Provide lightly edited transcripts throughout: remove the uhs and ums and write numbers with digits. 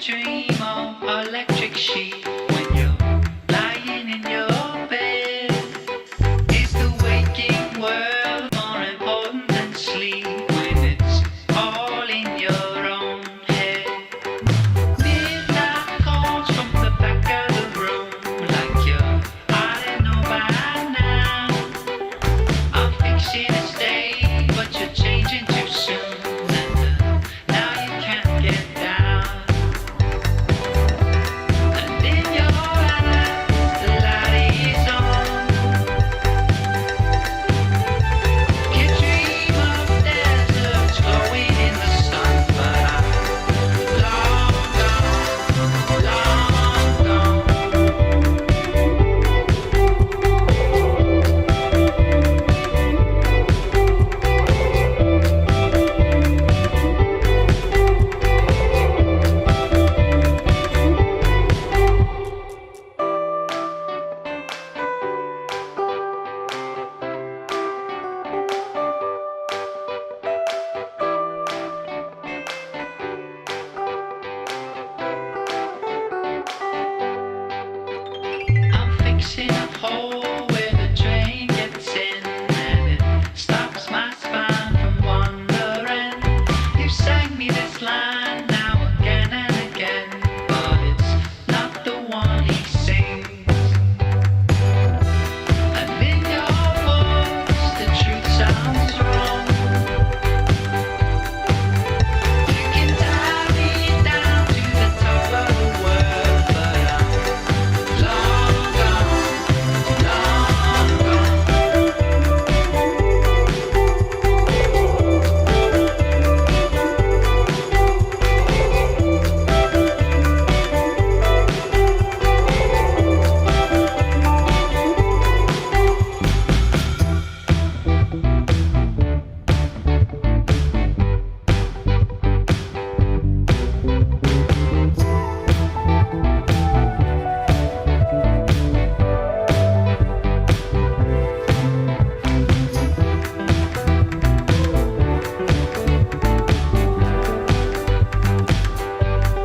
dream of electric sheep when you're lying in your bed. Is the waking world more important than sleep when it's all in your own head? Midnight calls from the back of the room like you're hiding know by now. I'm fixing to stay, but you're changing too soon. Now you can't get down. And in your eyes, the light is on. You dream of deserts glowing in the sun, but I'm long gone, long gone. I'm fixing a hole where the train gets in, and it stops my spine from wandering. You sang me this line now again and again, but it's not the one he sings. And in your voice, the truth sounds wrong. You can tie me down to the top of the world, but I'm long gone, long gone.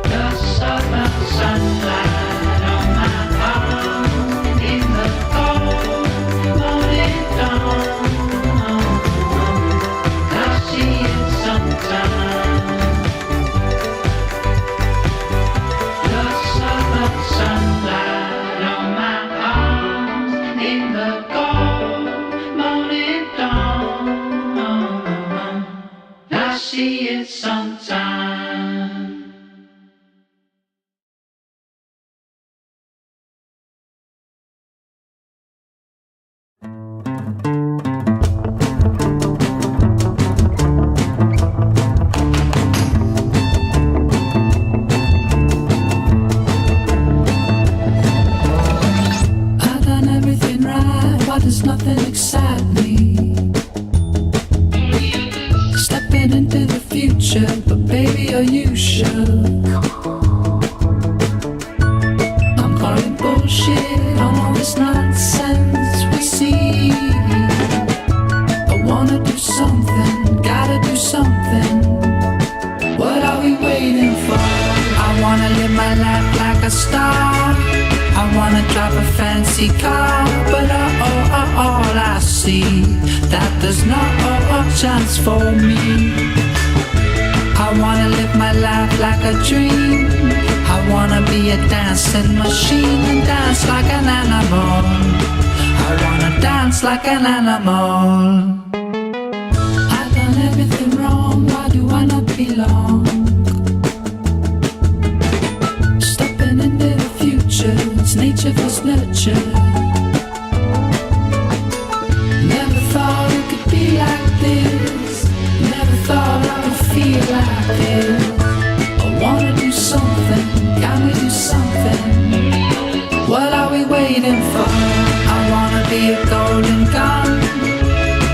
The summer sunlight on my arm in the cold morning dawn. I see it sometime. The summer sunlight on my arm in the cold morning dawn. I see it sometime. I've done everything right, why does nothing excite me? Stepping into the future, but baby, are you sure? I'm calling bullshit on all this nonsense we see. I wanna do something, gotta do something. What are we waiting for? I wanna live my life like a star. I wanna drive a fancy car, but all I see, that there's no chance for me. I wanna live my life like a dream. I wanna be a dancing machine and dance like an animal. I wanna dance like an animal. I've done everything wrong, why do I not belong? Stepping into the future, it's nature versus nurture. Never thought it could be like this. Never thought I could feel like this. I wanna do something, gotta do something. What are we waiting for? I wanna be a golden gun.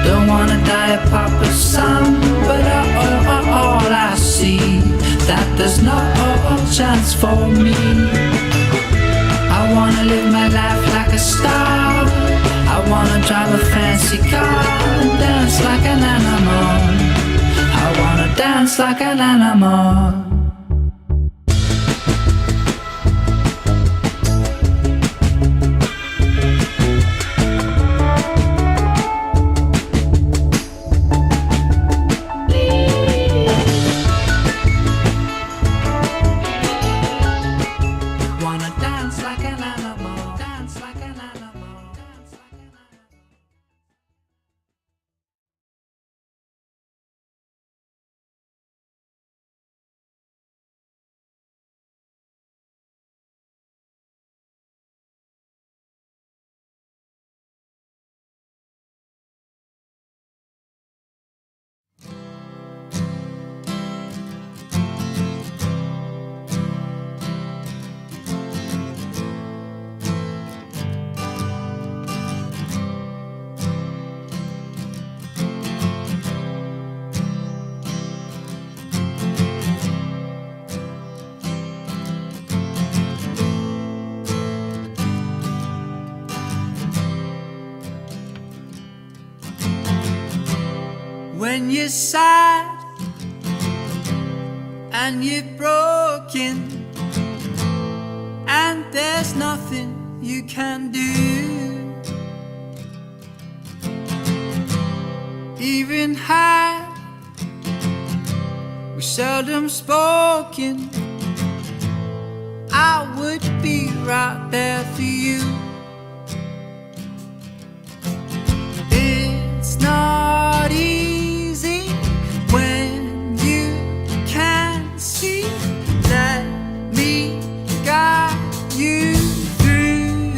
Don't wanna die a papa's son, but all I see, that there's no chance for me. I wanna live my life like a star. I wanna drive a fancy car and dance like an animal. I wanna dance like an animal. when you're sad and you're broken and there's nothing you can do. Even had we seldom spoken, I would be right there for you. It's not easy when you can't see. Let me guide you through.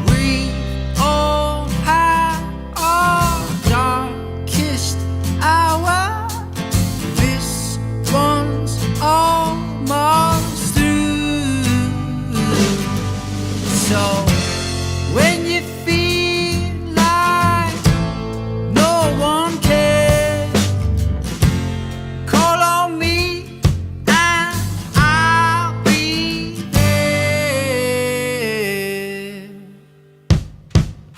We all had our darkest hour. This one's almost through. So when you feel like no one cares, call on me and I'll be there.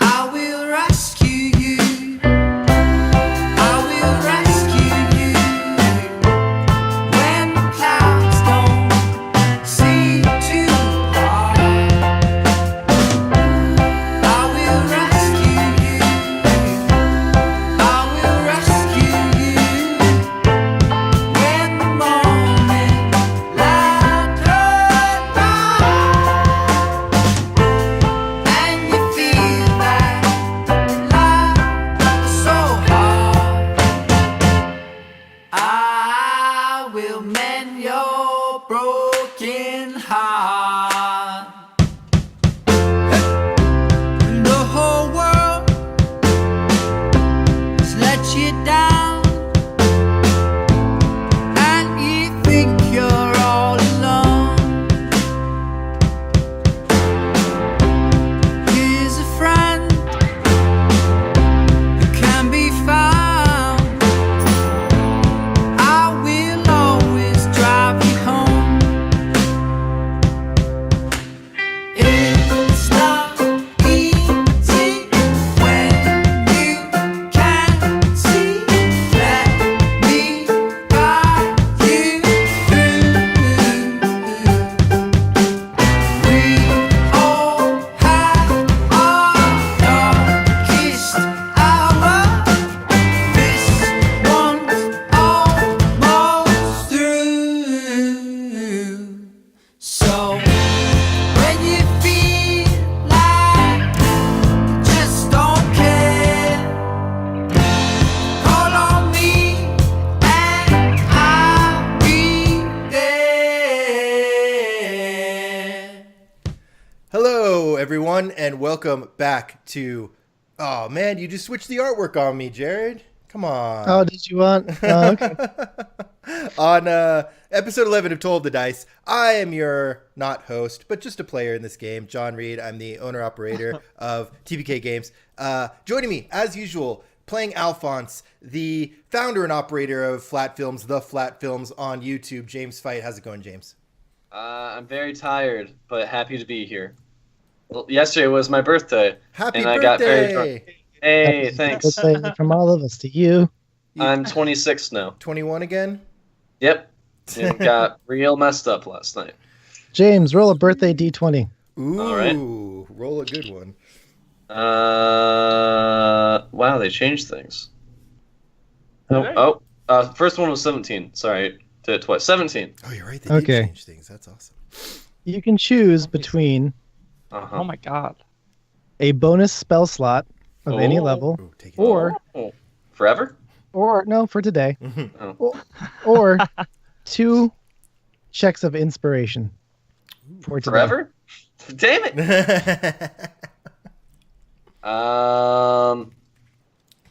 I will rescue you. I will rescue you when the clouds don't seem too hard. I will rescue you. I will rescue you when the morning light turns and you feel that life is so hard. I will mend your broken heart. The whole world has let you down, and you think you're all alone. Here's a friend who can be found. I will always drive you home. It's not easy when you can't see. Let me guide you through. We all had our darkest hour. This one's almost through. So when you feel like you just don't care, call on me and I'll be there. Hello, everyone, and welcome back to. Oh man, you just switched the artwork on me, Jared. Come on. Oh, did you want? Oh, okay. On episode 11 of Toll of the Dice, I am your not host, but just a player in this game, John Reed. I'm the owner operator of TPK Games. Joining me, as usual, playing Alphonse, the founder and operator of Flat Films, The Flat Films on YouTube, James Fight. How's it going, James? I'm very tired, but happy to be here. Well, yesterday was my birthday. Happy And birthday! I got very drunk. Hey, Happy thanks. birthday from all of us to you. I'm 26 now. 21 again? Yep. And got real messed up last night. James, roll a birthday D20. Ooh, All right. roll a good one. Wow, they changed things. First one was 17. Sorry, did it twice. 17. Oh, you're right. They Okay. did change things. That's awesome. You can choose between Uh-huh. Oh my god. a bonus spell slot of any Oh. level, Ooh, take it. or Forever? no, for today, Oh. or 2 checks of inspiration for today. Forever? Damn it.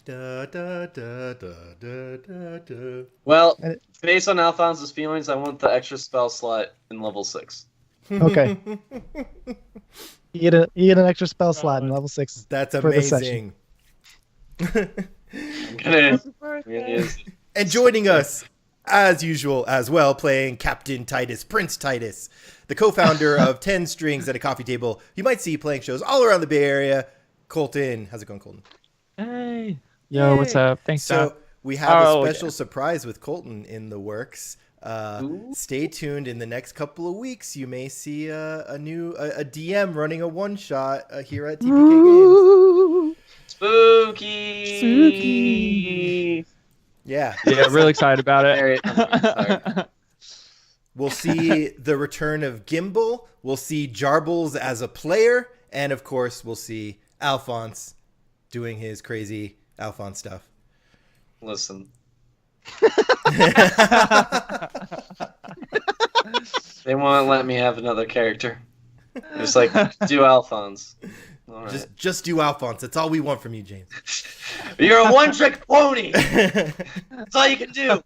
Da, da, da, da, da, da, da. Well, And based on Alphonse's feelings, I want the extra spell slot in level 6. Okay. You get an extra spell slot in level 6. That's For the session. amazing. I'm gonna use it. And joining us, as usual, as well, playing Captain Titus, Prince Titus, the co-founder of 10 Strings at a Coffee Table. You might see playing shows all around the Bay Area. Colton, how's it going, Colton? Hey. Yo, what's Yay. up? Thanks, John. So we have Oh, a special yeah. surprise with Colton in the works. Ooh. Stay tuned. In the next couple of weeks, you may see a new DM running a one shot here at TPK Games. Ooh. Spooky. Spooky. Yeah, Yeah, really excited about it. Very excited. we'll see the return of Gimbal. We'll see Jarbles as a player, and of course, we'll see Alphonse doing his crazy Alphonse stuff. Listen. They won't let me have another character. Just like, do Alphonse. All right. Just do Alphonse. That's all we want from you, James. You're a one-trick pony. That's all you can do.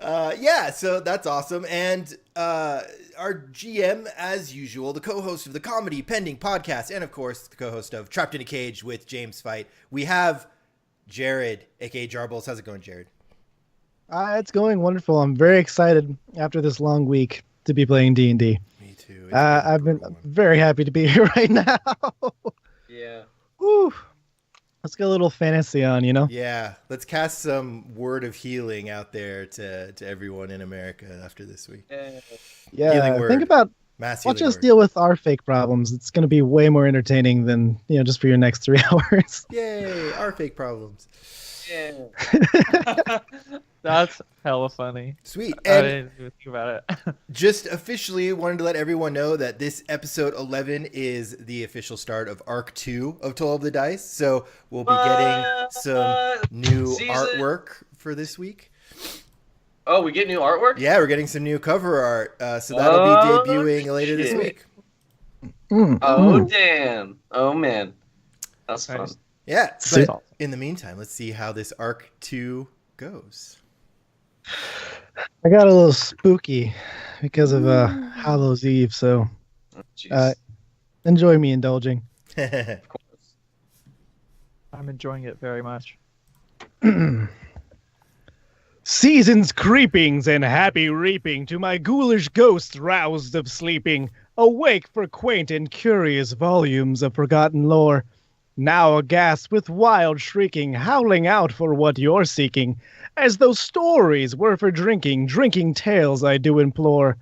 Yeah, so that's awesome. And our GM, as usual, the co-host of the Comedy Pending podcast, and of course, the co-host of Trapped in a Cage with James Fight, we have Jared, aka Jarbles. How's it going, Jared? It's going wonderful. I'm very excited after this long week to be playing D&D. Me too. I've been very happy to be here right now. Yeah. Woo. Let's get a little fantasy on, you know? Yeah, let's cast some word of healing out there to everyone in America after this week. Yeah. Healing word. Think about, Mass we'll healing just word. deal with our fake problems. It's going to be way more entertaining than, just for your next 3 hours. Yay, our fake problems. Yeah. That's hella funny. Sweet. I And didn't even think about it. just officially wanted to let everyone know that this episode 11 is the official start of Arc 2 of Toll of the Dice. So we'll be getting some new Season- artwork for this week. Oh, we get new artwork? Yeah, we're getting some new cover art. So that'll be debuting later this shit. week. Oh, damn. Oh, man. That's fun. Nice. Yeah. Sick. But in the meantime, let's see how this Arc 2 goes. I got a little spooky because of Hallows Eve, so Oh, jeez. enjoy me indulging. Of course. I'm enjoying it very much. Seasons creepings and happy reaping to my ghoulish ghost roused of sleeping, awake for quaint and curious volumes of forgotten lore. Now aghast with wild shrieking, howling out for what you're seeking, as though stories were for drinking, drinking tales I do implore.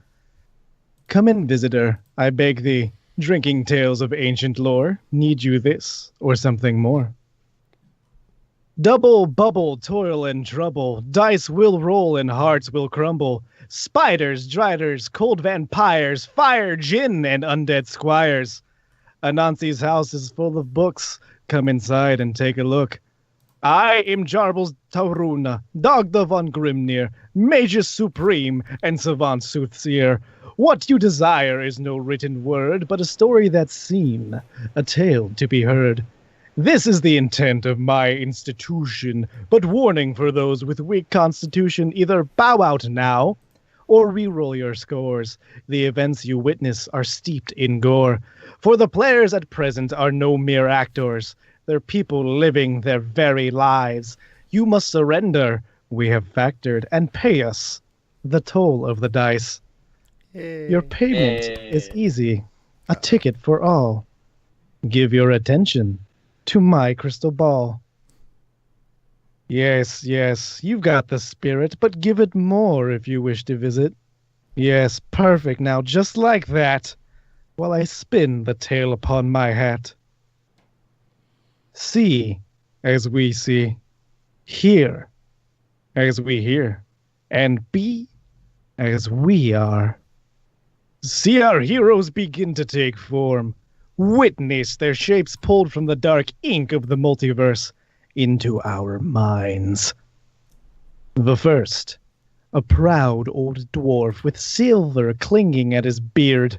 Come in, visitor, I beg thee, drinking tales of ancient lore. Need you this, or something more? Double bubble, toil and trouble, dice will roll and hearts will crumble. Spiders, driders, cold vampires, fire, gin, and undead squires. Anansi's house is full of books. Come inside and take a look. I am Jarbles Tauruna, Dogda von Grimnir, Magus Supreme, and Savant Soothseer. What you desire is no written word, but a story that's seen, a tale to be heard. This is the intent of my institution, but warning for those with weak constitution, either bow out now, or re-roll your scores. The events you witness are steeped in gore. For the players at present are no mere actors. They're people living their very lives. You must surrender, we have factored, and pay us the toll of the dice. Your payment is easy, a ticket for all. Give your attention to my crystal ball. Yes, yes, you've got the spirit, but give it more if you wish to visit. Yes, perfect now, just like that, while I spin the tail upon my hat. See as we see, hear as we hear, and be as we are. See our heroes begin to take form. Witness their shapes pulled from the dark ink of the multiverse into our minds. The first, a proud old dwarf with silver clinging at his beard,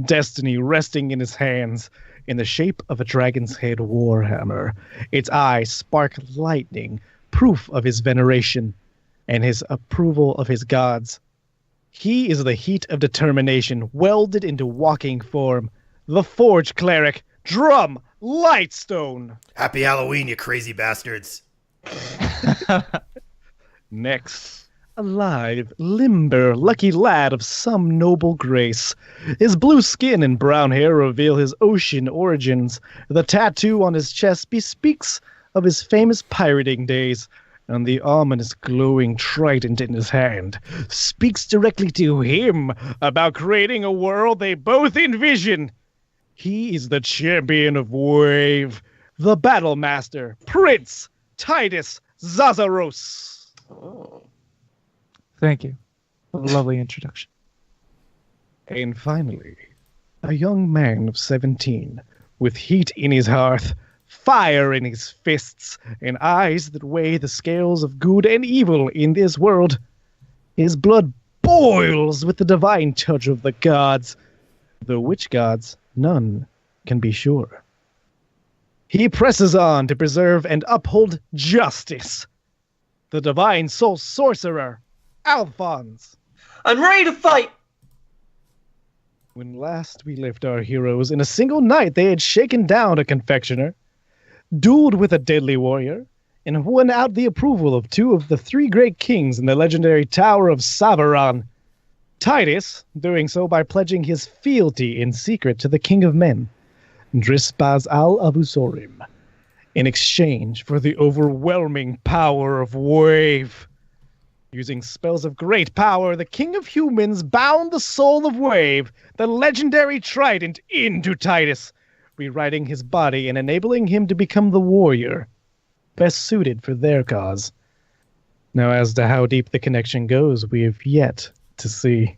destiny resting in his hands, in the shape of a dragon's head warhammer. Its eyes spark lightning, proof of his veneration, and his approval of his gods. He is the heat of determination, welded into walking form. The Forge Cleric, Drum Lightstone. Happy Halloween, you crazy bastards. Next, a lithe, limber, lucky lad of some noble grace. His blue skin and brown hair reveal his ocean origins. The tattoo on his chest bespeaks of his famous pirating days, and the ominous glowing trident in his hand speaks directly to him about creating a world they both envision. He is the champion of Wave, the battle master, Prince Titus Zazaros. Oh. Thank you. A lovely introduction. And finally, a young man of 17, with heat in his hearth, fire in his fists, and eyes that weigh the scales of good and evil in this world. His blood boils with the divine touch of the gods, though which gods, none can be sure. He presses on to preserve and uphold justice. The divine soul sorcerer, Alphonse. I'm ready to fight! When last we left our heroes, in a single night they had shaken down a confectioner, dueled with a deadly warrior, and won out the approval of 2 of the 3 great kings in the legendary Tower of Savaron. Titus doing so by pledging his fealty in secret to the King of Men, Drispaz al-Abusorim, in exchange for the overwhelming power of Wave. Using spells of great power, the King of Humans bound the soul of Wave, the legendary trident, into Titus, rewriting his body and enabling him to become the warrior best suited for their cause. Now, as to how deep the connection goes, we have yet to see.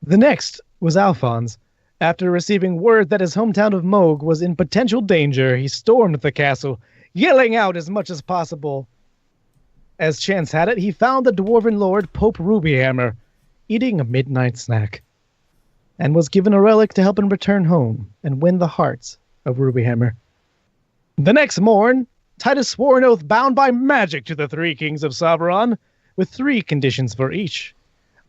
The next was Alphonse. After receiving word that his hometown of Moog was in potential danger, he stormed the castle, yelling out as much as possible. As chance had it, he found the dwarven lord Pope Rubyhammer eating a midnight snack, and was given a relic to help him return home and win the hearts of Rubyhammer. The next morn, Titus swore an oath bound by magic to the 3 kings of Savaron, with 3 conditions for each.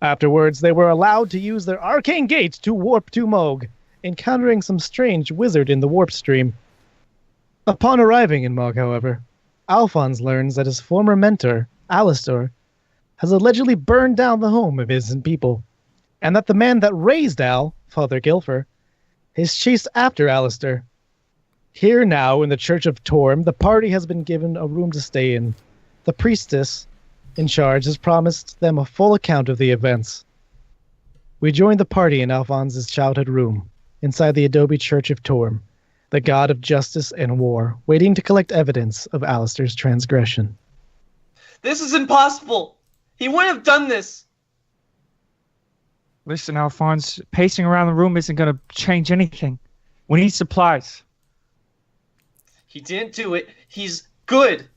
Afterwards, they were allowed to use their arcane gates to warp to Moog, encountering some strange wizard in the warp stream. Upon arriving in Moog, however, Alphonse learns that his former mentor, Alistair, has allegedly burned down the home of his people, and that the man that raised Al, Father Gilfer, is chased after Alistair. Here now, in the Church of Torm, the party has been given a room to stay in. The priestess in charge has promised them a full account of the events. We joined the party in Alphonse's childhood room, inside the Adobe Church of Torm, the god of justice and war, waiting to collect evidence of Alistair's transgression. This is impossible! He wouldn't have done this! Listen, Alphonse, pacing around the room isn't going to change anything. We need supplies. He didn't do it. He's good.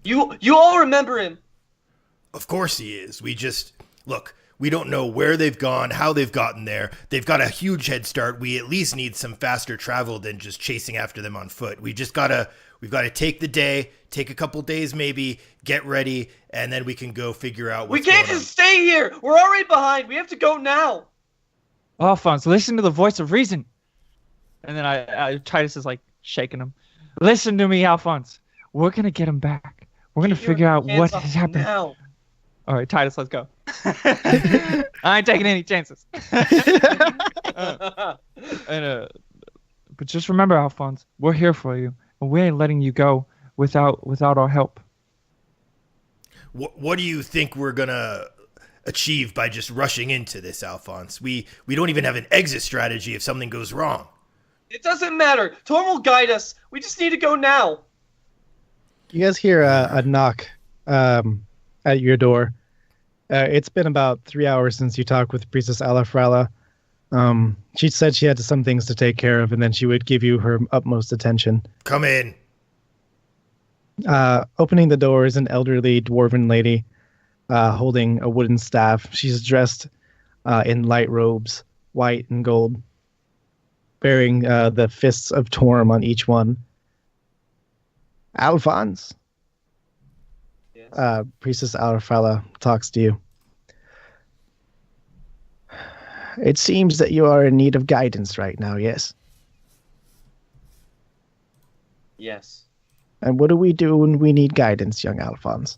You all remember him. Of course he is. Look, we don't know where they've gone, how they've gotten there. They've got a huge head start. We at least need some faster travel than just chasing after them on foot. We've got to take the day, take a couple days maybe, get ready, and then we can go figure out what's going on. We can't just stay here. We're already behind. We have to go now. Alphonse, listen to the voice of reason. And then Titus is like shaking him. Listen to me, Alphonse. We're going to get him back. We're going to figure out what has happened. Now. All right, Titus, let's go. I ain't taking any chances. But just remember, Alphonse, we're here for you, and we ain't letting you go without our help. What do you think we're gonna achieve by just rushing into this, Alphonse? We don't even have an exit strategy if something goes wrong. It doesn't matter. Torm will guide us. We just need to go now. You guys hear a knock at your door. It's been about 3 hours since you talked with Priestess Alafrala. She said she had some things to take care of, and then she would give you her utmost attention. Come in. Opening the door is an elderly dwarven lady holding a wooden staff. She's dressed in light robes, white and gold, bearing the fists of Torm on each one. Alphonse? Yes. Priestess Alafrala talks to you. It seems that you are in need of guidance right now, yes? Yes. And what do we do when we need guidance, young Alphonse?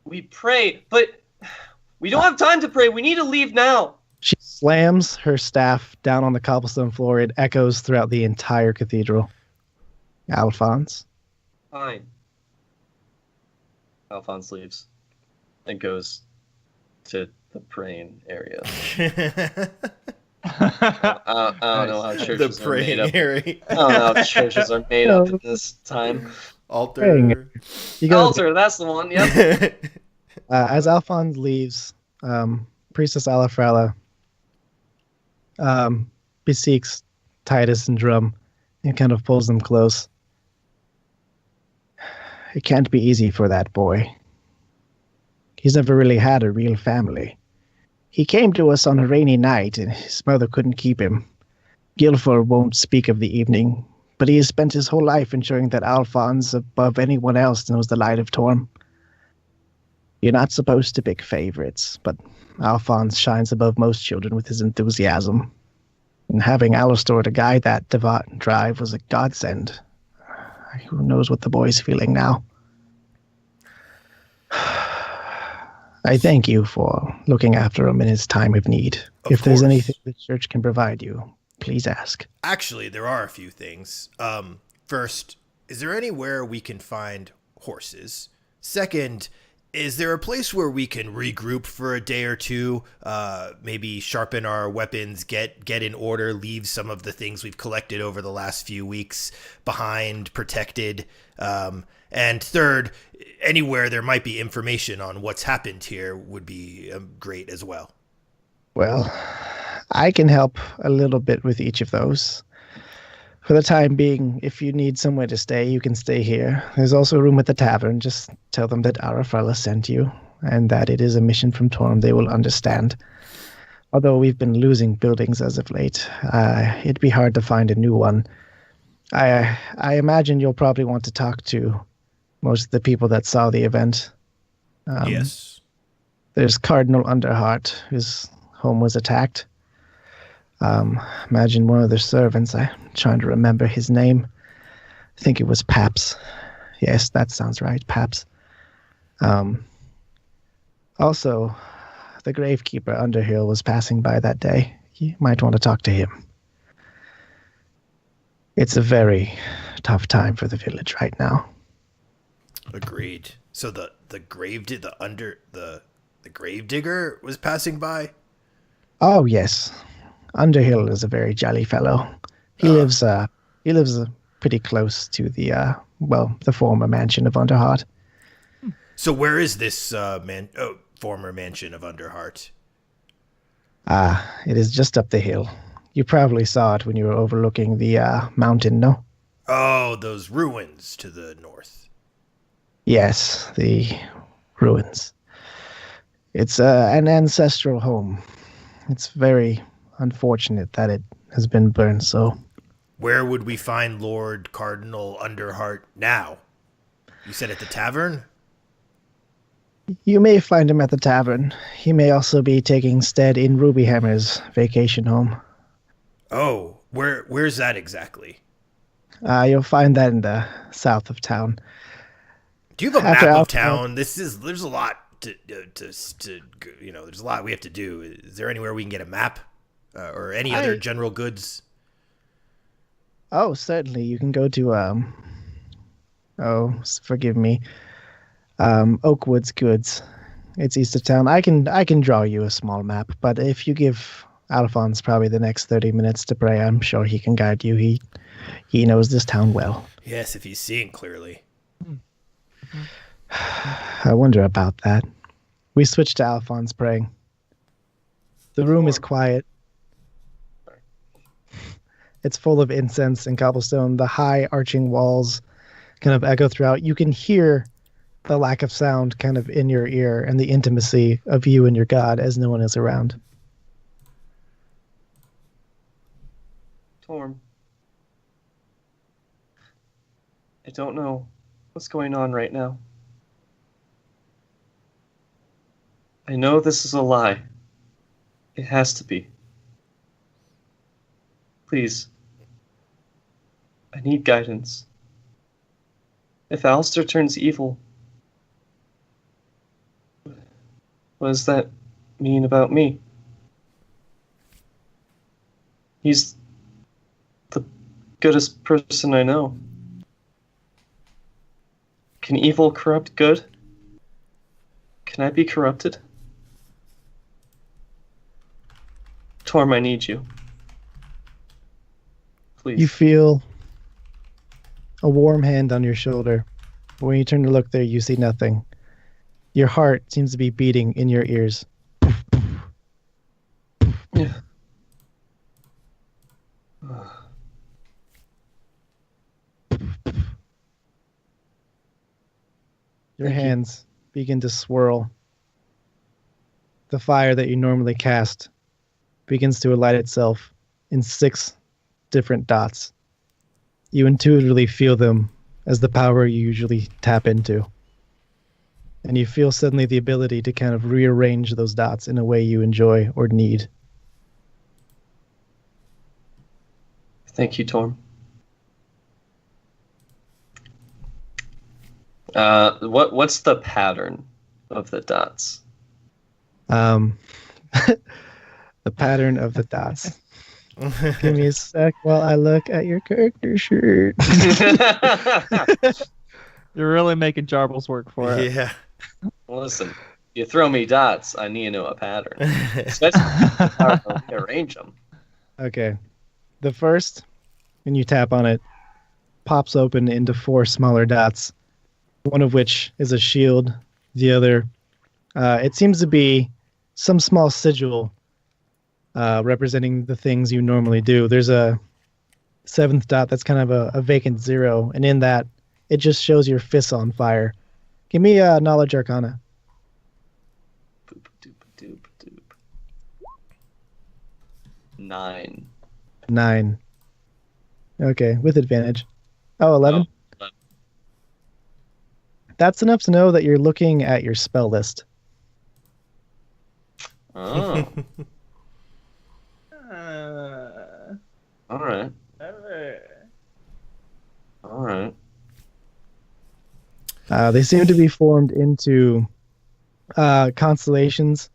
We pray, but we don't have time to pray. We need to leave now. She slams her staff down on the cobblestone floor. It echoes throughout the entire cathedral. Alphonse, Fine. Alphonse leaves and goes to the praying area. I don't know how The churches are made praying up. area. I don't know how churches are made up at this time. Altar. You gotta Altar, that's the one. Yep. As Alphonse leaves, Priestess Alafrella beseeks Titus and Drum and kind of pulls them close. It can't be easy for that boy. He's never really had a real family. He came to us on a rainy night, and his mother couldn't keep him. Guilford won't speak of the evening, but he has spent his whole life ensuring that Alphonse, above anyone else, knows the light of Torm. You're not supposed to pick favorites, but Alphonse shines above most children with his enthusiasm. And having Alastor to guide that drive was a godsend. Who knows what the boy's feeling now? I thank you for looking after him in his time of need. Of If there's course. anything the church can provide you, please ask. Actually, there are a few things. First, is there anywhere we can find horses? Second, is there a place where we can regroup for a day or two? Maybe sharpen our weapons, get in order, leave some of the things we've collected over the last few weeks behind, protected. And third, anywhere there might be information on what's happened here would be great as well. Well, I can help a little bit with each of those. For the time being, if you need somewhere to stay, you can stay here. There's also a room at the tavern. Just tell them that Arafrella sent you, and that it is a mission from Torm. They will understand. Although we've been losing buildings as of late, it'd be hard to find a new one. I imagine you'll probably want to talk to most of the people that saw the event. Yes. There's Cardinal Underheart, whose home was attacked. Imagine one of their servants. I'm trying to remember his name. I think it was Paps. Yes, that sounds right, Paps. Also, the Gravekeeper Underhill was passing by that day. You might want to talk to him. It's a very tough time for the village right now. Agreed. So the gravedigger was passing by? Oh yes, Underhill is a very jolly fellow. He lives pretty close to the former mansion of Underheart. So where is this former mansion of Underheart? It is just up the hill. You probably saw it when you were overlooking the mountain, no? Oh, those ruins to the north. Yes, the ruins. It's an ancestral home. It's very unfortunate that it has been burned so. Where would we find Lord Cardinal Underheart now? You said at the tavern? You may find him at the tavern. He may also be taking stead in Rubyhammer's vacation home. Oh, where's that exactly? You'll find that in the south of town. Do you have a After map of Alpha- town? There's a lot to there's a lot we have to do. Is there anywhere we can get a map or any other general goods? Oh, certainly. You can go to forgive me. Oakwood's Goods. It's east of town. I can draw you a small map, but if you give Alphonse probably the next 30 minutes to pray, I'm sure he can guide you. He knows this town well. Yes, if he's seeing clearly. I wonder about that. We switched to Alphonse praying. The room is quiet. It's full of incense and cobblestone. The high arching walls kind of echo throughout. You can hear the lack of sound kind of in your ear and the intimacy of you and your God as no one is around. Torm. I don't know what's going on right now. I know this is a lie. It has to be. Please. I need guidance. If Alistair turns evil, what does that mean about me? He's the goodest person I know. Can evil corrupt good? Can I be corrupted? Torm, I need you. Please. You feel a warm hand on your shoulder. But when you turn to look there, you see nothing. Your heart seems to be beating in your ears. Yeah. Your Thank you. hands begin to swirl. The fire that you normally cast begins to light itself in 6 different dots. You intuitively feel them as the power you usually tap into. And you feel suddenly the ability to kind of rearrange those dots in a way you enjoy or need. Thank you, Torm. What's the pattern of the dots? The pattern of the dots. Give me a sec while I look at your character shirt. You're really making Jarbles work for it. Yeah. Listen, you throw me dots, I need to know a pattern. Especially how to rearrange them. Okay. The first, when you tap on it, pops open into 4 smaller dots, one of which is a shield. The other, it seems to be some small sigil representing the things you normally do. There's a 7th dot that's kind of a vacant 0, and in that, it just shows your fists on fire. Give me a Knowledge Arcana. Boop, doop, doop, doop. 9. 9. Okay, with advantage. Oh, 11? Oh, 11. That's enough to know that you're looking at your spell list. Oh, all right. All right. They seem to be formed into constellations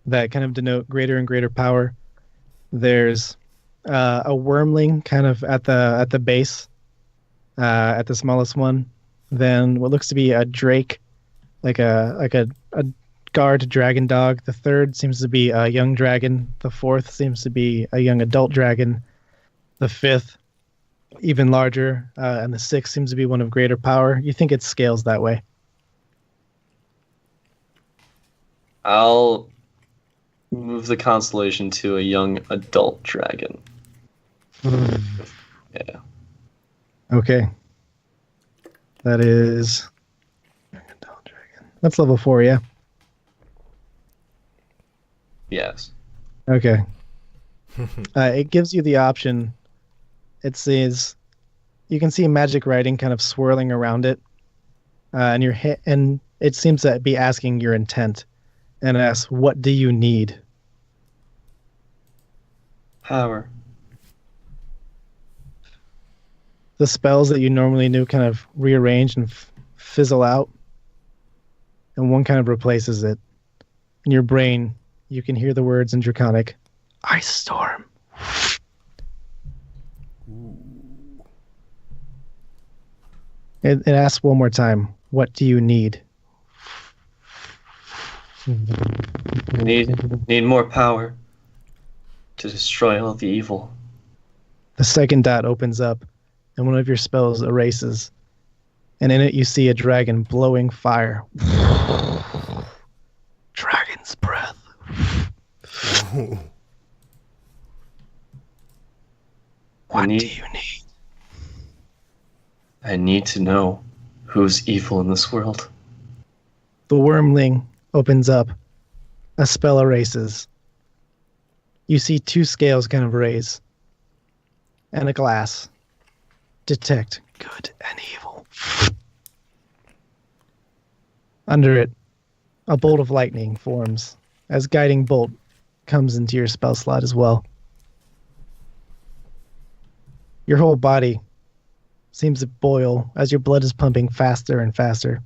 that kind of denote greater and greater power. There's a wormling kind of at the base, at the smallest one. Then what looks to be a drake, like a guard dragon dog. The third seems to be a young dragon. The fourth seems to be a young adult dragon. The fifth, even larger, and the sixth seems to be one of greater power. You think it scales that way? I'll move the constellation to a young adult dragon. Yeah. Okay. That is young adult dragon. That's level 4, yeah. Yes. Okay. It gives you the option. It says you can see magic writing kind of swirling around it, and and it seems to be asking your intent, and it asks, "What do you need?" Power. The spells that you normally knew kind of rearrange and fizzle out, and one kind of replaces it. In your brain, you can hear the words in Draconic, "Ice Storm." It asks one more time, "What do you need?" I need more power to destroy all the evil. The second dot opens up, and one of your spells erases. And in it, you see a dragon blowing fire. Dragon's breath. What do you need? I need to know who's evil in this world. The wormling opens up. A spell erases. You see 2 scales kind of raise. And a glass. Detect good and evil. Under it, a bolt of lightning forms as guiding bolt comes into your spell slot as well. Your whole body seems to boil as your blood is pumping faster and faster.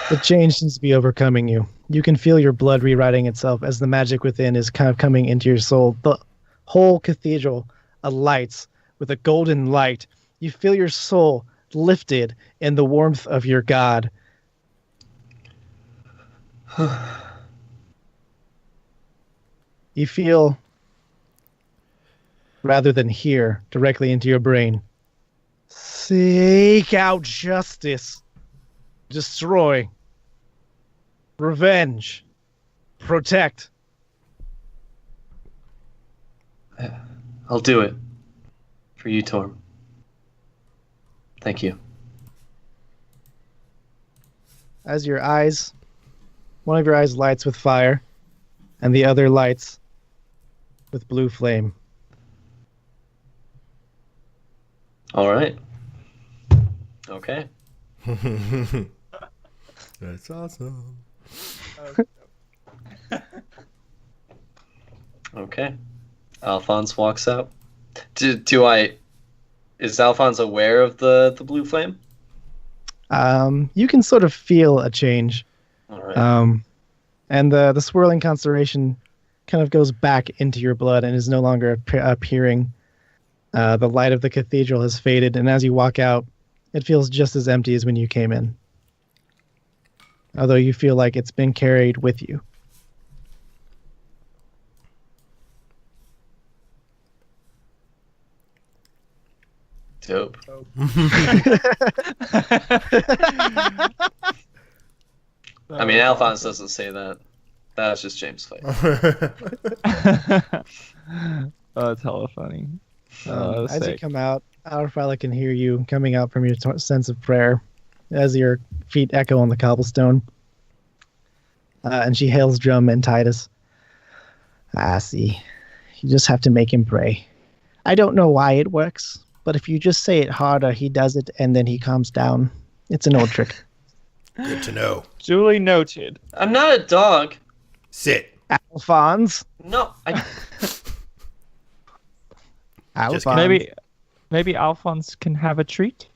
The change seems to be overcoming you. You can feel your blood rewriting itself as the magic within is kind of coming into your soul. The whole cathedral alights with a golden light You feel your soul lifted in the warmth of your God. You feel, rather than hear directly into your brain, seek out justice, destroy, revenge, protect. I'll do it. For you, Torm. Thank you. As your eyes, one of your eyes lights with fire, and the other lights with blue flame. All right. Okay. That's awesome. Okay. Alphonse walks out. Is Alphonse aware of the blue flame? You can sort of feel a change. All right. And the swirling constellation kind of goes back into your blood and is no longer appearing. The light of the cathedral has faded, and as you walk out, it feels just as empty as when you came in. Although you feel like it's been carried with you. Dope. I mean, Alphonse doesn't say that. That's just James' fight. Oh, that's hella funny. As you come out, Aurfala can hear you coming out from your sense of prayer as your feet echo on the cobblestone. And she hails Drum and Titus. See. You just have to make him pray. I don't know why it works, but if you just say it harder, he does it, and then he calms down. It's an old trick. Good to know. Duly noted. I'm not a dog. Sit. Alphonse. No, I. Alphonse. Maybe Alphonse can have a treat.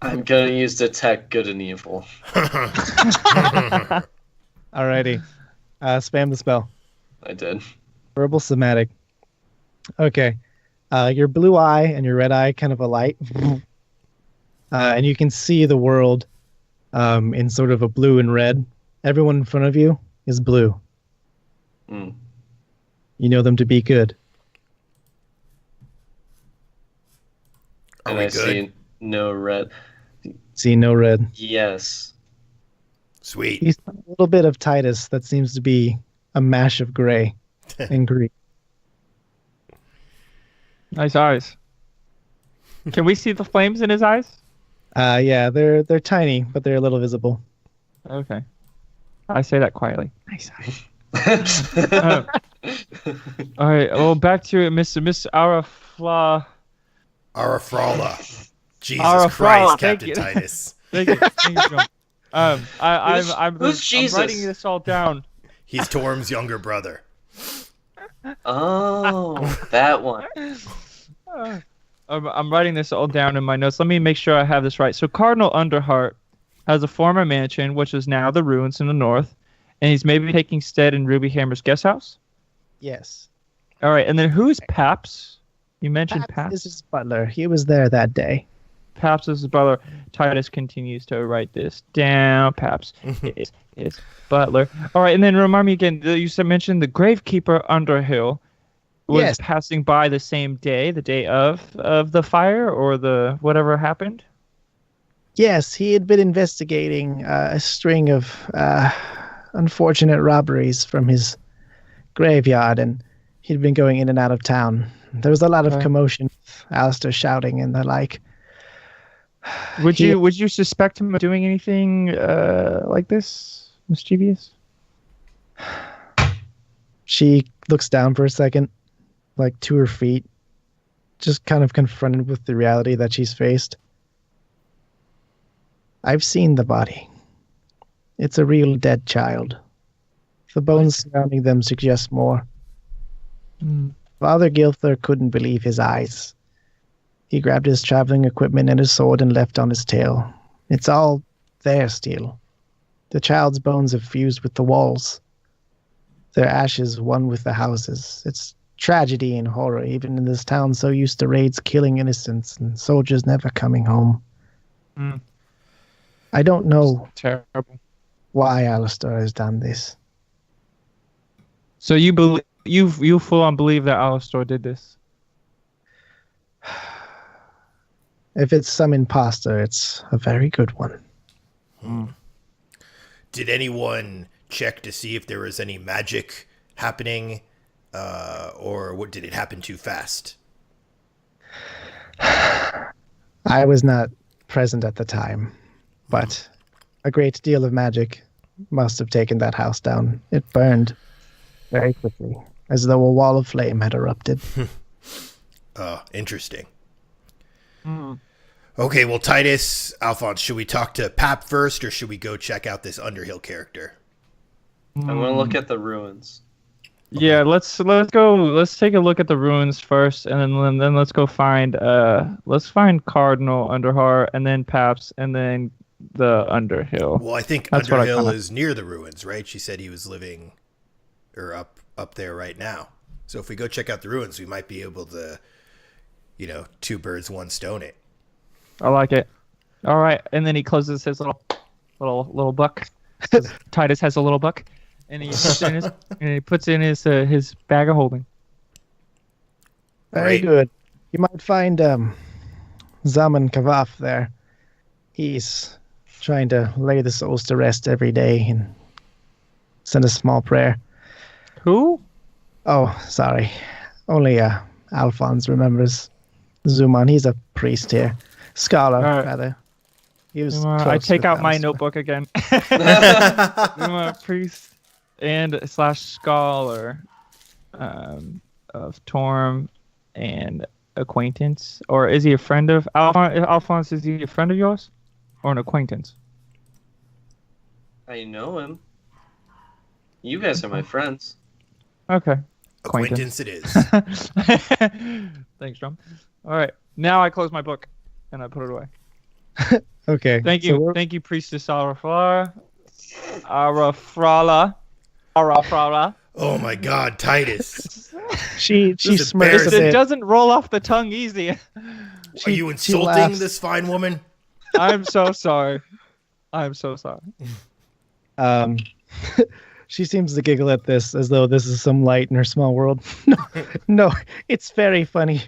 I'm gonna use detect good and evil. Alrighty. Spam the spell. I did. Verbal somatic. Okay. Your blue eye and your red eye kind of alight. And you can see the world in sort of a blue and red. Everyone in front of you is blue. Mm. You know them to be good. Are And we I good? see no red. See no red. Yes. Sweet. You see a little bit of Titus that seems to be a mash of gray and green. Nice eyes. Can we see the flames in his eyes? Yeah, they're tiny, but they're a little visible. Okay. I say that quietly. Nice eyes. All right. Well, back to it, Miss Arafla. Arafrala. Jesus Arafrala, Christ, thank Captain you. Titus. Thank you. Thank you, John. I'm Who's Jesus? writing this all down. He's Torm's younger brother. Oh, that one. I'm writing this all down in my notes. Let me make sure I have this right. So Cardinal Underheart has a former mansion, which is now the ruins in the north, and he's maybe taking stead in Ruby Hammer's guest house. Yes. All right, and then who's Paps? You mentioned Paps Paps. is his butler. He was there that day. Paps is his brother. Titus continues to write this down. Paps is his butler. All right, and then remind me again. You mentioned the Gravekeeper Underhill was Yes. passing by the same day, the day of the fire or the whatever happened. Yes, he had been investigating a string of unfortunate robberies from his graveyard, and he'd been going in and out of town. There was a lot of Okay. commotion, with Alistair shouting and the like. Would He- you suspect him of doing anything like this, mischievous? She looks down for a second, like to her feet, just kind of confronted with the reality that she's faced. I've seen the body. It's a real dead child. The bones surrounding them suggest more. Hmm. Father Gilther couldn't believe his eyes. He grabbed his traveling equipment and his sword and left on his tail. It's all there still. The child's bones have fused with the walls. Their ashes one with the houses. It's tragedy and horror, even in this town so used to raids killing innocents and soldiers never coming home. Mm. I don't know Terrible. why Alistair has done this. So you believe you full on believe that Alistair did this? If it's some imposter, it's a very good one. Did anyone check to see if there was any magic happening, or what did it happen too fast? I was not present at the time, but a great deal of magic must have taken that house down. It burned very quickly, as though a wall of flame had erupted. Interesting. Okay, well, Titus, Alphonse, should we talk to Pap first, or should we go check out this Underhill character? I'm gonna look at the ruins. Yeah, let's go. Let's take a look at the ruins first, and then let's go find Cardinal Underheart, and then Paps, and then the Underhill. Well, I think That's what I Underhill kinda- is near the ruins, right? She said he was living, or up there right now. So if we go check out the ruins, we might be able to, two birds, one stone it. I like it. All right, and then he closes his little book. Titus has a little book, and he puts in his bag of holding. Very Great. good. You might find Zaman Kavaf there. He's trying to lay the souls to rest every day and send a small prayer. Who? Oh, sorry. Only Alphonse remembers Zuman. He's a priest here. Scholar, Alright. rather. He was I close take with out my Alistair. notebook again. I'm a priest and / scholar of Torm and acquaintance. Or is he a friend of Alphonse? Is he a friend of yours or an acquaintance? I know him. You guys are my friends. Okay. Acquaintance it is. Thanks, Drum. All right. Now I close my book and I put it away. Okay. Thank so you. we're- Thank you, Priestess Arafrala. Oh my God, Titus. She is smirks a embarrassing. It bit. doesn't roll off the tongue easy. Are She- you she insulting laughs. this fine woman? I'm so sorry. I'm so sorry. Um, she seems to giggle at this as though this is some light in her small world. No, no, it's very funny.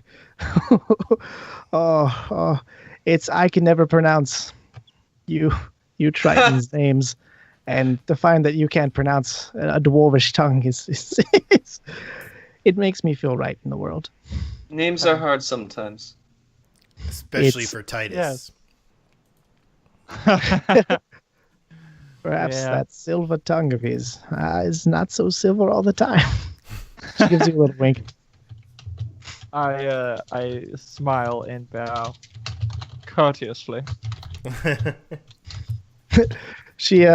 oh, it's I can never pronounce you Triton's names, and to find that you can't pronounce a dwarvish tongue is it makes me feel right in the world. Names are hard sometimes. Especially It's- for Titus. yes. Perhaps Yeah. that silver tongue of his is not so silver all the time. She gives you a little wink. I smile and bow courteously. She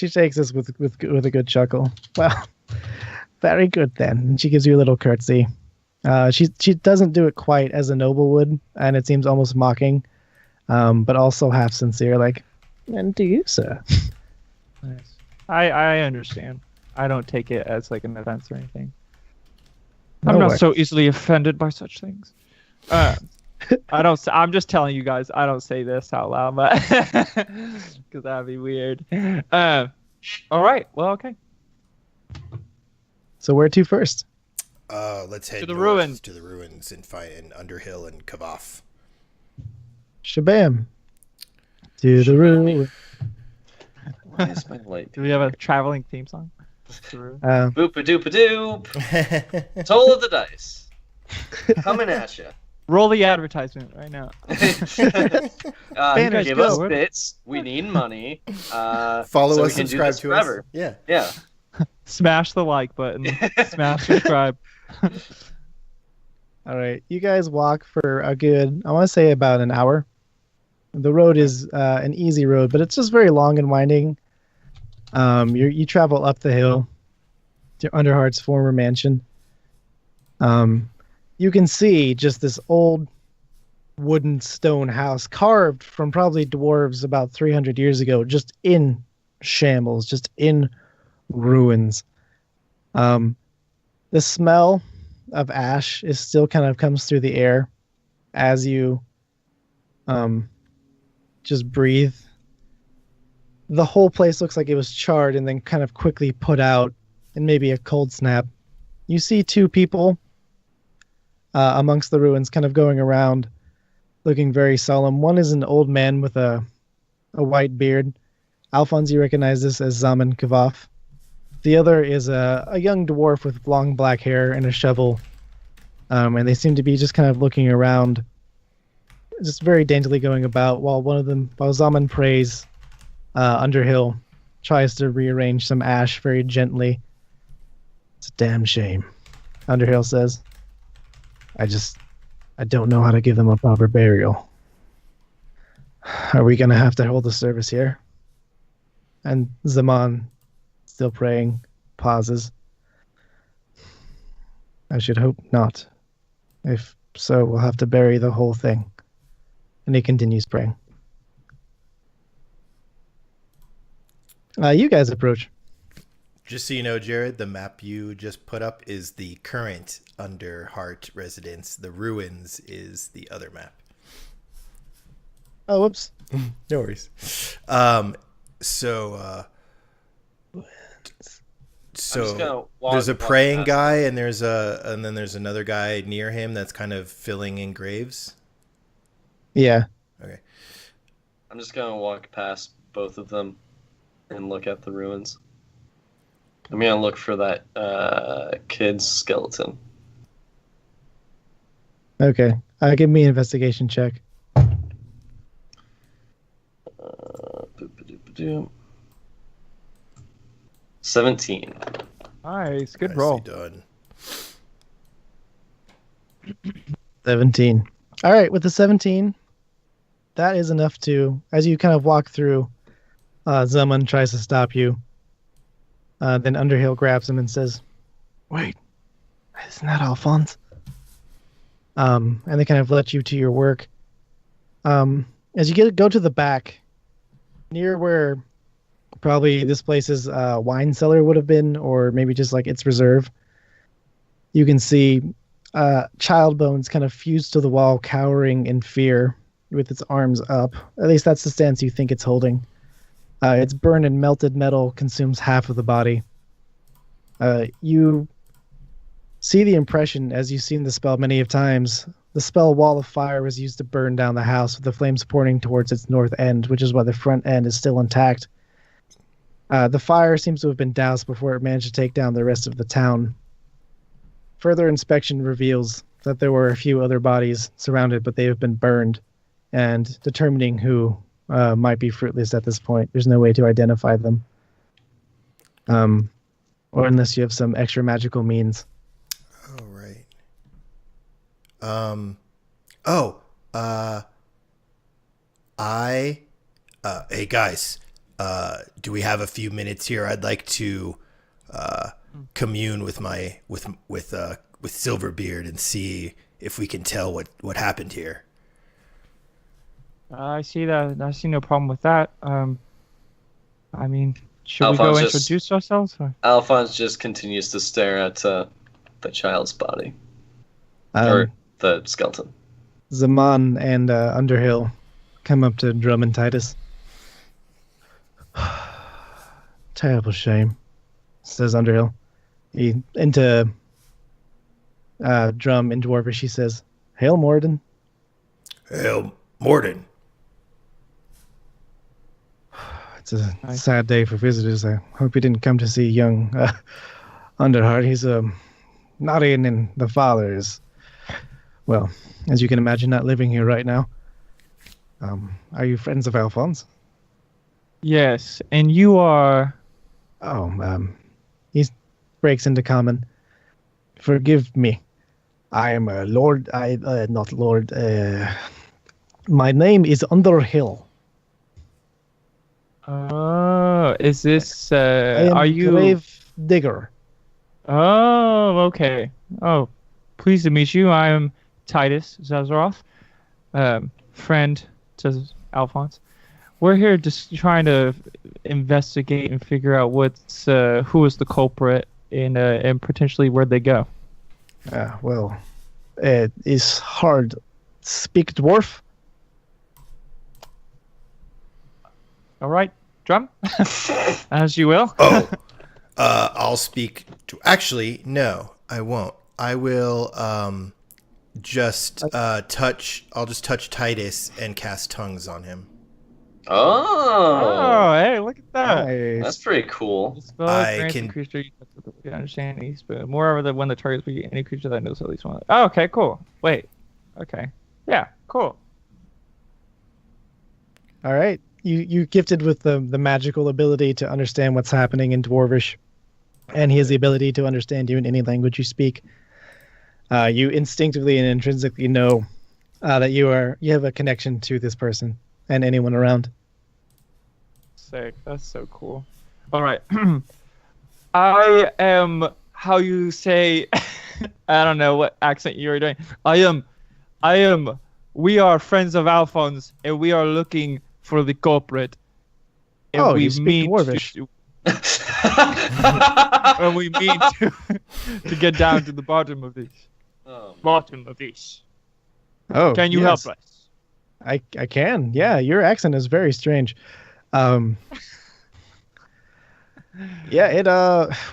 takes this with a good chuckle. Well, very good then. And she gives you a little curtsy. She doesn't do it quite as a noble would, and it seems almost mocking, but also half sincere, like, and to you, sir. Nice. I understand. I don't take it as like an offense or anything. I'm No not worries. so easily offended by such things. I don't. I'm just telling you guys. I don't say this out loud, but because that'd be weird. All right. Well, okay. So where to first? Let's head To the north ruins. to the ruins and find Underhill and Kavaf. Shabam. To the room. Why is my light? Do we have a traveling theme song? Boop a doop a doop. Toll of the dice. Coming at you. Roll the advertisement right now. Banners, Give go. us bits. We need money. Follow so us, we can do subscribe this to forever. us. Yeah. Yeah. Smash the like button. Smash subscribe. All right, you guys walk for a good, I want to say about an hour. The road is an easy road, but it's just very long and winding. You travel up the hill to Underheart's former mansion. You can see just this old wooden stone house carved from probably dwarves about 300 years ago, just in shambles, just in ruins. The smell of ash is still kind of comes through the air as you just breathe. The whole place looks like it was charred and then kind of quickly put out in maybe a cold snap. You see two people amongst the ruins kind of going around looking very solemn. One is an old man with a white beard. Alphonse, you recognize this as Zaman Kavaf. The other is a young dwarf with long black hair and a shovel. And they seem to be just kind of looking around, just very daintily going about, while Zaman prays, Underhill tries to rearrange some ash very gently. It's a damn shame, Underhill says. I don't know how to give them a proper burial. Are we going to have to hold the service here? And Zaman, still praying, pauses. I should hope not. If so, we'll have to bury the whole thing. And he continues praying. You guys approach. Just so you know, Jared, the map you just put up is the current Underheart residence. The ruins is the other map. Oh, whoops. No worries. So there's a praying guy, and then there's another guy near him that's kind of filling in graves. Yeah. Okay. I'm just gonna walk past both of them and look at the ruins. I'm gonna look for that kid's skeleton. Okay. Give me an investigation check. 17. Nice, good Nicely roll. done. 17. All right, with the 17, that is enough to, as you kind of walk through, Zaman tries to stop you. Then Underhill grabs him and says, "Wait, isn't that Alphonse?" And they kind of let you to your work. As you go to the back, near where probably this place's wine cellar would have been, or maybe just like its reserve, you can see child bones kind of fused to the wall, cowering in fear with its arms up. At least that's the stance you think it's holding. Its burned and melted metal consumes half of the body. You see the impression, as you've seen the spell many of times. The spell Wall of Fire was used to burn down the house, with the flames pointing towards its north end, which is why the front end is still intact. The fire seems to have been doused before it managed to take down the rest of the town. Further inspection reveals that there were a few other bodies surrounded, but they have been burned, and determining who might be fruitless at this point. There's no way to identify them. Or unless you have some extra magical means. All right. Hey guys, do we have a few minutes here? I'd like to commune with Silverbeard and see if we can tell what happened here. I see that. I see no problem with that. I mean, should Alphonse we go just- introduce ourselves? Or? Alphonse just continues to stare at the child's body. Um, Or the skeleton. Zaman and Underhill come up to Drum and Titus. Terrible shame, says Underhill. Into Drum in Dwarvish, he says, "Hail, Morden." Hail, Morden. It's a sad day for visitors. I hope you didn't come to see young Underheart. He's naughty, and the father is, well, as you can imagine, not living here right now. Are you friends of Alphonse? Yes, and you are. Oh, he breaks into common. Forgive me. I am a lord. Not lord. My name is Underhill. Oh, is this? I am Are you? grave digger? Oh, okay. Oh, pleased to meet you. I am Titus Zazaroth, friend to Alphonse. We're here just trying to investigate and figure out who is the culprit and potentially where'd they go. Well, it is hard. Speak dwarf? All right, Drum. As you will. Oh, I'll speak to. Actually, no, I won't. I will just touch. I'll just touch Titus and cast tongues on him. Oh, Hey, look at that. Nice. that's pretty cool. The spell I grants can- the creature you understand each, but moreover, that when the target speaks, any creature that knows at least one. Oh, okay, cool. Wait. Okay. Yeah, cool. All right. You gifted with the magical ability to understand what's happening in Dwarvish, and he has the ability to understand you in any language you speak. You instinctively and intrinsically know that you have a connection to this person and anyone around. Sick. That's so cool. All right. I am how you say. I don't know what accent you were doing. I am. We are friends of Alphonse, and we are looking for the culprit. And Oh, we you speak mean Dwarvish. and we mean to get down to the bottom of this. Oh, Bottom of this. Oh, Can you yes. help us? I can. Yeah, your accent is very strange. Yeah, it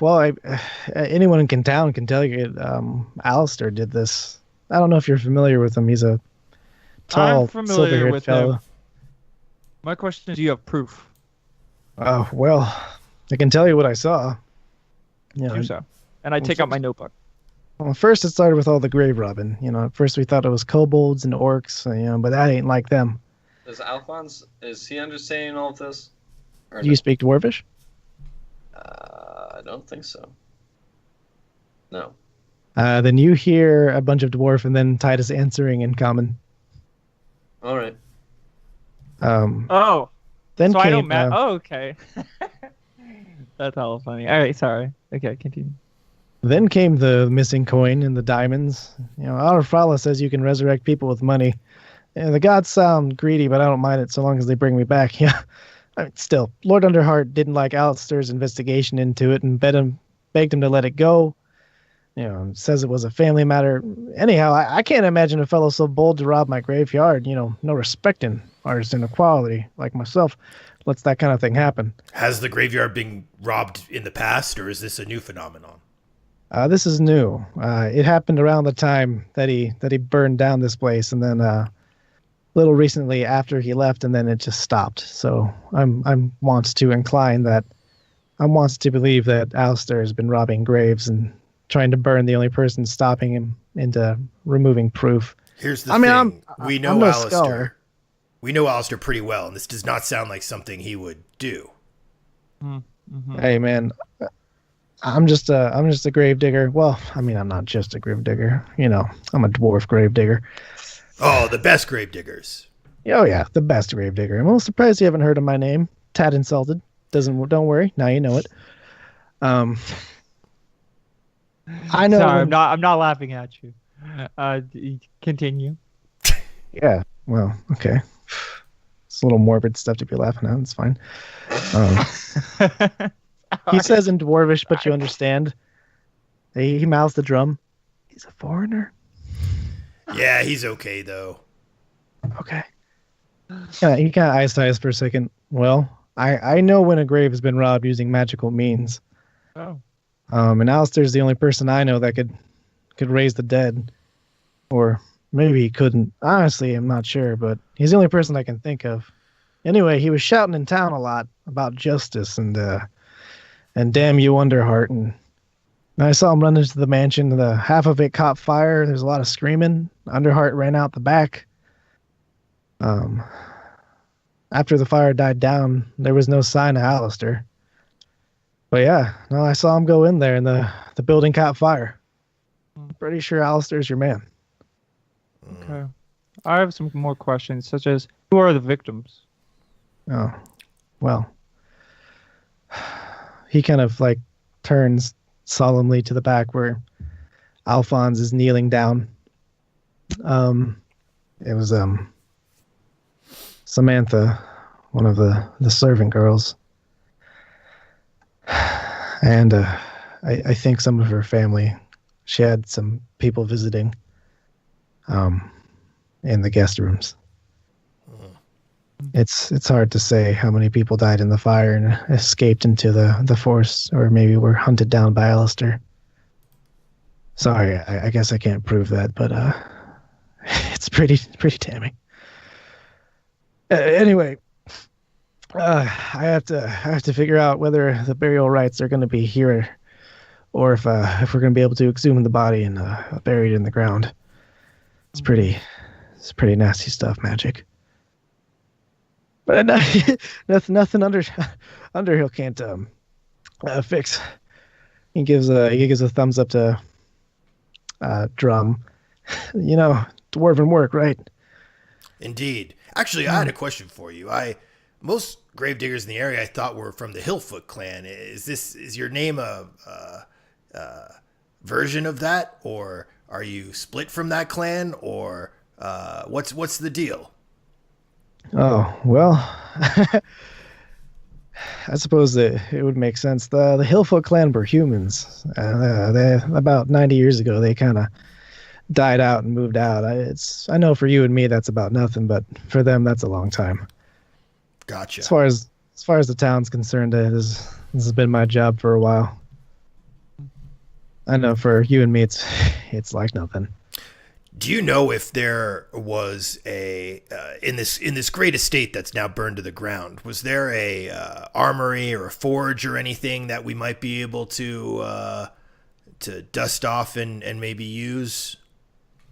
well, anyone in town can tell you Alistair did this. I don't know if you're familiar with him. He's a tall, I'm familiar silver-haired with fellow. him. My question is, do you have proof? Oh, well, I can tell you what I saw. Yeah. Do so. And I take out my notebook. Well, first it started with all the grave robbing. At first we thought it was kobolds and orcs, but that ain't like them. is Alphonse? Is he understanding all of this? Or Do you speak Dwarvish? I don't think so. No. Then you hear a bunch of dwarf and then Titus answering in common. All right. Oh, Then so I came, don't matter. Oh, okay. That's all funny. All right, sorry. Okay, continue. Then came the missing coin and the diamonds. Aurfala says you can resurrect people with money. The gods sound greedy, but I don't mind it so long as they bring me back. Yeah. Still, Lord Underheart didn't like Alistair's investigation into it and begged him to let it go. Says it was a family matter. Anyhow, I can't imagine a fellow so bold to rob my graveyard. No respecting artists in equality like myself lets that kind of thing happen. Has the graveyard been robbed in the past, or is this a new phenomenon? This is new. It happened around the time that he burned down this place, and then a little recently after he left, and then it just stopped. So I'm wants to believe that Alistair has been robbing graves and trying to burn the only person stopping him into removing proof. Here's the I mean, thing. We know I'm no Alistair. scholar. We know Alistair pretty well, and this does not sound like something he would do. Hey man, I'm just a grave digger. Well, I mean, I'm not just a grave digger. I'm a dwarf grave digger. Oh, the best grave diggers. Oh yeah, the best grave digger. I'm a little surprised you haven't heard of my name. Tad Insulted. Don't worry. Now you know it. I know. Sorry, I'm not laughing at you. Continue. Yeah. Well, okay. It's a little morbid stuff to be laughing at. It's fine. He says in Dwarvish, but you understand. He mouths the drum. He's a foreigner. Yeah, he's okay though. Okay. Yeah, he kind of eyes Titus for a second. Well, I know when a grave has been robbed using magical means. Oh. And Alistair's the only person I know that could raise the dead. Or maybe he couldn't. Honestly, I'm not sure, but he's the only person I can think of. Anyway, he was shouting in town a lot about justice and damn you, Underheart. And I saw him run into the mansion. The half of it caught fire. There's a lot of screaming. Underheart ran out the back. After the fire died down, there was no sign of Alistair. But yeah, no, I saw him go in there and the building caught fire. Pretty sure Alistair's your man. Okay. I have some more questions, such as who are the victims? Oh, well. He kind of turns solemnly to the back where Alphonse is kneeling down. It was Samantha, one of the servant girls. And I think some of her family. She had some people visiting in the guest rooms. It's hard to say how many people died in the fire and escaped into the forest, or maybe were hunted down by Alistair. Sorry, I guess I can't prove that, but it's pretty damning. Anyway, I have to figure out whether the burial rites are going to be here, or if we're going to be able to exhume the body and bury it in the ground. It's pretty nasty stuff, magic. But nothing Underhill can't fix. He gives a thumbs up to Drum. Dwarven work, right? Indeed. Actually, I had a question for you. Most gravediggers in the area I thought were from the Hillfoot clan. Is your name a version of that, or are you split from that clan, or what's the deal? Oh, well, I suppose that it would make sense. The Hillfoot clan were humans. They about 90 years ago, they kind of died out and moved out. I know for you and me that's about nothing, but for them that's a long time. Gotcha. As far as the town's concerned, this has been my job for a while. I know for you and me it's like nothing. Do you know if there was a in this great estate that's now burned to the ground? Was there a armory or a forge or anything that we might be able to dust off and maybe use?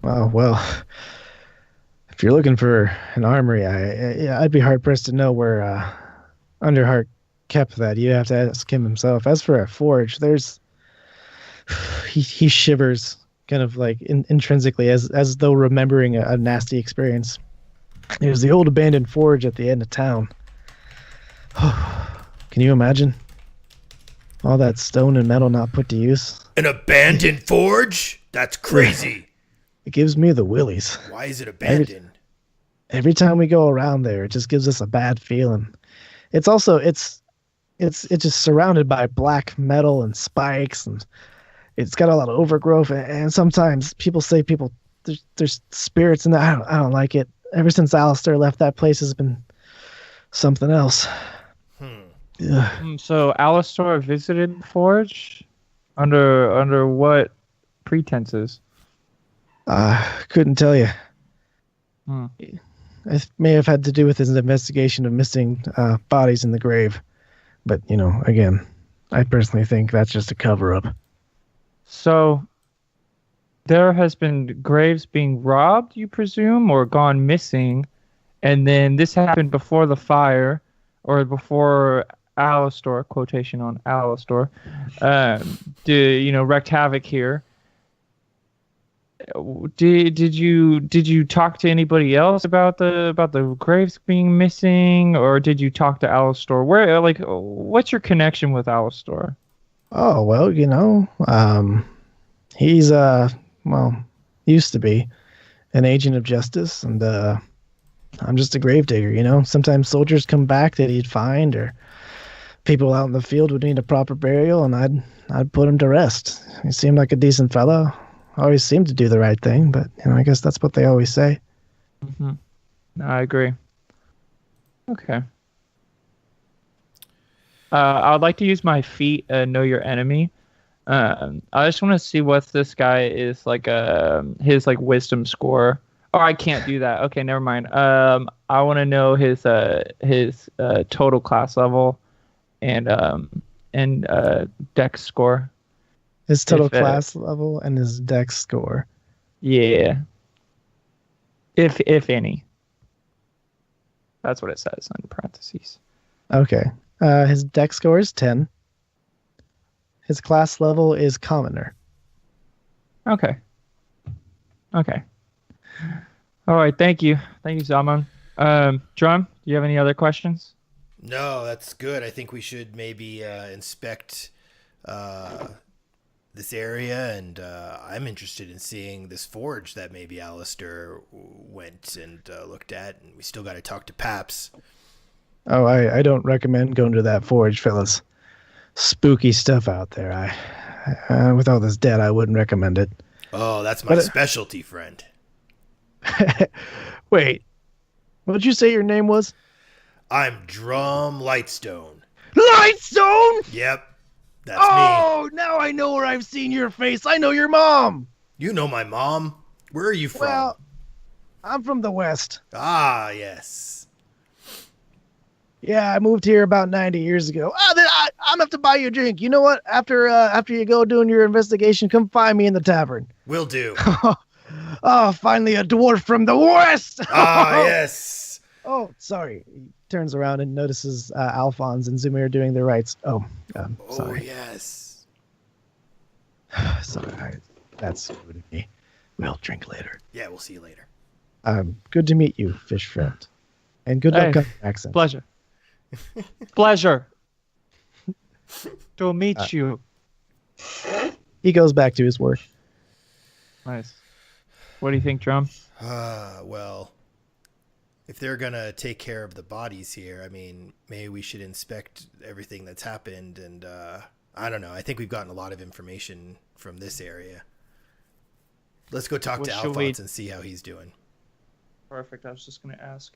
Oh well, if you're looking for an armory, I'd be hard pressed to know where Underheart kept that. You have to ask him himself. As for a forge, he shivers. Kind of like intrinsically, as though remembering a nasty experience. It was the old abandoned forge at the end of town. Can you imagine? All that stone and metal not put to use. An abandoned forge? That's crazy. It gives me the willies. Why is it abandoned? Every time we go around there, it just gives us a bad feeling. It's also it's just surrounded by black metal and spikes, and it's got a lot of overgrowth, and sometimes people say there's spirits in that. I don't like it. Ever since Alistair left, that place has been something else. So Alistair visited the forge under what pretenses? Couldn't tell you. It may have had to do with his investigation of missing bodies in the grave, but again, I personally think that's just a cover-up. So there has been graves being robbed, you presume, or gone missing, and then this happened before the fire, or before Alistair, quotation on Alistair, wreaked havoc here. Did you talk to anybody else about the graves being missing, or did you talk to Alistair? What's your connection with Alistair? Oh, well, he's, used to be an agent of justice, and I'm just a gravedigger, Sometimes soldiers come back that he'd find, or people out in the field would need a proper burial, and I'd put him to rest. He seemed like a decent fellow. Always seemed to do the right thing, but, I guess that's what they always say. Mm-hmm. No, I agree. Okay. I would like to use my feat, Know Your Enemy. I just want to see what this guy is like. His wisdom score. Oh, I can't do that. Okay, never mind. I want to know his total class level, and dex score. His total class level and his dex score. Yeah. If any. That's what it says in parentheses. Okay. His dex score is 10. His class level is commoner. Okay. All right. Thank you, Zaman. Drum, do you have any other questions? No, that's good. I think we should maybe inspect this area, and I'm interested in seeing this forge that maybe Alistair went and looked at, and we still got to talk to Paps. Oh, I don't recommend going to that forge, fellas. Spooky stuff out there. With all this debt, I wouldn't recommend it. Oh, that's my But- specialty, friend. Wait, what did you say your name was? I'm Drum Lightstone. Lightstone! Yep, that's Oh, now I know where I've seen your face. I know your mom. me. You know my mom. Where are you from? Well, I'm from the West. Ah, yes. Yeah, I moved here about 90 years ago. I'm gonna have to buy you a drink. You know what? After you go doing your investigation, come find me in the tavern. Will do. Oh, finally a dwarf from the West. Ah, yes. Oh, sorry. He turns around and notices Alphonse and Zumir doing their rites. Oh, Oh, sorry. yes. Sorry. That's rude of me. We'll drink later. Yeah, we'll see you later. Good to meet you, fish friend. And good luck Hey, on your accent. Pleasure. Pleasure. To meet you. He goes back to his work. Nice. What do you think, Drum? Well, if they're gonna take care of the bodies here, I mean, maybe we should inspect everything that's happened. And I don't know. I think we've gotten a lot of information from this area. Let's go talk What to should Alphonse we- and see how he's doing. Perfect. I was just gonna ask.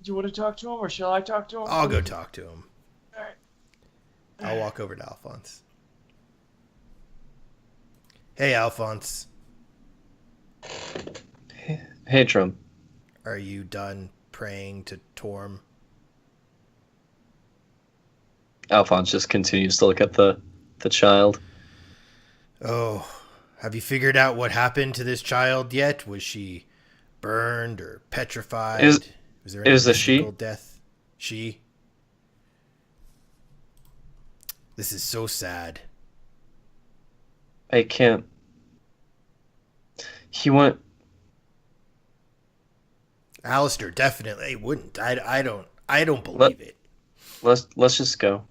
Do you want to talk to him, or shall I talk to him? I'll go talk to him. Alright. I'll walk over to Alphonse. Hey, Alphonse. Hey, Drum. Are you done praying to Torm? Alphonse just continues to look at the child. Oh, have you figured out what happened to this child yet? Was she burned or petrified? Was there is a she? physical death? She? This is so sad. I can't. He went. Alistair definitely wouldn't. I don't believe it. Let's just go.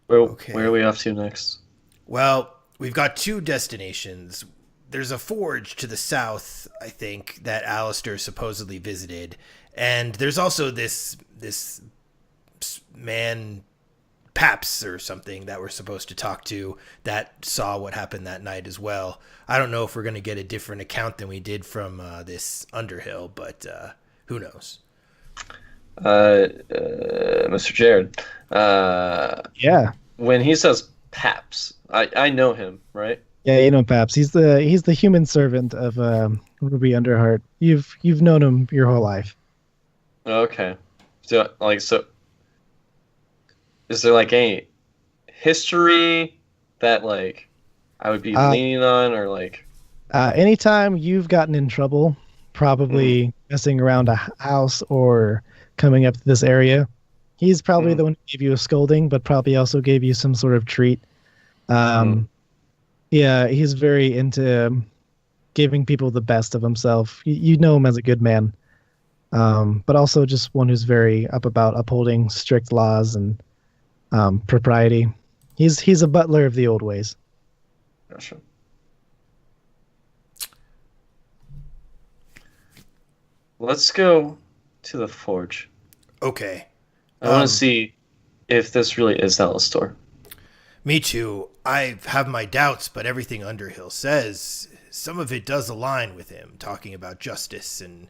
Where Okay. where are we off to next? Well, we've got two destinations. There's a forge to the south, I think, that Alistair supposedly visited. And there's also this man, Paps or something, that we're supposed to talk to that saw what happened that night as well. I don't know if we're going to get a different account than we did from this Underhill, but who knows? Mr. Jared. Yeah. When he says Paps, I know him, right? Yeah, you know Paps. He's the human servant of Ruby Underheart. You've known him your whole life. Okay. So is there like any history that like I would be leaning on, or like Anytime you've gotten in trouble, probably messing around a house or coming up to this area, he's probably the one who gave you a scolding, but probably also gave you some sort of treat. Yeah, he's very into giving people the best of himself. You know him as a good man, but also just one who's very up about upholding strict laws and propriety. He's a butler of the old ways. Gotcha. Let's go to the forge. Okay. I want to see if this really is Alistair. Me too. I have my doubts, but everything Underhill says, some of it does align with him, talking about justice and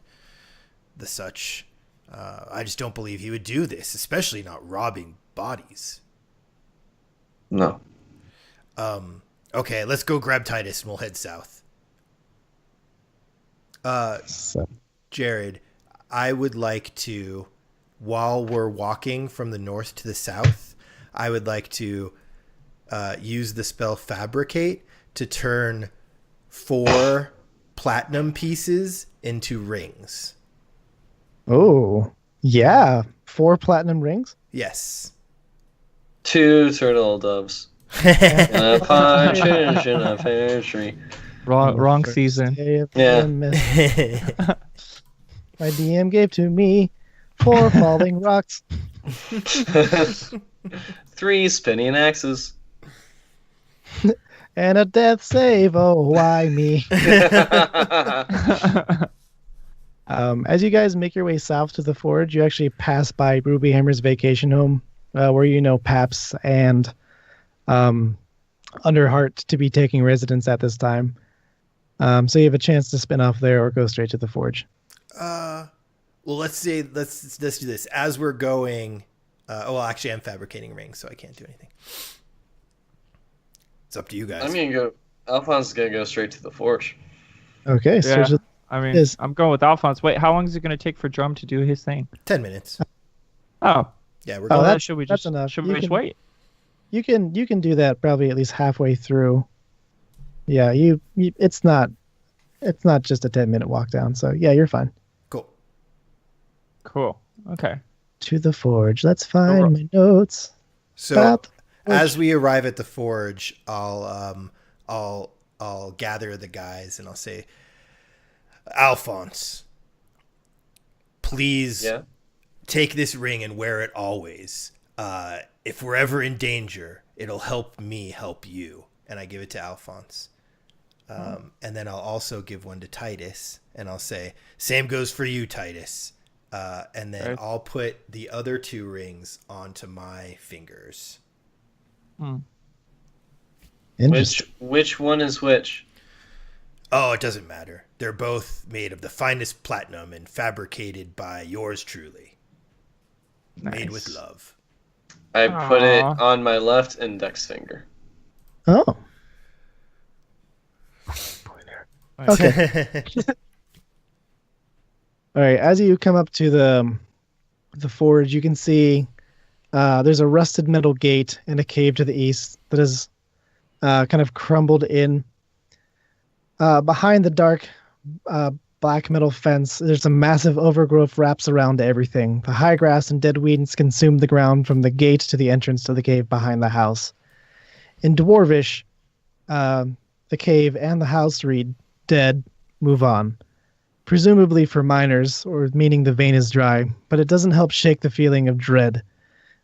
the such. I just don't believe he would do this, especially not robbing bodies. No. Okay, let's go grab Titus and we'll head south. So, Jared, I would like to, while we're walking from the north to the south, I would like to use the spell Fabricate to turn 4 platinum pieces into rings. oh yeah, 4 platinum rings. Yes. 2 turtle doves. And a partridge in a pear tree. Wrong season. Yeah. My DM gave to me 4 falling rocks. 3 spinning axes. And a death save. Oh, why me? As you guys make your way south to the forge, you actually pass by Ruby Hammer's vacation home. where you know Paps and Underheart to be taking residence at this time. So you have a chance to spin off there or go straight to the forge. Well, let's do this as we're going. Actually, I'm fabricating rings, so I can't do anything. It's up to you guys. I'm gonna go. Alphonse is gonna go straight to the forge. Okay, so Yeah. just, I mean, Is- I'm going with Alphonse. Wait, how long is it going to take for Drum to do his thing? 10 minutes. Oh, Yeah, we're Oh, going. that's- should we that's just enough. should You we just can- wait? you can do that probably at least halfway through. Yeah, you it's not just a 10-minute walk down. So yeah, you're fine. Cool. Cool. Okay. To the forge. Let's find Alright. my notes. So About the as forge. we arrive at the forge, I'll gather the guys and I'll say, Alphonse, please Yeah. take this ring and wear it always. If we're ever in danger, it'll help me help you. And I give it to Alphonse. And then I'll also give one to Titus, and I'll say, same goes for you, Titus. And then Right. I'll put the other 2 rings onto my fingers. Interesting. Which one is which? Oh, it doesn't matter. They're both made of the finest platinum and fabricated by yours truly. Made with Nice. love. I put it Aw. on my left index finger. Oh, Nice. okay. All right. As you come up to the forge, you can see there's a rusted metal gate in a cave to the east that is kind of crumbled in. Behind the dark black metal fence, there's a massive overgrowth wraps around everything. The high grass and dead weeds consume the ground from the gate to the entrance to the cave behind the house. In Dwarvish, the cave and the house read dead, move on. Presumably for miners, or meaning the vein is dry, but it doesn't help shake the feeling of dread.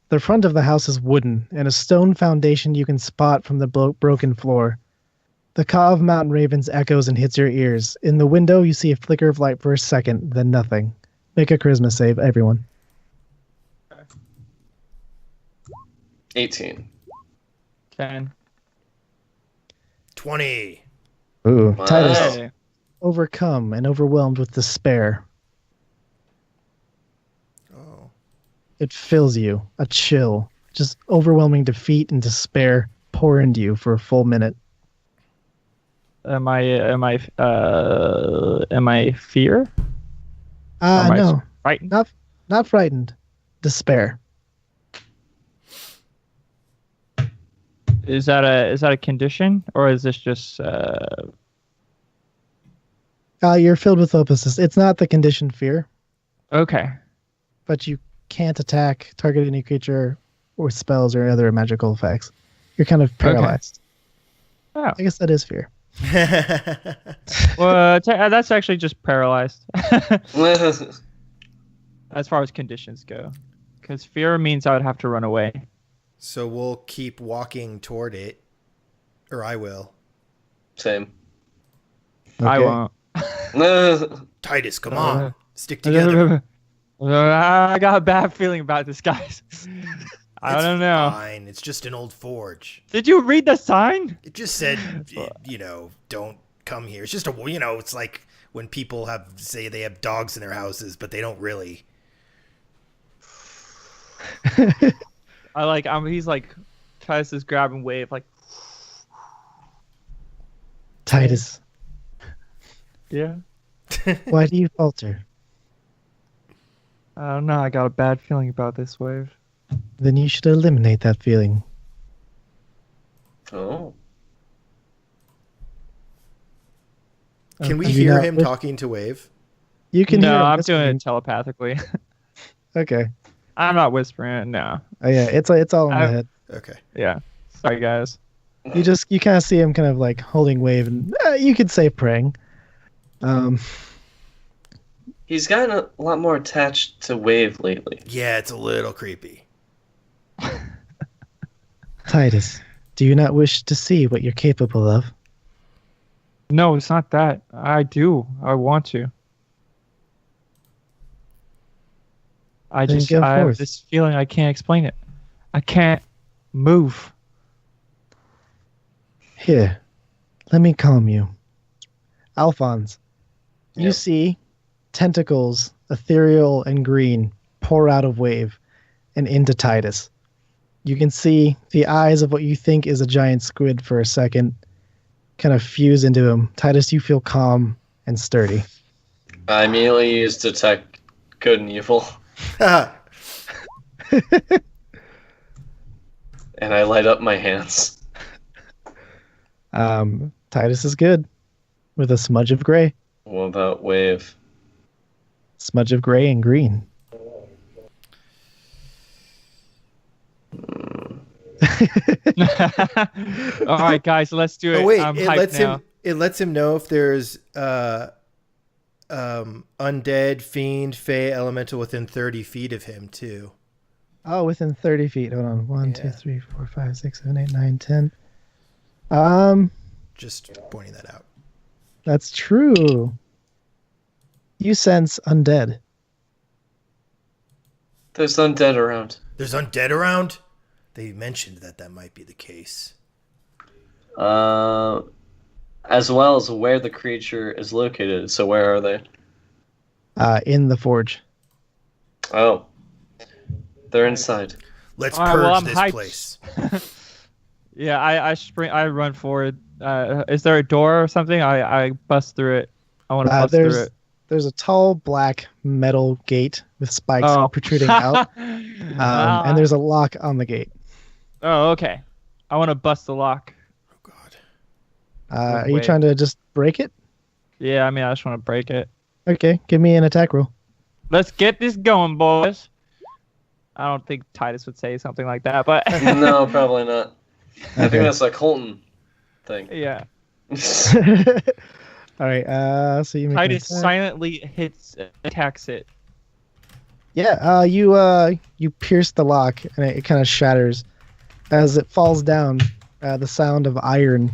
The front of the house is wooden, and a stone foundation you can spot from the broken floor. The caw of mountain ravens echoes and hits your ears. In the window, you see a flicker of light for a second, then nothing. Make a charisma save, everyone. 18. 10. 20. Ooh, Wow. Titus, Hey. overcome and overwhelmed with despair. Oh. It fills you, a chill, just overwhelming defeat and despair pour into you for a full minute. Am I fear? Am I No, frightened? not frightened. Despair. Is that a condition, or is this just You're filled with hopelessness. It's not the condition fear, okay? but you can't attack, target any creature, or spells or other magical effects. You're kind of paralyzed. Oh, I guess that is fear. well, that's actually just paralyzed as far as conditions go, because fear means I would have to run away. So we'll keep walking toward it, or I will. Same. I Okay. won't. Titus, come on, stick together. I got a bad feeling about this, guys. I don't know. Fine, it's just an old forge. Did you read the sign? It just said, don't come here. It's just it's like when people say they have dogs in their houses, but they don't really. He's like, tries to grab and wave, like, Titus, yeah. why do you falter? I don't know. I got a bad feeling about this wave. Then you should eliminate that feeling. Oh. Can we Do you hear not him wish- talking to Wave? You can No, hear him I'm doing whispering. it telepathically. Okay. I'm not whispering. No. Oh yeah, it's all in the I- head. Okay. Yeah. Sorry, guys. You kind of see him kind of like holding wave, and you could say praying. He's gotten a lot more attached to Wave lately. Yeah, it's a little creepy. Titus, do you not wish to see what you're capable of? No, it's not that. I do. I want to. I Then just go I have forth. this feeling I can't explain it. I can't move. Here, let me calm you. Alphonse, you Yep. see tentacles, ethereal and green, pour out of Wave and into Titus. You can see the eyes of what you think is a giant squid for a second kind of fuse into him. Titus, you feel calm and sturdy. I immediately use detect good and evil, and I light up my hands. Titus is good with a smudge of gray. What about Wave? Smudge of gray and green. All right, guys, let's do it. Oh wait, I'm it hyped lets now. him. It lets him know if there's undead, fiend, fey, elemental within 30 feet of him too. Oh, within 30 feet. Hold on. 1, 2, Yeah. 3, 4, 5, 6, 7, 8, 9, 10. Just pointing that out. That's true. You sense undead. There's undead around. There's undead around. They mentioned that might be the case. As well as where the creature is located. So where are they? In the forge. Oh, they're inside. Let's All right, purge well, I'm this hyped. place. Yeah, I run forward. Is there a door or something? I bust through it. I want to bust through it. There's a tall black metal gate with spikes Oh. protruding out, and there's a lock on the gate. Oh, okay. I want to bust the lock. Oh God. Are you Wait. trying to just break it? Yeah, I mean, I just want to break it. Okay, give me an attack roll. Let's get this going, boys. I don't think Titus would say something like that, but No, probably not. I Okay. think that's a Colton thing. yeah. All right. So you make an Titus attack. silently attacks it. Yeah. You pierce the lock and it kind of shatters. As it falls down, the sound of iron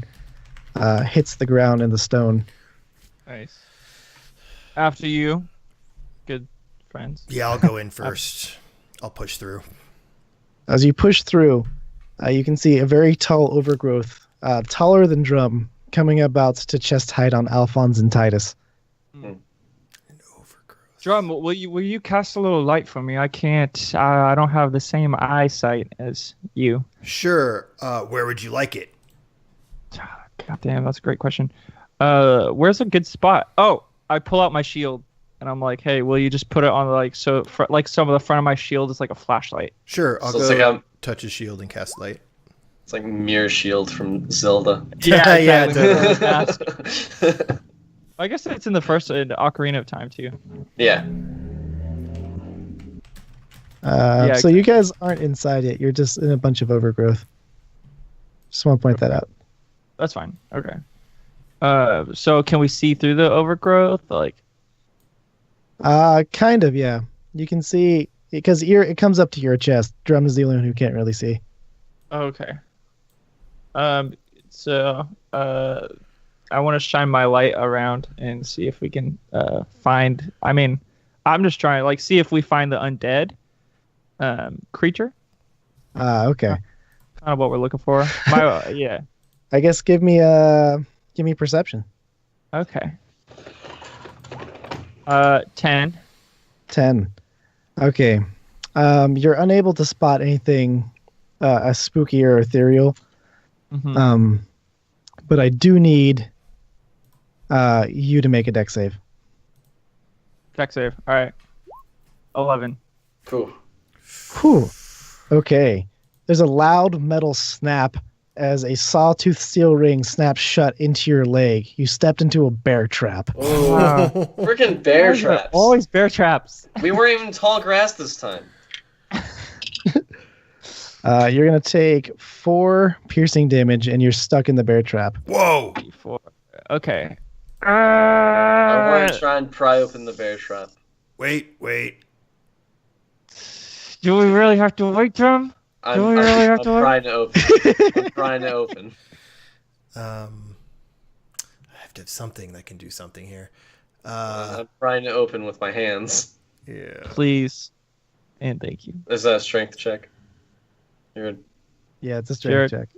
hits the ground and the stone. Nice. After you, good friends. Yeah, I'll go in first. I'll push through. As you push through, you can see a very tall overgrowth, taller than Drum, coming about to chest height on Alphonse and Titus. Overgrowth. Drum, will you cast a little light for me? I can't. I don't have the same eyesight as you. Sure. Where would you like it? God damn, that's a great question. Where's a good spot? Oh, I pull out my shield and I'm like, hey, will you just put it on like like some of the front of my shield is like a flashlight. Sure. I'll So go it's like touch his shield and cast light. It's like Mirror Shield from Zelda. Yeah, yeah, exactly. I guess it's in the first Ocarina of Time too. Yeah. Yeah, So you guys aren't inside yet. You're just in a bunch of overgrowth. Just want to point that out. That's fine. Okay. So can we see through the overgrowth? Like, Kind of, yeah. You can see because it comes up to your chest. Drum is the only one who can't really see. okay. So I want to shine my light around and see if we can find. I mean, I'm just trying to like see if we find the undead creature. Okay. Kind of what we're looking for. Yeah. I guess give me perception. Okay. 10. 10. Okay. You're unable to spot anything spooky or ethereal. Mhm. But I do need you to make a deck save. Deck save. All right. 11. Cool. Whew. Okay. There's a loud metal snap as a sawtooth steel ring snaps shut into your leg. You stepped into a bear trap. Oh, freaking bear traps. Always bear traps. We weren't even tall grass this time. You're going to take 4 piercing damage and you're stuck in the bear trap. Whoa. 4. Okay. I want to try and pry open the bear trap. Wait. Do we really have to wait, Drum? I'm Do we really have to work? trying to open. I'm trying to open. I have to have something that can do something here. I'm trying to open with my hands. Yeah. Please. And thank you. Is that a strength check? You're Yeah, it's a strength Jared. check.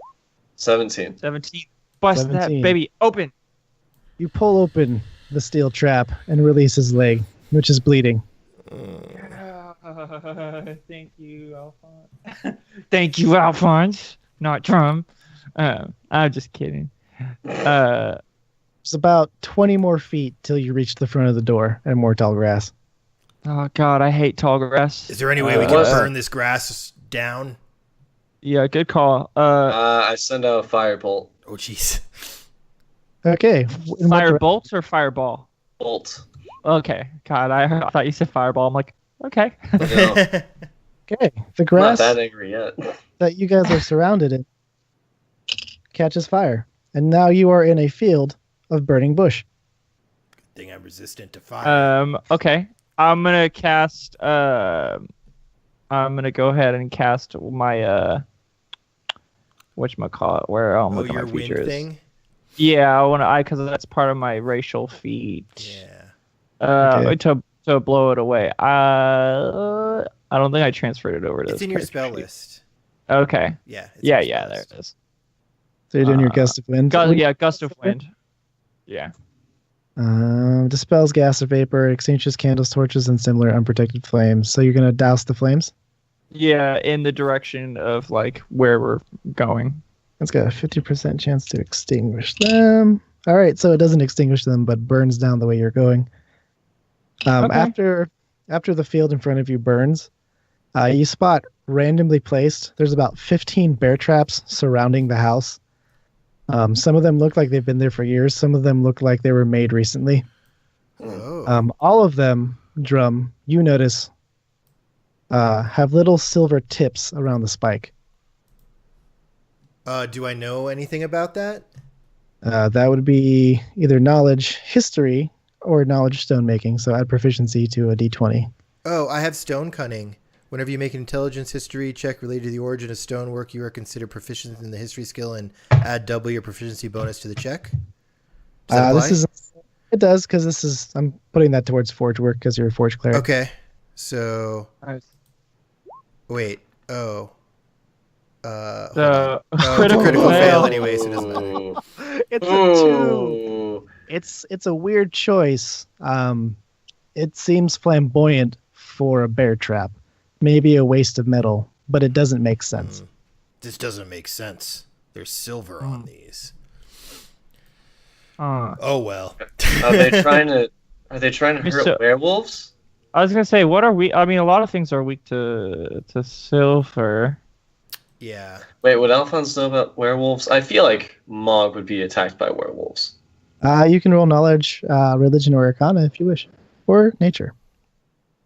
17. 17. Bust 17. that baby open. You pull open the steel trap and release his leg, which is bleeding. Thank you, Alphonse. Thank you, Alphonse. Not Trump. I'm just kidding. It's about 20 more feet till you reach the front of the door and more tall grass. Oh God, I hate tall grass. Is there any way we can What? burn this grass down? Yeah, good call. I send out a firebolt. Oh, jeez. Okay. in what Fire dire- bolt or fireball? Bolt. Okay. God, I thought you said fireball. I'm like, okay. No, Okay. The I'm not grass that angry yet. that you guys are surrounded in catches fire. And now you are in a field of burning bush. Thing I'm resistant to fire. Okay. I'm gonna cast. I'm gonna go ahead and cast my whatchamacallit, where oh, look at your my wind features. thing? Yeah, because that's part of my racial feat. Yeah. Okay. To blow it away. I don't think I transferred it over to. It's in your spell list. Okay. Yeah. it's in Yeah, your yeah, spell there list. it is. So you're doing your gust of wind. Gust of wind. Yeah. Dispels gas or vapor, extinguishes candles, torches, and similar unprotected flames. So you're going to douse the flames? Yeah, in the direction of like where we're going. It's got a 50% chance to extinguish them. All right, so it doesn't extinguish them, but burns down the way you're going. Okay. After the field in front of you burns, you spot randomly placed. There's about 15 bear traps surrounding the house. Some of them look like they've been there for years. Some of them look like they were made recently. Oh. All of them, Drum, you notice, have little silver tips around the spike. Do I know anything about that? That would be either knowledge, history, or knowledge stone making. So add proficiency to a d20. Oh, I have stone cunning. Whenever you make an intelligence history check related to the origin of stonework, you are considered proficient in the history skill and add double your proficiency bonus to the check. Does that apply? It does, because I'm putting that towards forge work because you're a forge cleric. Okay. So wait. Oh. The it's a critical critical fail fail. anyway, so it doesn't matter. Ooh. It's a 2. Ooh. It's a weird choice. It seems flamboyant for a bear trap. Maybe a waste of metal, but it doesn't make sense. This doesn't make sense. There's silver on these. Uh, Oh well. Are they trying to hurt So- werewolves? I was gonna say, what are we? I mean, a lot of things are weak to silver. Yeah. Wait, would Alphonse know about werewolves? I feel like Mog would be attacked by werewolves. You can roll knowledge, religion, or arcana if you wish, or nature.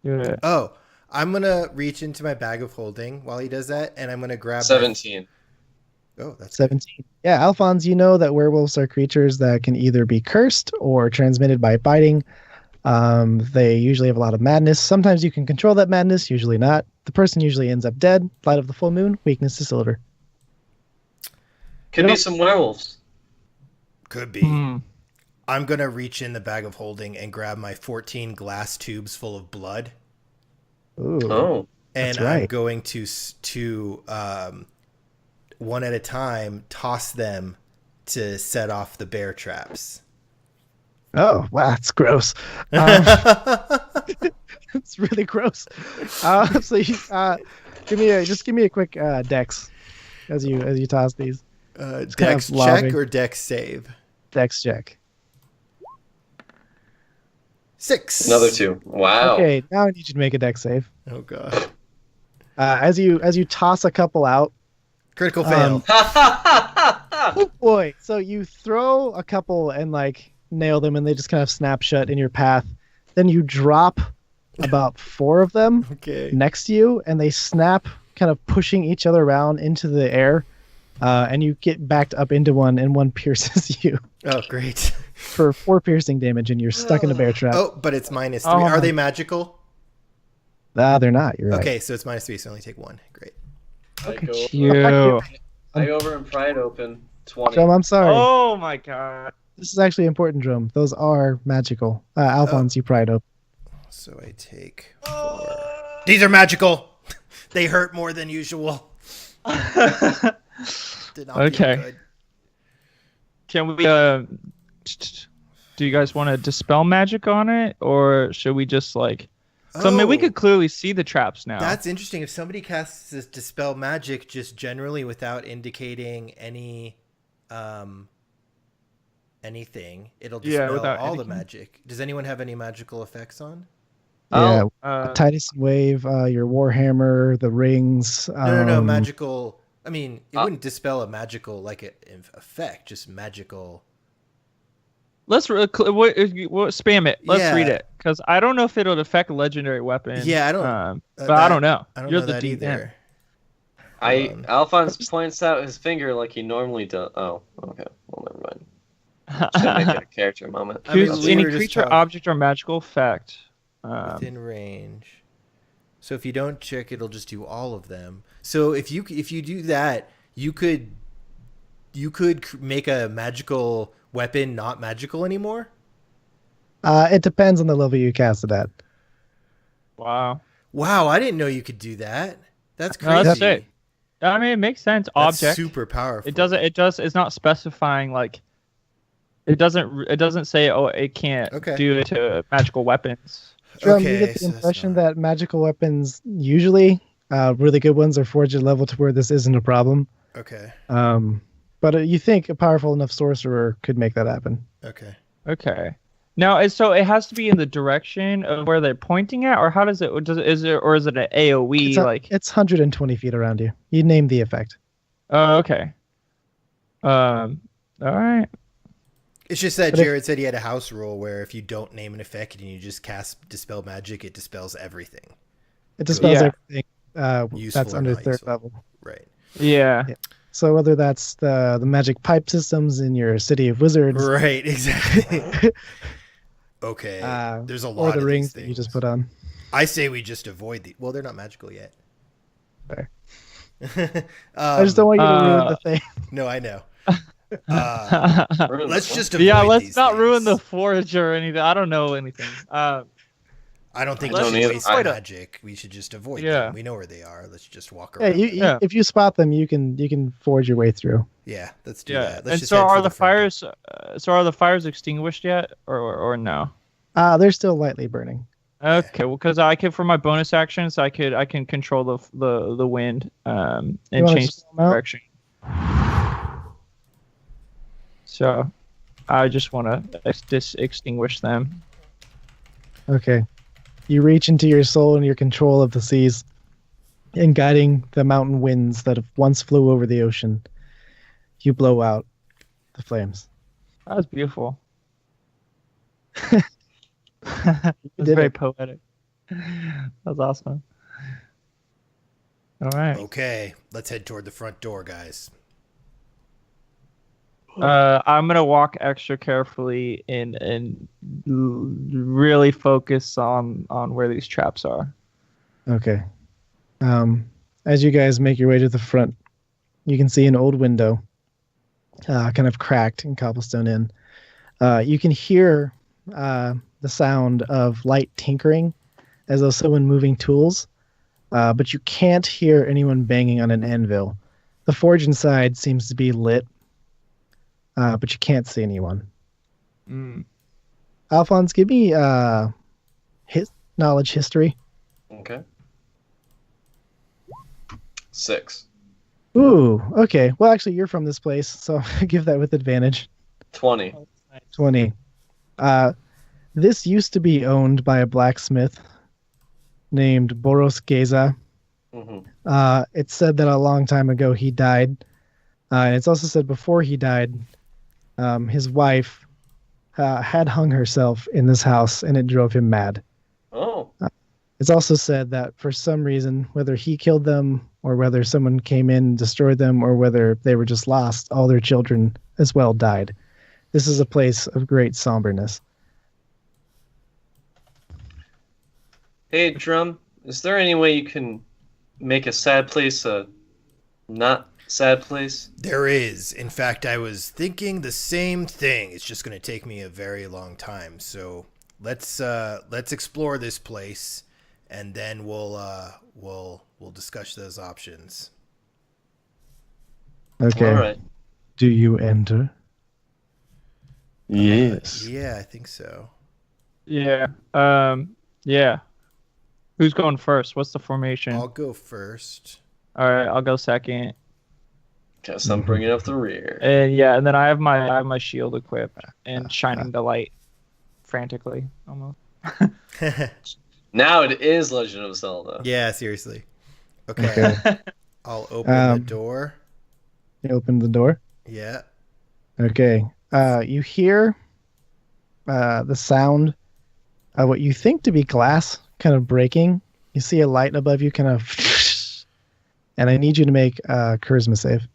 Yeah. Oh, I'm gonna reach into my bag of holding while he does that, and I'm gonna grab. 17. Oh, that's 17. Yeah, Alphonse, you know that werewolves are creatures that can either be cursed or transmitted by biting. They usually have a lot of madness. Sometimes you can control that madness, usually not. The person usually ends up dead. Light of the full moon, weakness to silver. Could be some werewolves. could be. Hmm. I'm gonna reach in the bag of holding and grab my 14 glass tubes full of blood, Ooh. Oh. and That's I'm right. going to one at a time toss them to set off the bear traps. Oh, wow, that's gross. It's really gross. So you, give me a quick dex as you toss these. kind Dex of check lobby. or dex save? Dex check. 6. Another 2. Wow. Okay, now I need you to make a dex save. Oh god. As you toss a couple out. Critical fail. Oh boy! So you throw a couple and like nail them, and they just kind of snap shut in your path. Then you drop about 4 of them Okay. next to you, and they snap, kind of pushing each other around into the air. And you get backed up into one, and one pierces you Oh great. for 4 piercing damage, and you're stuck in a bear trap. Oh, but it's -3. Oh Are my- they magical? They're not. You're right. Okay, so it's -3, so only take 1. Great. I go, You. I go over and pry it open. 20. Drum, I'm sorry. Oh my god. This is actually important, Drum. Those are magical. Alphonse, you pried up. So I take 4. These are magical. They hurt more than usual. Did not Okay. feel good. Can we do you guys want to dispel magic on it, or should we just like? So I mean, we Oh. could clearly see the traps now. That's interesting. If somebody casts this dispel magic just generally without indicating anything, it'll Yeah, dispel without all the indicating. magic. Does anyone have any magical effects on? Yeah, Oh, Titus Wave, your Warhammer, the rings. No, magical. I mean, it Uh, wouldn't dispel a magical effect, just magical. let's spam it. Let's Yeah. read it because I don't know if it'll affect legendary weapon. Yeah, I don't- but I don't know. I don't You're know the that DM. either. Alphonse points out his finger like he normally does. Oh, okay. Well, never mind. Just gonna make it a character moment. I mean, Choose we any were just creature, talking- object, or magical effect. Within range. So if you don't check, it'll just do all of them. So if you do that, you could make a magical weapon not magical anymore. It depends on the level you cast it at. Wow. Wow, I didn't know you could do that. That's No, crazy. that's it. I mean, it makes sense. That's Object. super powerful. It doesn't. It does. It's not specifying like. It doesn't. It doesn't say. Oh, it can't Okay. do it to magical weapons. Drum, Okay, you get the so that's impression not- that magical weapons, usually, really good ones, are forged at a level to where this isn't a problem. Okay. But you think a powerful enough sorcerer could make that happen. Okay. Okay. Now, so it has to be in the direction of where they're pointing at, or how does it? Is it an AOE like? It's 120 feet around you. You name the effect. Oh, okay. All right. It's just that But if- Jared said he had a house rule where if you don't name an effect and you just cast dispel magic, it dispels everything. It dispels Yeah. everything Useful that's or under not third useful. level. Right. Yeah. So whether that's the magic pipe systems in your city of wizards, Right. Exactly. Okay. There's a lot or the of rings these that you just things. put on. I say we just avoid the. Well, they're not magical yet. Fair. I just don't Um, want you to ruin uh, the thing. No, I know. Ruin Let's the- just avoid Yeah, let's these not ruin the things. forge or anything. I don't know anything. I don't think I we don't should either. waste I- magic. We should just avoid Yeah. them. We know where they are. Let's just walk Yeah, around. Yeah. if you spot them, you can forge your way through. Yeah, let's do Yeah. that. Let's And just so head for are the front door. fires? So are the fires extinguished yet, or no? They're still lightly burning. Okay, well, because I could for my bonus actions, I can control the wind and wanna change just the come out? direction. So, I just want to extinguish them. Okay. You reach into your soul and your control of the seas, and guiding the mountain winds that have once flew over the ocean, you blow out the flames. That was beautiful. You It's did very it. poetic. That was awesome. All right. Okay, let's head toward the front door, guys. I'm gonna walk extra carefully and really focus on where these traps are. Okay. As you guys make your way to the front, you can see an old window, kind of cracked in cobblestone in. You can hear the sound of light tinkering, as though someone moving tools, but you can't hear anyone banging on an anvil. The forge inside seems to be lit, but you can't see anyone. Mm. Alphonse, give me knowledge history. Okay. 6. Ooh, okay. Well, actually, you're from this place, so give that with advantage. 20. 20. This used to be owned by a blacksmith named Boros Geza. Mm-hmm. It's said that a long time ago he died. And it's also said before he died, his wife had hung herself in this house, and it drove him mad. Oh. It's also said that for some reason, whether he killed them or whether someone came in and destroyed them or whether they were just lost, all their children as well died. This is a place of great somberness. Hey, Drum, is there any way you can make a sad place a not sad place? There is. In fact, I was thinking the same thing. It's just going to take me a very long time. So let's explore this place, and then we'll discuss those options. Okay. All right. Do you enter? Yes. Yeah, I think so. Yeah. Yeah. Who's going first? What's the formation? I'll go first. All right, I'll go second. Guess I'm bringing up the rear. And yeah, and then I have my shield equipped and shining the light frantically almost. Now it is Legend of Zelda. Yeah, seriously. Okay. Okay. I'll open the Um, door. You open the door. Yeah. Okay. You hear the sound of what you think to be glass kind of breaking. You see a light above you kind of, and I need you to make a charisma save.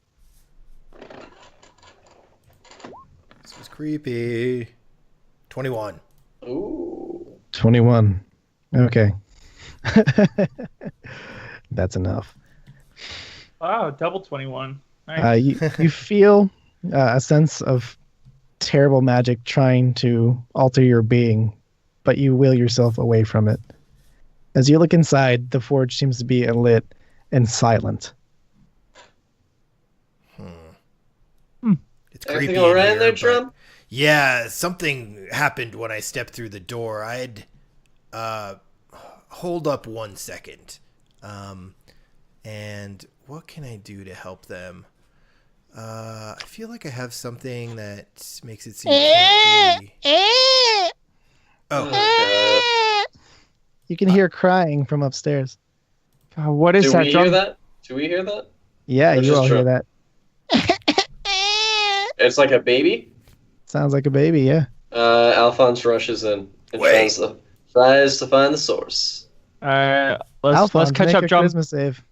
This was creepy. 21. Ooh. 21. Okay. That's enough. Wow, double 21. Nice. You feel a sense of terrible magic trying to alter your being, but you will yourself away from it. As you look inside, the forge seems to be lit and silent. It's creepy. Everything all right in there, but- Drum? Yeah, something happened when I stepped through the door. I'd hold up 1 second. And what can I do to help them? I feel like I have something that makes it seem it can't be. Oh, You can hear crying from upstairs. God, what is Do that we drum? hear that? Do we hear that? Yeah, Or you just all hear drum? that. It's like a baby. Sounds like a baby, yeah. Alphonse rushes in and tries to find the source. Let's Alphonse, catch make up, a drum. charisma save.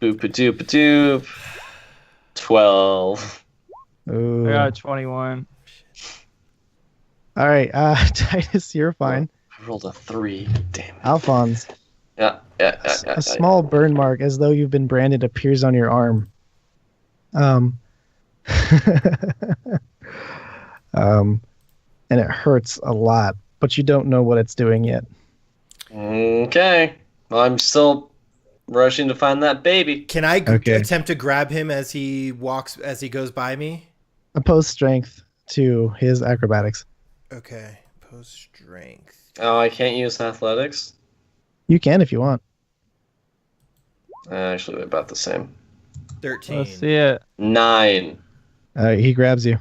Boop-a-doop-a-doop. 12. Ooh. I got 21. All right, Titus, you're fine. I rolled a 3. Damn it. Alphonse, Yeah. a small burn mark as though you've been branded appears on your arm. And it hurts a lot, but you don't know what it's doing yet. Okay. Well, I'm still rushing to find that baby. can I Okay. attempt to grab him as he goes by me? Oppose strength to his acrobatics. Okay. Post strength. Oh, I can't use athletics? You can if you want. Actually, they're about the same. 13. Let's see it. 9. He grabs you.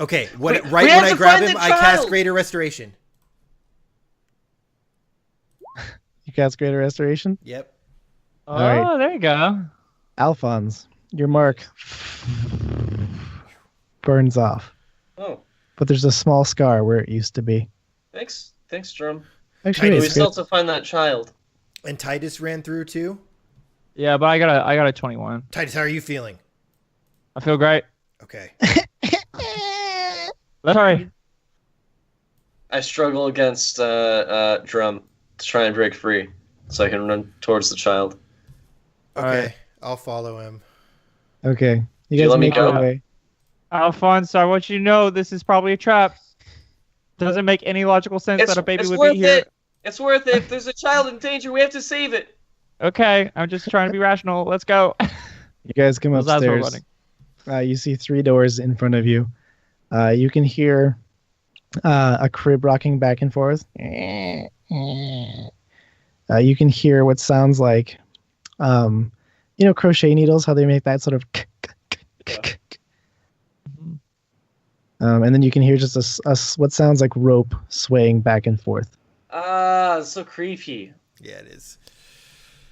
Okay, We right have when I to grab find him, the I cast child! Greater Restoration. You cast Greater Restoration. Yep. Oh, right. there you go. Alphonse, your mark burns off, Oh, but there's a small scar where it used to be. thanks. Thanks, Drum. Actually, Titus, We it's still good. have to find that child. And Titus ran through too. Yeah, but I got a 21. Titus, how are you feeling? I feel great. Okay. Sorry. I struggle against Drum to try and break free so I can run towards the child. Okay. Alright. I'll follow him. Okay, you you guys let me make your go? way. Alphonse, I want you to know this is probably a trap. Doesn't make any logical sense that a baby it's would worth be here. it. It's worth it. If there's a child in danger, we have to save it. Okay, I'm just trying to be rational. Let's go. You guys come Those eyes were upstairs. running. You see 3 doors in front of you. You can hear a crib rocking back and forth. You can hear what sounds like, crochet needles, how they make that sort of. And then you can hear just what sounds like rope swaying back and forth. Ah, it's so creepy. Yeah, it is.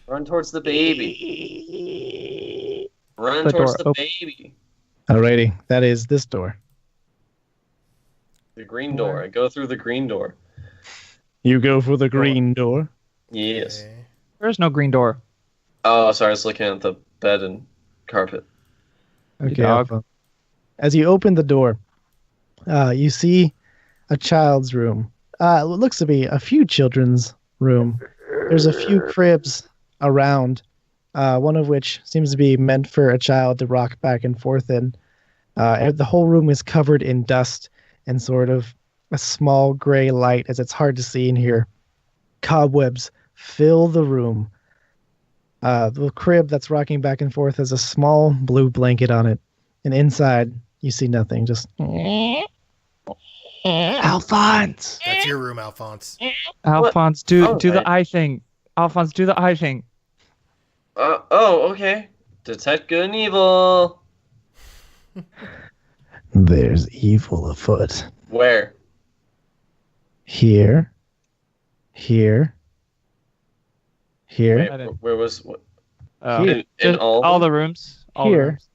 Run towards the baby. Run The towards door the open. baby. Alrighty, that is this door. The green door. I go through the green door. You go for the green door. Yes. Okay. There's no green door. Oh, sorry. I was looking at the bed and carpet. Okay. dog. Alpha. As you open the door, you see a child's room. It looks to be a few children's room. There's a few cribs around, one of which seems to be meant for a child to rock back and forth in. And the whole room is covered in dust and sort of a small gray light, as it's hard to see in here. Cobwebs fill the room. The crib that's rocking back and forth has a small blue blanket on it, and inside you see nothing. Just Alphonse. That's your room, Alphonse. Alphonse, do the Alright. eye thing. Alphonse, do the eye thing. Okay. Detect good and evil. There's evil afoot. Where? Here. Wait, I didn't- where was what? Oh, In just all of all them? the rooms. All the Here. rooms.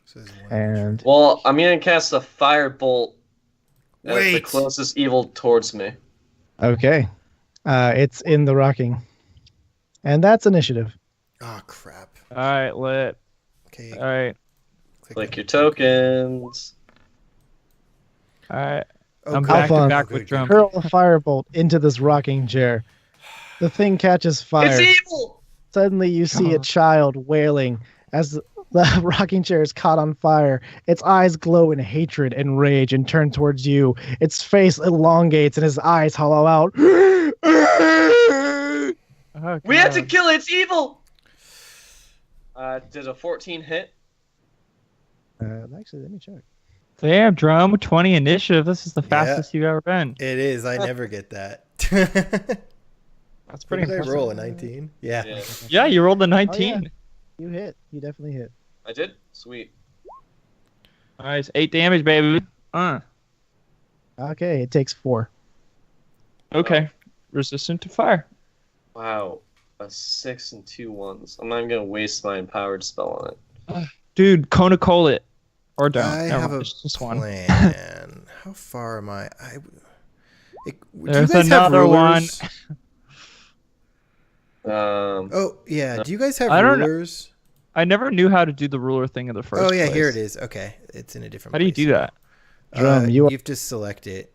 So there's one. And Well, I'm gonna cast a firebolt at the Wait. closest evil towards me. okay. It's in the rocking. And that's initiative. Oh crap. All right, lit. Okay. All right, Click your tokens. all right. Oh, I'm good. back to Alphonse, back Good, with good. drum. Hurl a firebolt into this rocking chair. The thing catches fire. It's evil. Suddenly you see a God. child wailing as the rocking chair is caught on fire. Its eyes glow in hatred and rage and turn towards you. Its face elongates and his eyes hollow out. Oh, We had to God. kill it. It's evil. Did a 14 hit? Actually, let me check. Damn, drum 20 initiative. This is the fastest you've ever been. It is. I never get that. That's pretty Did I impressive. roll a 19? Yeah. Yeah, Yeah, you rolled a 19. You hit. You definitely hit. I did. Sweet. Nice, 8 damage, baby. Okay, it takes 4. Okay, resistant to fire. Wow. A 6 and 2 1s. I'm not even gonna waste my empowered spell on it. Dude, Kona Cole it. Or don't. I Never have mind, a it's just one. plan. How far am I? Do There's you guys have another one. rulers? Oh, yeah. Do you guys have I don't know. rulers? I never knew how to do the ruler thing in the first Oh yeah, place. here it is. Okay, it's in a different. How do you place. do that? Drum, you have to select it.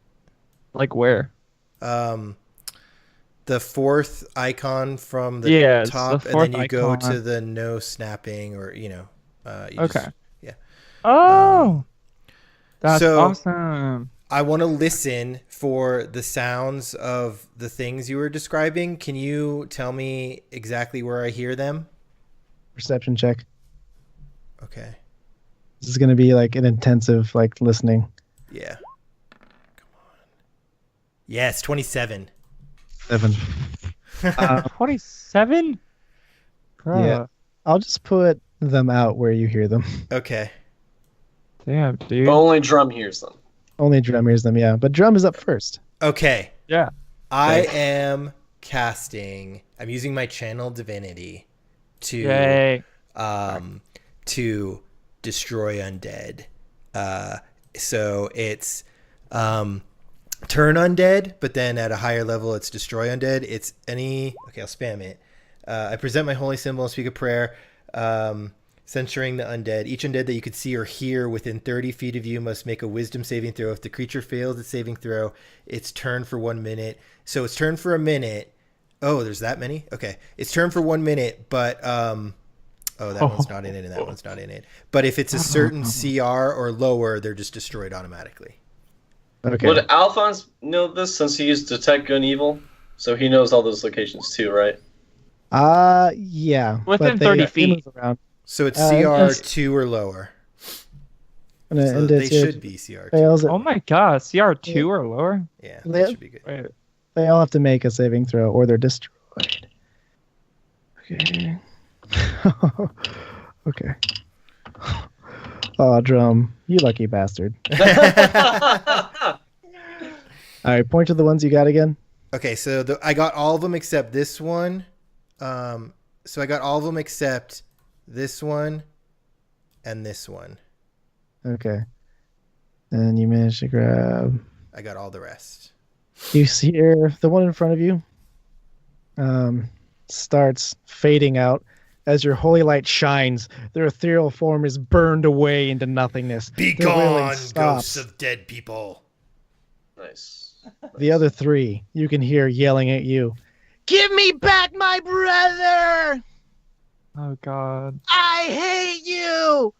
Like where? The fourth icon from the Yeah, it's the top, and fourth then you go icon. to the no snapping, or you Okay. just- yeah. Oh, that's so- awesome. I want to listen for the sounds of the things you were describing. Can you tell me exactly where I hear them? Perception check. Okay. This is going to be like an intensive like listening. Yeah. Come on. Yes, 27. 7. 27. Yeah. I'll just put them out where you hear them. Okay. Damn, dude. but only Drum hears them. Only Drum hears them, yeah. But Drum is up first. Okay. Yeah. I am casting. I'm using my channel divinity to Yay. to destroy undead. So it's turn undead, but then at a higher level, it's destroy undead. It's any. Okay, I'll spam it. I present my holy symbol and speak a prayer, censuring the undead. Each undead that you could see or hear within 30 feet of you must make a wisdom saving throw. If the creature fails its saving throw, it's turn for 1 minute. So it's turn for a minute. Oh, there's that many? Okay. It's turn for 1 minute, but oh, that one's not in it and that one's not in it. But if it's a certain CR or lower, they're just destroyed automatically. Okay. Would Alphonse know this since he used Detect Good and Evil? So he knows all those locations too, right? Yeah. Within but 30 they feet. move around. So it's it's- CR2 or lower. And, So and they it's, should be CR2. fails it. Oh my god, CR2 or lower? Yeah, They- that should be good. Wait. They all have to make a saving throw or they're destroyed. Okay. Okay. Oh, Drum, you lucky bastard. All right, point to the ones you got again. Okay, so I got all of them except this one. So I got all of them except this one and this one. Okay. And you managed to grab. I got all the rest. You see here, the one in front of you starts fading out as your holy light shines. Their ethereal form is burned away into nothingness. Be Their wailing gone, stops. ghosts of dead people. Nice. The other three you can hear yelling at you. Give me back my brother! Oh god. I hate you!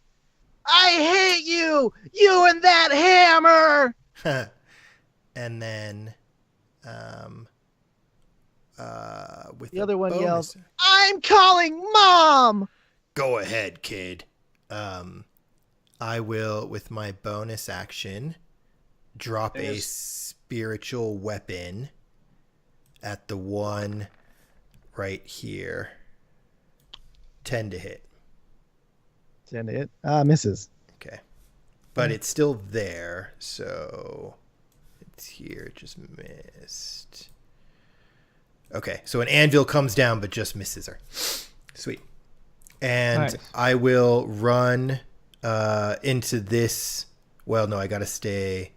I hate you! You and that hammer! And then with The other one bonus. yells, "I'm calling mom!" Go ahead, kid. I will, with my bonus action, drop a Yes. spiritual weapon at the one right here. 10 to hit. Send it. Misses. Okay. But it's still there, so it's here. It just missed. Okay, so an anvil comes down but just misses her. Sweet. And Nice. I will run into this. Well, no, I gotta stay.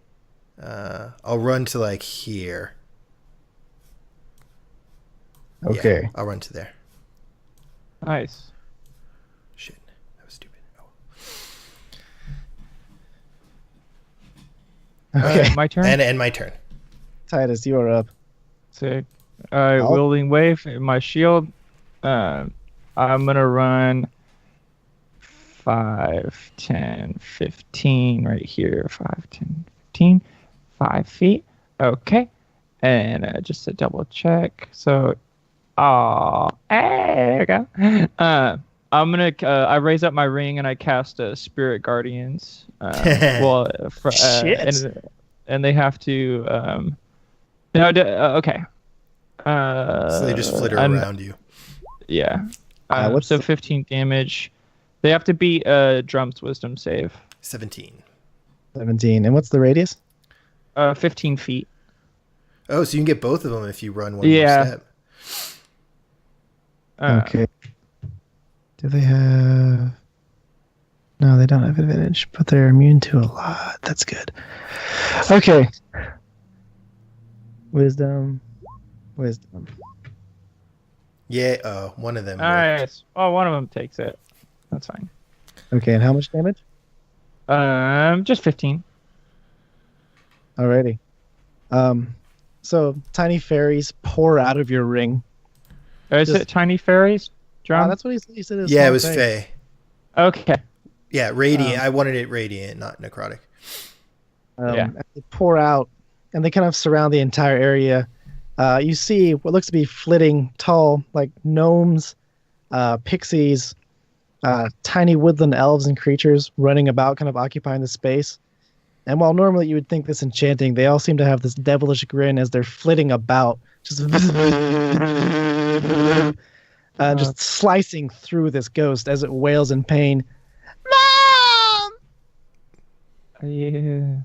I'll run to like here. Okay. Yeah, I'll run to there. Nice. Shit, that was stupid. Oh. Okay. My turn. And my turn. Titus, you are up. Sick. Wielding wave, my shield. I'm gonna run 5, 10, 15 right here. 5, 10, 15. 5 feet. Okay. And just to double check. So, there we go. I'm gonna. I raise up my ring and I cast Spirit Guardians. Shit. And they have to. No. Okay. So they just flitter and- around you. Yeah. What's So the- 15 damage. They have to beat Drum's Wisdom save. 17. 17. And what's the radius? 15 feet. Oh, so you can get both of them if you run one Yeah. more step. Okay. Do they have... No, they don't have advantage, but they're immune to a lot. That's good. Okay. Wisdom. Yeah, one of them. worked. Nice. Oh, one of them takes it. That's fine. Okay, and how much damage? Just 15. Alrighty. So tiny fairies pour out of your ring. Is Just- it tiny fairies? Drum? That's what he said. Yeah, it was Faye. Okay. Yeah, radiant. I wanted it radiant, not necrotic. Yeah. They pour out, and they kind of surround the entire area. You see what looks to be flitting tall, like gnomes, pixies, tiny woodland elves and creatures running about, kind of occupying the space. And while normally you would think this enchanting, they all seem to have this devilish grin as they're flitting about, just just slicing through this ghost as it wails in pain. Mom! Yeah.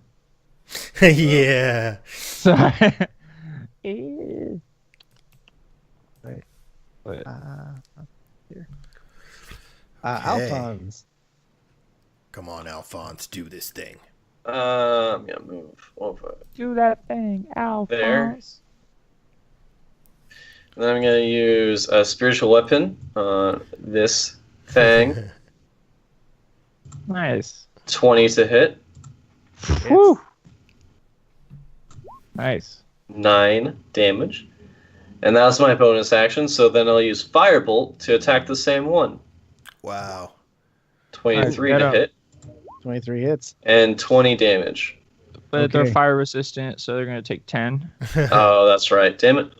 Yeah. Sorry. Right. But Here. Okay. Alphonse. Come on, Alphonse, do this thing. I'm gonna move over. do that thing, Alphonse. And then I'm gonna use a spiritual weapon. This thing, Nice. 20 to hit, Woo. Nice. 9 damage, and that's my bonus action. So then I'll use firebolt to attack the same one. Wow. 23 Alright, to that hit 23 hits. and 20 damage. But they're Okay. fire resistant, so they're gonna take 10. Oh, that's right. Damn it.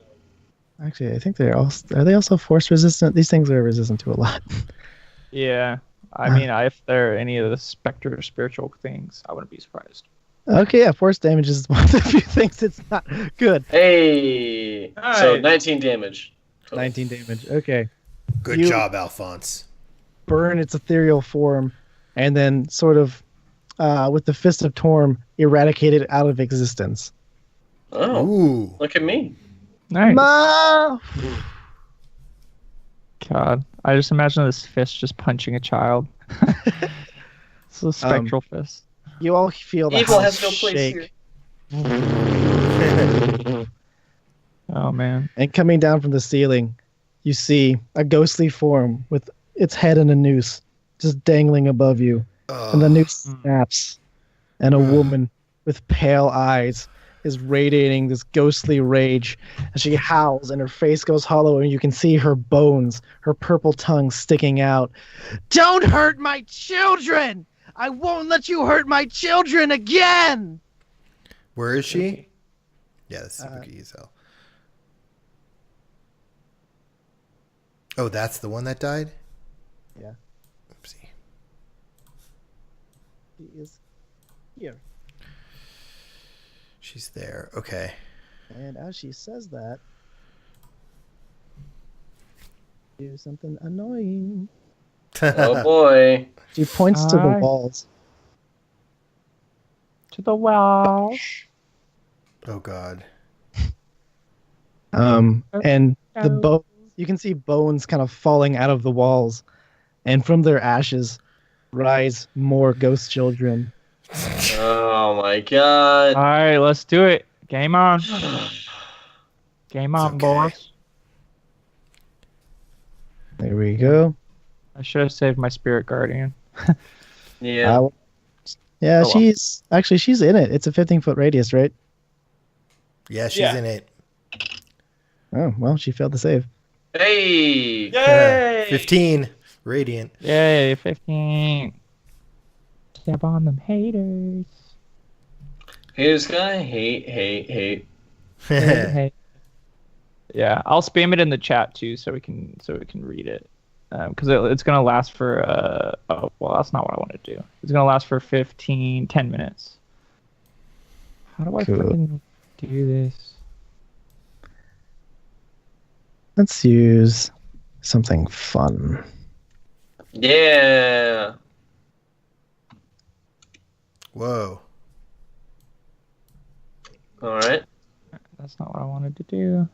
Actually, I think they're also. Are they also force resistant? These things are resistant to a lot. Yeah. I mean, if they're any of the specter or spiritual things, I wouldn't be surprised. Okay, yeah, force damage is one of the few things it's not good. Hey! So Alright. 19 damage. 19 damage. Okay. Good You- job, Alphonse. Burn its ethereal form, and then sort of, with the Fist of Torm, eradicate it out of existence. Oh, Ooh. look at me. Nice. Ma! God, I just imagine this fist just punching a child. It's a spectral fist. You all feel the Evil house has no place shake, here. Oh man. and coming down from the ceiling, you see a ghostly form with its head in a noose, just dangling above you. And the noose snaps, and a woman with pale eyes is radiating this ghostly rage, and she howls, and her face goes hollow, and you can see her bones, her purple tongue sticking out. Don't hurt my children! I won't let you hurt my children again! Where is she? Yeah, that's super key as hell. Oh, that's the one that died? Yeah. Oopsie. She is here. She's there. Okay. And as she says that, do something annoying. Oh boy. She points to the Hi. walls. To the wall. Oh, God. And the bones, you can see bones kind of falling out of the walls, and from their ashes rise more ghost children. Oh my god. All right, let's do it. Game on. Game on, okay. boys. There we go. I should have saved my spirit guardian. Yeah. Yeah, well. she's in it. It's a 15-foot radius, right? Yeah, she's Yeah. in it. Oh, well, she failed to save. Hey. Yay! 15. Radiant. Yay, 15. Step on them haters. Haters gonna hate. Hey. Yeah, I'll spam it in the chat too, so we can read it, because it's gonna last for oh well, that's not what I want to do. It's gonna last for 10 minutes. How do I Cool. freaking do this? Let's use something fun. Yeah. Whoa. All right. That's not what I wanted to do.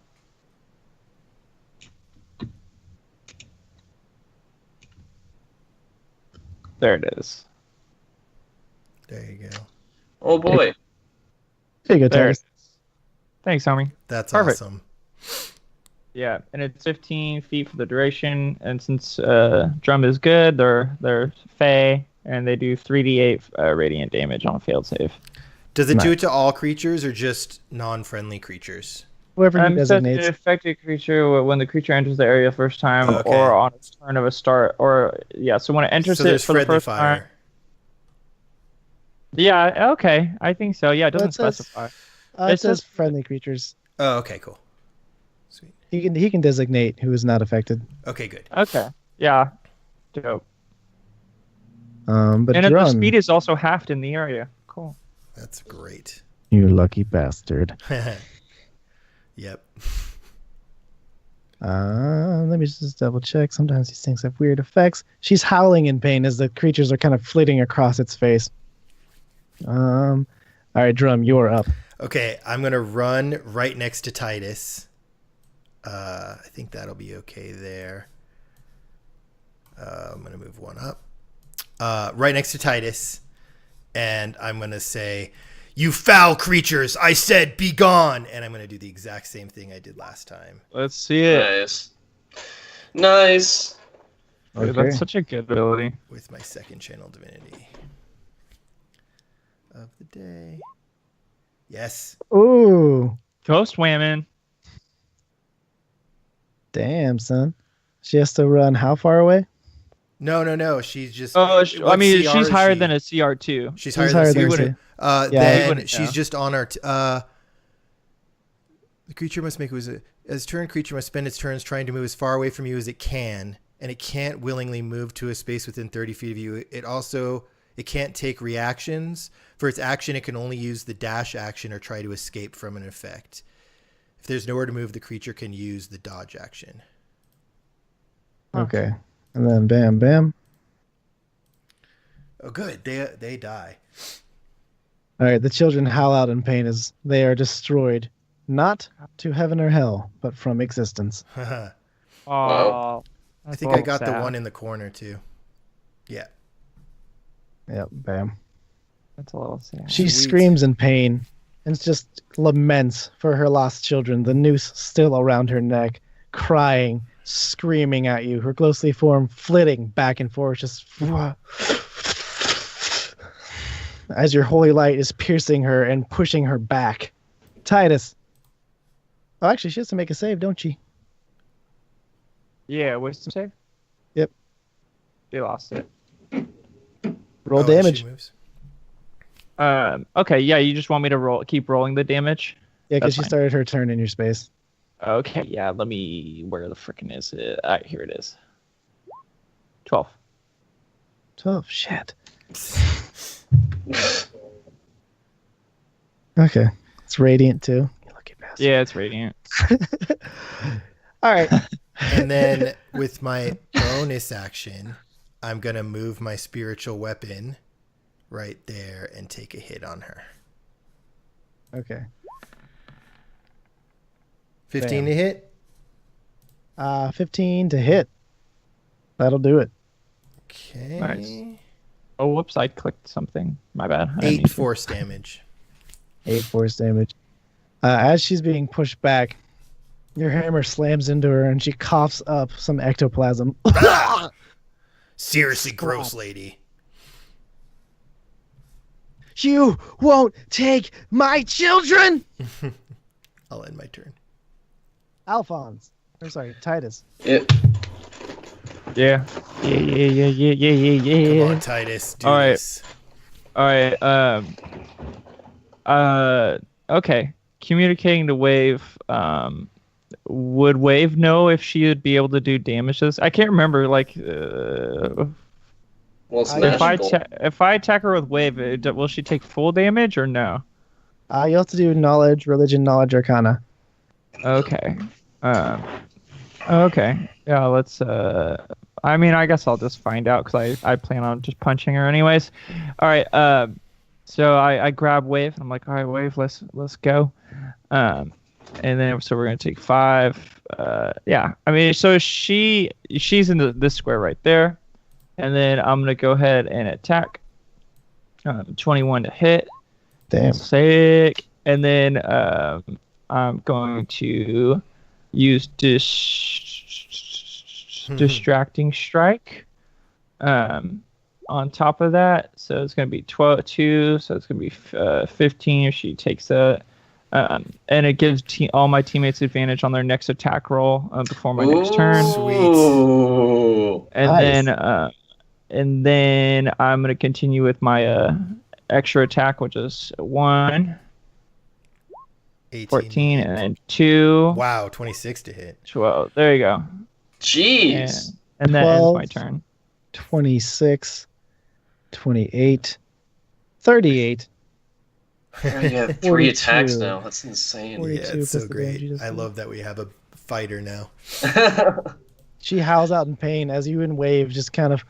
There it is. There you go. Oh boy. There you go, There. Titus. Thanks, homie. That's Perfect. awesome. Yeah, and it's 15 feet for the duration. And since drum is good, they're fey, and they do 3d8 radiant damage on a failed save. Does it do Nice. it to all creatures or just non-friendly creatures? Whoever you It says designates. the affected creature when the creature enters the area first time, Okay. or on its turn of a start, or yeah. So when it enters So it there's for the friendly first time. fire. Yeah. Okay. I think so. Yeah. It Well, doesn't it says- specify. It it says says- friendly creatures. Oh, okay, cool. Sweet. He can designate who is not affected. Okay, good. Okay. Yeah. Dope. But And then the drum, speed is also halved in the area. Cool. That's great. you lucky bastard. Yep. Let me just double check. Sometimes these things have weird effects. She's howling in pain as the creatures are kind of flitting across its face. All right, Drum, you're up. Okay, I'm gonna run right next to Titus. I think that'll be okay there. I'm gonna move one up. Right next to Titus, and I'm gonna say, "You foul creatures! I said, be gone!" And I'm gonna do the exact same thing I did last time. Let's see it. Nice. Nice. Dude, Okay. that's such a good ability. With my second channel divinity of the day. Yes. Ooh, Ghost women. damn, son. She has to run how far away? No. She's just. Oh, what I mean, CR she's is higher she? than a CR2. She's She's higher higher than than CR2. C. Yeah, he Then wouldn't, she's yeah. just on our. The creature must make as turn creature must spend its turns trying to move as far away from you as it can, and it can't willingly move to a space within 30 feet of you. It can't take reactions. For its action, it can only use the dash action or try to escape from an effect. If there's nowhere to move, the creature can use the dodge action. Okay. And then bam, bam. Oh, good. They die. All right, the children howl out in pain as they are destroyed, not to heaven or hell, but from existence. I Oh, think I got the one in the corner too. Yeah. Yep, bam. That's a little sad. She Sweet. screams in pain and just laments for her lost children, the noose still around her neck, crying, screaming at you, her ghostly form flitting back and forth, just as your holy light is piercing her and pushing her back. Titus. Oh, actually, she has to make a save, don't she? Yeah, wisdom save? Yep. They lost it. Roll Oh, and she damage. moves. Okay, yeah, you just want me to keep rolling the damage? Yeah, because That's she fine. started her turn in your space. Okay, yeah. Let me. Where the frickin' is it? All right, here it is. 12. 12. Shit. Okay. It's radiant too. You lucky bastard. Yeah, it's radiant. All right. And then with my bonus action, I'm going to move my spiritual weapon right there and take a hit on her. Okay. 15 Damn. to hit? 15 to hit. That'll do it. Okay. Nice. Oh, whoops! I clicked something. My bad. I didn't 8 mean to. force damage. 8 force damage. As she's being pushed back, your hammer slams into her and she coughs up some ectoplasm. Seriously gross lady. You won't take my children! I'll end my turn. Alphonse. Or sorry, Titus. It, Yeah. Yeah. Come on, Titus. Do All right. this. All right. Okay. Communicating to Wave. Would Wave know if she would be able to do damage to this? I can't remember. Like, well, it's if I attack her with Wave, will she take full damage or no? You have to do knowledge, religion, knowledge, arcana. Okay. Okay. Yeah. Let's. I mean, I guess I'll just find out because I plan on just punching her anyways. All right. So I grab Wave and I'm like, all right, Wave, let's go. And then so we're gonna take 5. Yeah. I mean, so she's in this square right there, and then I'm gonna go ahead and attack. 21 to hit. Damn. Sick. And then I'm going to use distracting strike. On top of that, so it's going to be 2, so it's going to be 15 if she takes that. And it gives all my teammates advantage on their next attack roll before my next turn. Ooh. And Nice. then I'm going to continue with my extra attack, which is 1, 18. 14, and then 2, Wow, 26 to hit. 12. There you go. Jeez. And that 12. ends my turn. 26, 28, 38. You have 3 42. attacks now. That's insane. 42 Yeah, it's plus so the great. damage you just I did. love that we have a fighter now. She howls out in pain as you and Wave just kind of.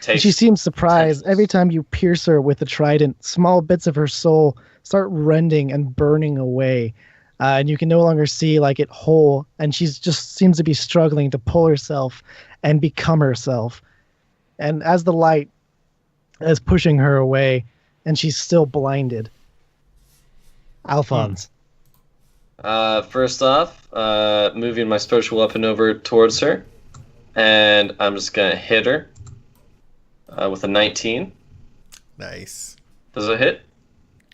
Take, She seems surprised. Tentacles. Every time you pierce her with the trident, small bits of her soul start rending and burning away. And you can no longer see like it whole. And she's just seems to be struggling to pull herself and become herself. And as the light is pushing her away, and she's still blinded. Alphonse. First off, moving my spiritual weapon over towards her, and I'm just gonna hit her with a 19. Nice. Does it hit?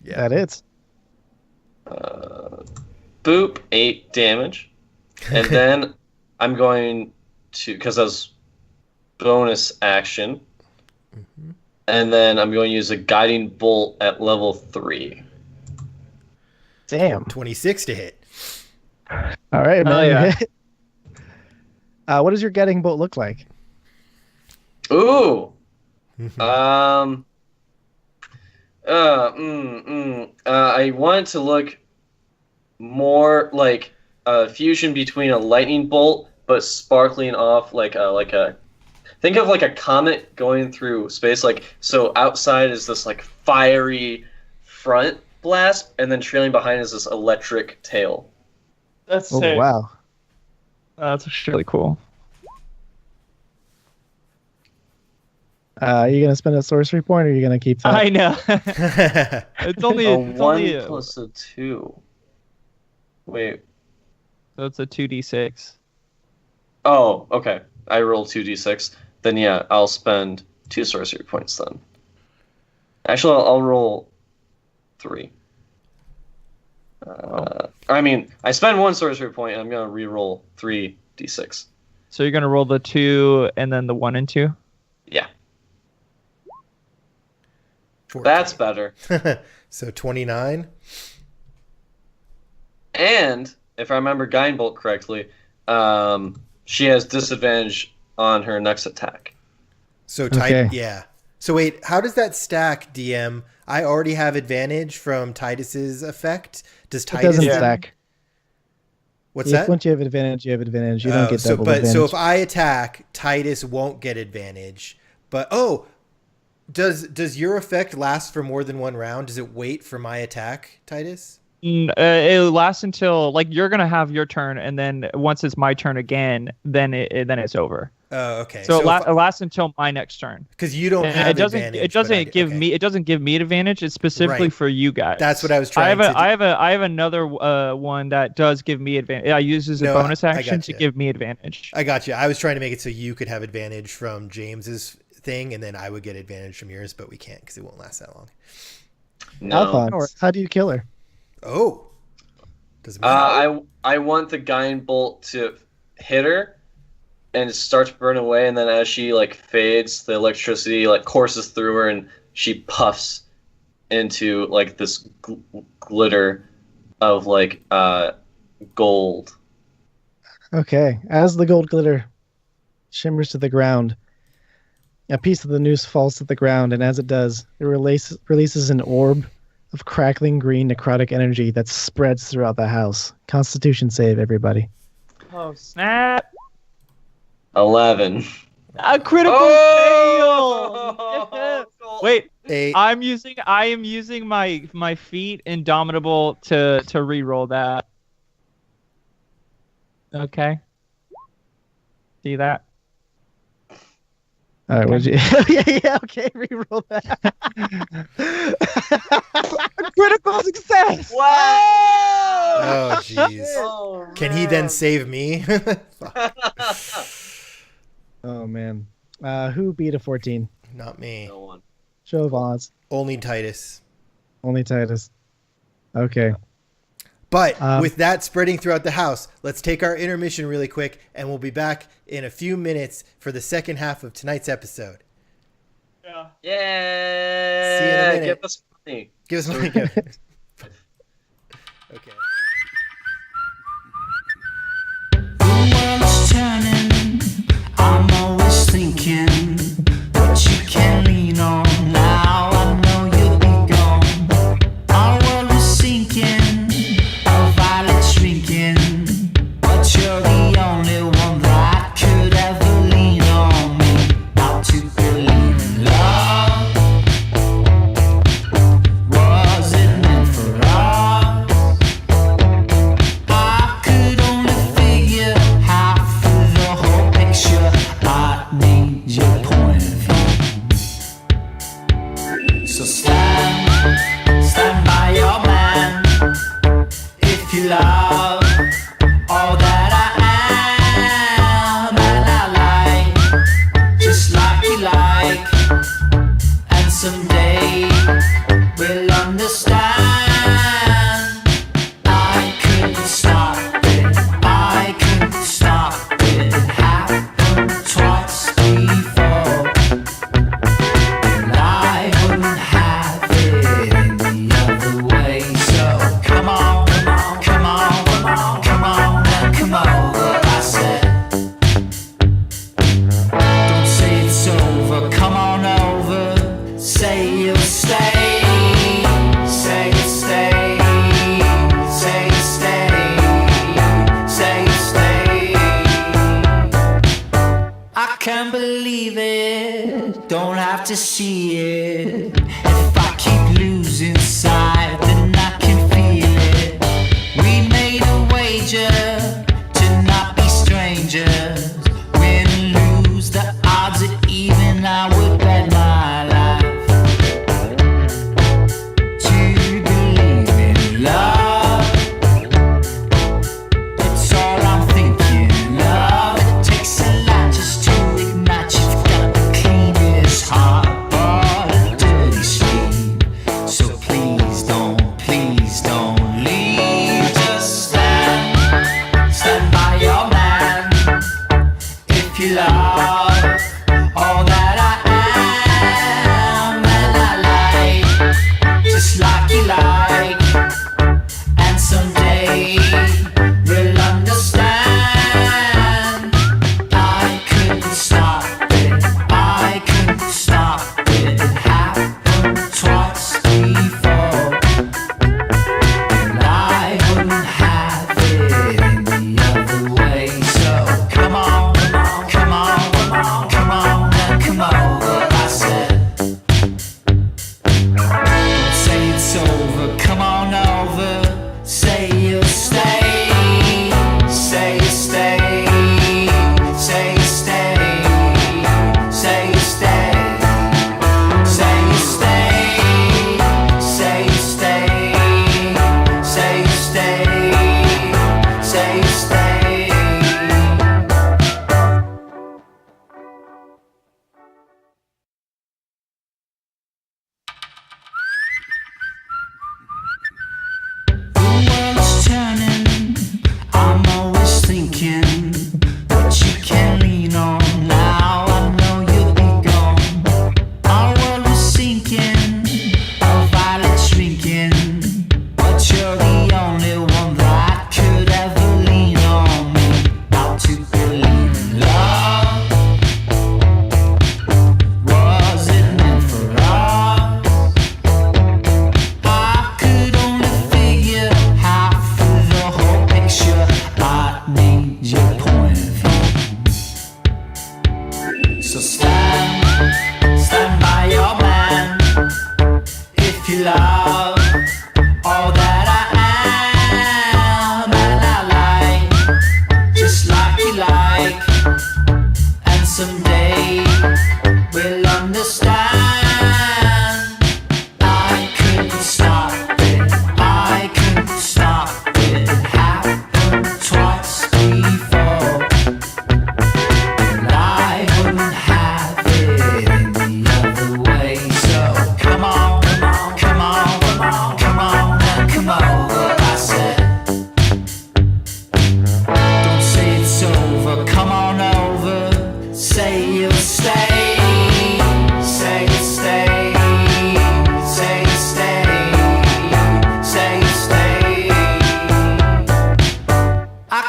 Yeah. That it. Boop, 8 damage, and then I'm going to, because that's bonus action, and then I'm going to use a guiding bolt at level 3. Damn. 26 to hit. All right, Oh, man. yeah. What does your guiding bolt look like? Ooh. I want it to look more like a fusion between a lightning bolt, but sparkling off like a. Think of like a comet going through space. Like, so outside is this like fiery front blast, and then trailing behind is this electric tail. That's Oh, wow. That's really cool. Are you going to spend a sorcery point or are you going to keep that? I know. It's only A it's 1 only plus a 2. Wait. so it's a 2d6. Oh, okay. I roll 2d6. Then yeah, I'll spend 2 sorcery points then. Actually, I'll roll 3. I mean, I spend 1 sorcery point, and I'm gonna re-roll 3d6. So you're gonna roll the 2 and then the 1 and 2. Yeah, 14. that's better. So 29. And if I remember Guiding Bolt correctly, she has disadvantage on her next attack. So Okay. yeah. So wait, how does that stack, DM? I already have advantage from Titus's effect. Does It Titus? doesn't stack. What's If that? Once you have advantage, you have advantage. You don't get double but advantage. so if I attack, Titus won't get advantage. But does your effect last for more than one round? Does it wait for my attack, Titus? It lasts until like you're gonna have your turn, and then once it's my turn again, then it's over. Oh, okay. So it lasts until my next turn. because you don't And have it doesn't. advantage, It doesn't but give okay. me. It doesn't give me advantage. It's specifically Right. for you guys. That's what I was trying to do. I have another one that does give me advantage. I use as a No, bonus I action to gotcha. give me advantage. I got you. I was trying to make it so you could have advantage from James's thing, and then I would get advantage from yours, but we can't because it won't last that long. No. Alphonse, how do you kill her? Oh, doesn't matter. I want the Guiding Bolt to hit her, and it starts to burn away, and then as she like fades, the electricity like courses through her, and she puffs into like this glitter of like gold. Okay. As the gold glitter shimmers to the ground, a piece of the noose falls to the ground, and as it does, it releases an orb of crackling green necrotic energy that spreads throughout the house. Constitution save, everybody. Oh snap! 11. A critical Oh! fail. Yeah. Wait, Eight. I am using my feat Indomitable to re-roll that. Okay. See that? All right, what'd you? yeah, okay, reroll that. Critical success! Wow! Oh, jeez. Oh, Can he then man. save me? Oh man, who beat a 14? Not me. No one. Show of odds. Only Titus. Only Titus. Okay. But Um, with that spreading throughout the house, let's take our intermission really quick, and we'll be back in a few minutes for the second half of tonight's episode. Yeah. Yeah. See you in a minute. Give us money. Give us money. Go. Okay. The world's turning. I'm always thinking what you can lean on. Now I know you'll be gone. Our world is sinking, our violets shrinking. But you're the only one that could ever lean on me. Not to believe in love. Was it meant for us? I could only figure half of the whole picture. I need your point of view. So stand by your man if you love all that I am and I like, just like you like, and someday we'll understand. I couldn't stop it. I couldn't stop it. It happened twice before, and I wouldn't have it any other way. So come on, come on, come on, come on, come on, and come over. I said, don't say it's over. Come on over. Say you'll stay. Say you'll stay. Say you'll stay. Say you'll stay. I can't believe it. Don't have to see it. If I keep losing sight, then I can feel it. We made a wager to not be strangers. Win and lose, the odds are even. I would bet my life to believe in love. It's all I'm thinking of. It takes a lot just to ignite. You've got the cleanest heart, but a dirty sleeve. So please don't leave. Just stand by your man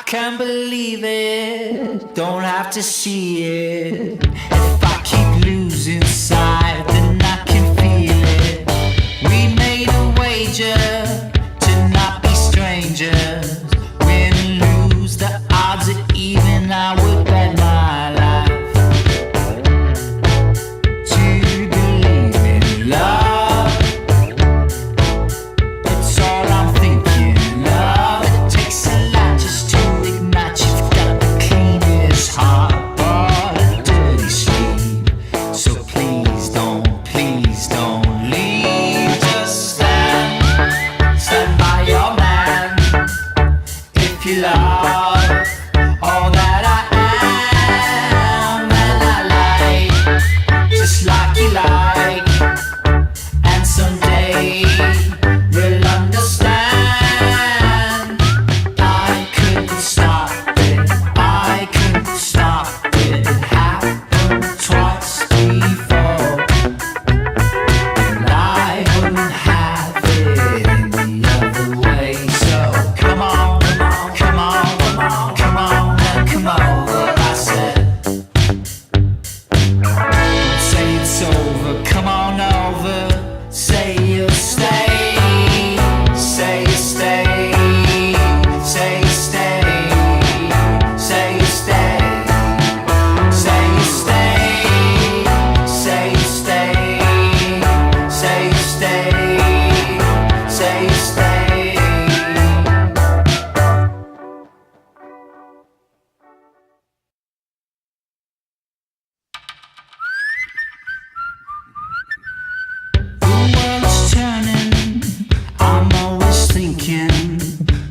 can't believe it, don't have to see it. If I keep losing sight, then I can feel it. We made a wager to not be strangers. Win and lose, the odds are even. I would bet my life to believe in love. It's all I'm thinking of. It takes a lot just to ignite. You've got the cleanest heart, but a dirty sleeve. So please don't leave. Just stand by your man. If you love all that I am, and I like just like you like. And someday you'll understand. I couldn't stop it. I couldn't stop it. It happened twice before, and I wouldn't have it any other way. So come on, come on, come on, come on, and come over. I said, don't say it's over, come on over. Say you'll stay, say you stay, say you stay, say you stay, say you stay, say you stay, say you stay, say you stay. The world's turning, I'm always thinking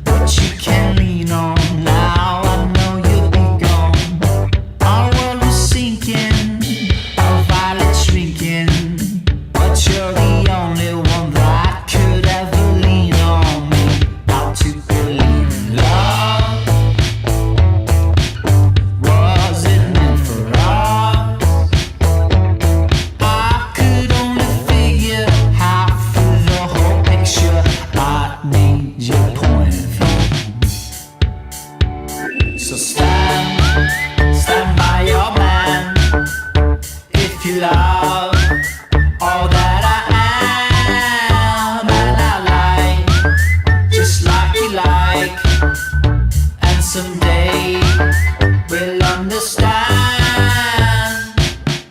what you can lean on. Now I know you'll be gone. Our world is sinking, our violets shrinking, but you're the only one that could ever lean on me. Not to believe in love, was it meant for us? I could only figure half of the whole picture. I need your point of view. So stand by your man. If you love all that I am, and I like just like you like. And someday we'll understand.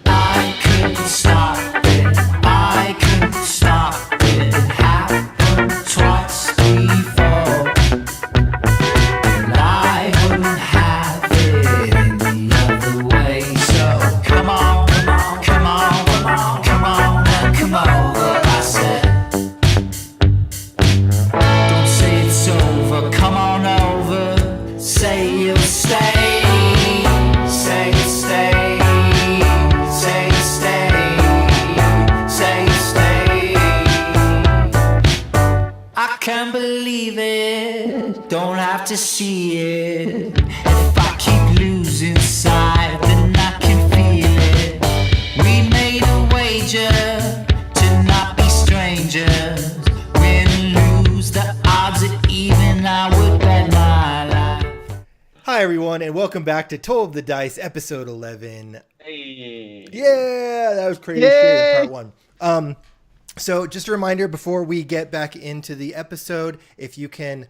I couldn't stop it. I couldn't stop it. It happened twice before, and I wouldn't have it any other way. So come on, come on, come on, come on, and come over. I said, don't say it's over, come on over. Say you'll stay, say you stay, say you stay, say you stay. I can't believe it, don't have to see it. If I keep losing sight, then I can feel it. We made a wager to not be strangers. Win and lose, the odds are even. I would bet my life. Hi, everyone, and welcome back to Toll of the Dice, episode 11. Hey. Yeah, that was crazy. Yay! Part one. So just a reminder before we get back into the episode, if you can,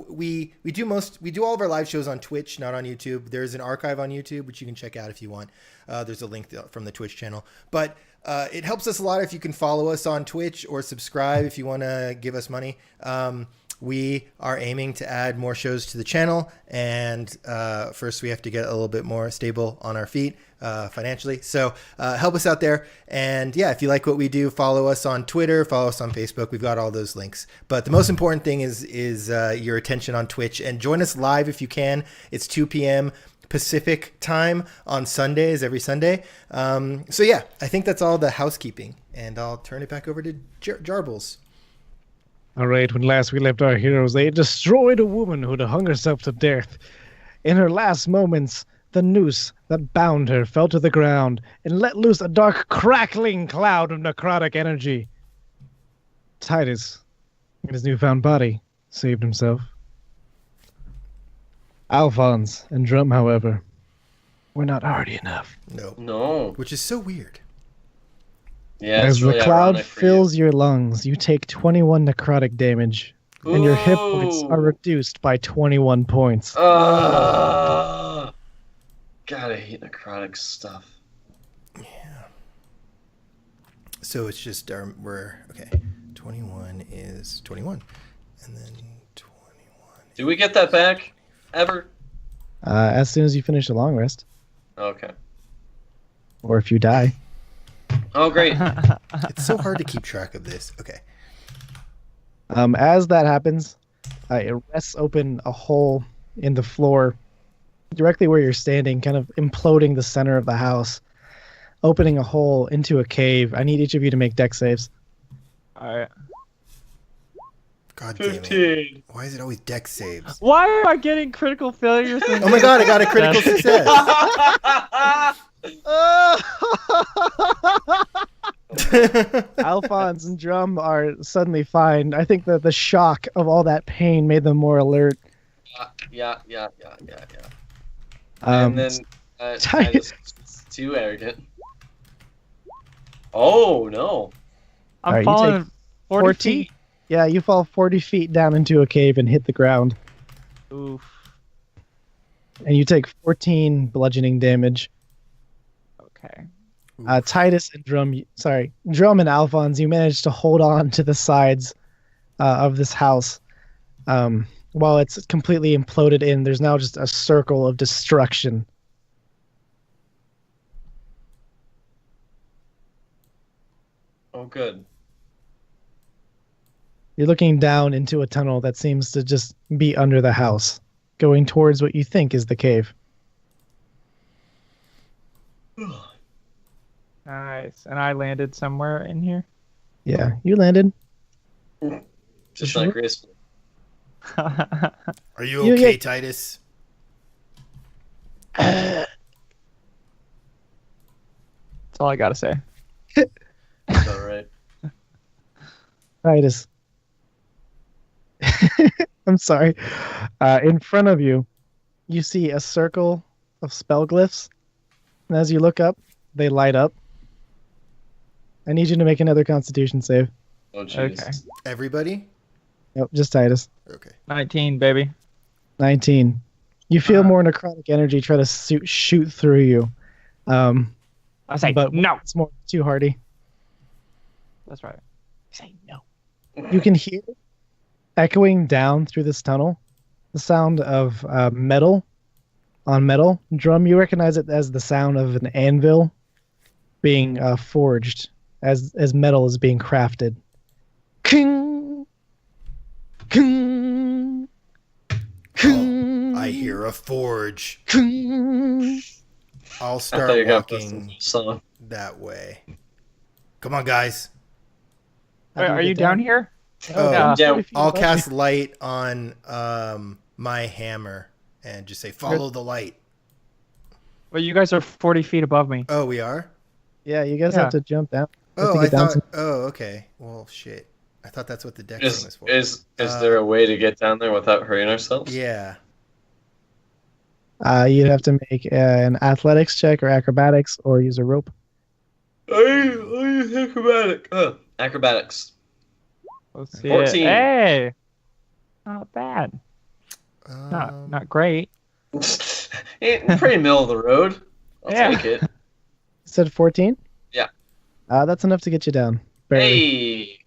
we do all of our live shows on Twitch, not on YouTube. There's an archive on YouTube which you can check out if you want. There's a link from the Twitch channel, but it helps us a lot if you can follow us on Twitch or subscribe if you want to give us money. We are aiming to add more shows to the channel, and first we have to get a little bit more stable on our feet financially. So help us out there. And yeah, if you like what we do, follow us on Twitter, follow us on Facebook. We've got all those links. But the most important thing is your attention on Twitch, and join us live if you can. It's 2 p.m. Pacific time on Sundays, every Sunday. So yeah, I think that's all the housekeeping, and I'll turn it back over to Jarbles. All right, when last we left our heroes, they destroyed a woman who'd hung herself to death. In her last moments, the noose that bound her fell to the ground and let loose a dark, crackling cloud of necrotic energy. Titus, in his newfound body, saved himself. Alphonse and Drum, however, were not hardy enough. No. No. Which is so weird. Yeah, As it's really the cloud ironic for fills your lungs, you take 21 necrotic damage, and your hit points are Ooh. reduced by 21 points. God, I hate necrotic stuff. So it's just we're okay. 21 is 21, and then 21. Do we get that back ever? As soon as you finish a long rest, Okay. or if you die. Oh, great. It's so hard to keep track of this. Okay. As that happens, it rests open a hole in the floor directly where you're standing, kind of imploding the center of the house, opening a hole into a cave. I need each of you to make deck saves. All right. God damn it. 15. Why is it always deck saves? Why am I getting critical failures? Oh my god, I got a critical success. Alphonse and Drum are suddenly fine. I think that the shock of all that pain made them more alert. Yeah. Um, And then Titus is too arrogant. Oh, no. I'm Alright, you falling take 40 14. feet. Yeah, you fall 40 feet down into a cave and hit the ground. Oof. And you take 14 bludgeoning damage. Okay. Titus and Drum and Alphonse, you managed to hold on to the sides of this house. While it's completely imploded in, there's now just a circle of destruction. Oh, good. You're looking down into a tunnel that seems to just be under the house, going towards what you think is the cave. Nice. And I landed somewhere in here. Yeah, you landed. Just Sure. not graceful. Are you You okay, get- Titus? That's all I gotta say. It's all right. Titus. I'm sorry. In front of you, you see a circle of spell glyphs. And as you look up, they light up. I need you to make another constitution save. Oh, jeez. Okay. Everybody? Nope, just Titus. Okay. 19, baby. 19. You feel more necrotic energy try to shoot through you. I say But no. it's more too hardy. That's right. Say no. You can hear echoing down through this tunnel the sound of metal on metal. Drum, you recognize it as the sound of an anvil being forged as metal is being crafted. King, king, king, I hear a forge. king. I'll I thought start you got walking this song. that way. Come on, guys. How Wait, do are you get down here? Oh, Yeah. Yeah. 40 feet I'll above cast you. light on my hammer and just say, follow the light. Well, you guys are 40 feet above me. Oh, we are? Yeah, you guys Yeah. have to jump down. You have Oh, to I get down thought. some- Oh, okay. Well, shit. I thought that's what the deck thing was Is for. is there a way to get down there without hurting ourselves? Yeah. You'd have to make an athletics check or acrobatics or use a rope. Acrobatics. Let's see. 14. Hey. Not bad. Um, Not great. Pretty middle of the road. I'll Yeah. take it. You said 14? Yeah. That's enough to get you down. Barely. Hey,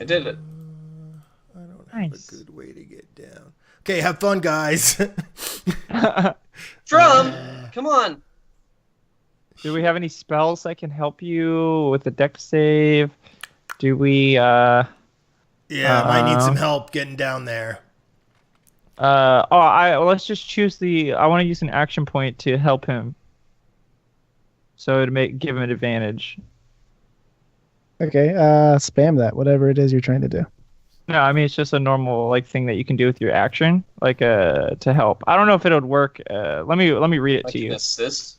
I did it. I don't have Nice. a good way to get down. Okay, have fun, guys. Drum, come on. Do we have any spells that can help you with the deck save? Do we Yeah, I might need some Uh, help getting down there. let's just choose I want to use an action point to help him. So to give him an advantage. Okay, spam that, whatever it is you're trying to do. No, I mean it's just a normal thing that you can do with your action, to help. I don't know if it would work. Let me read it I to can you. assist.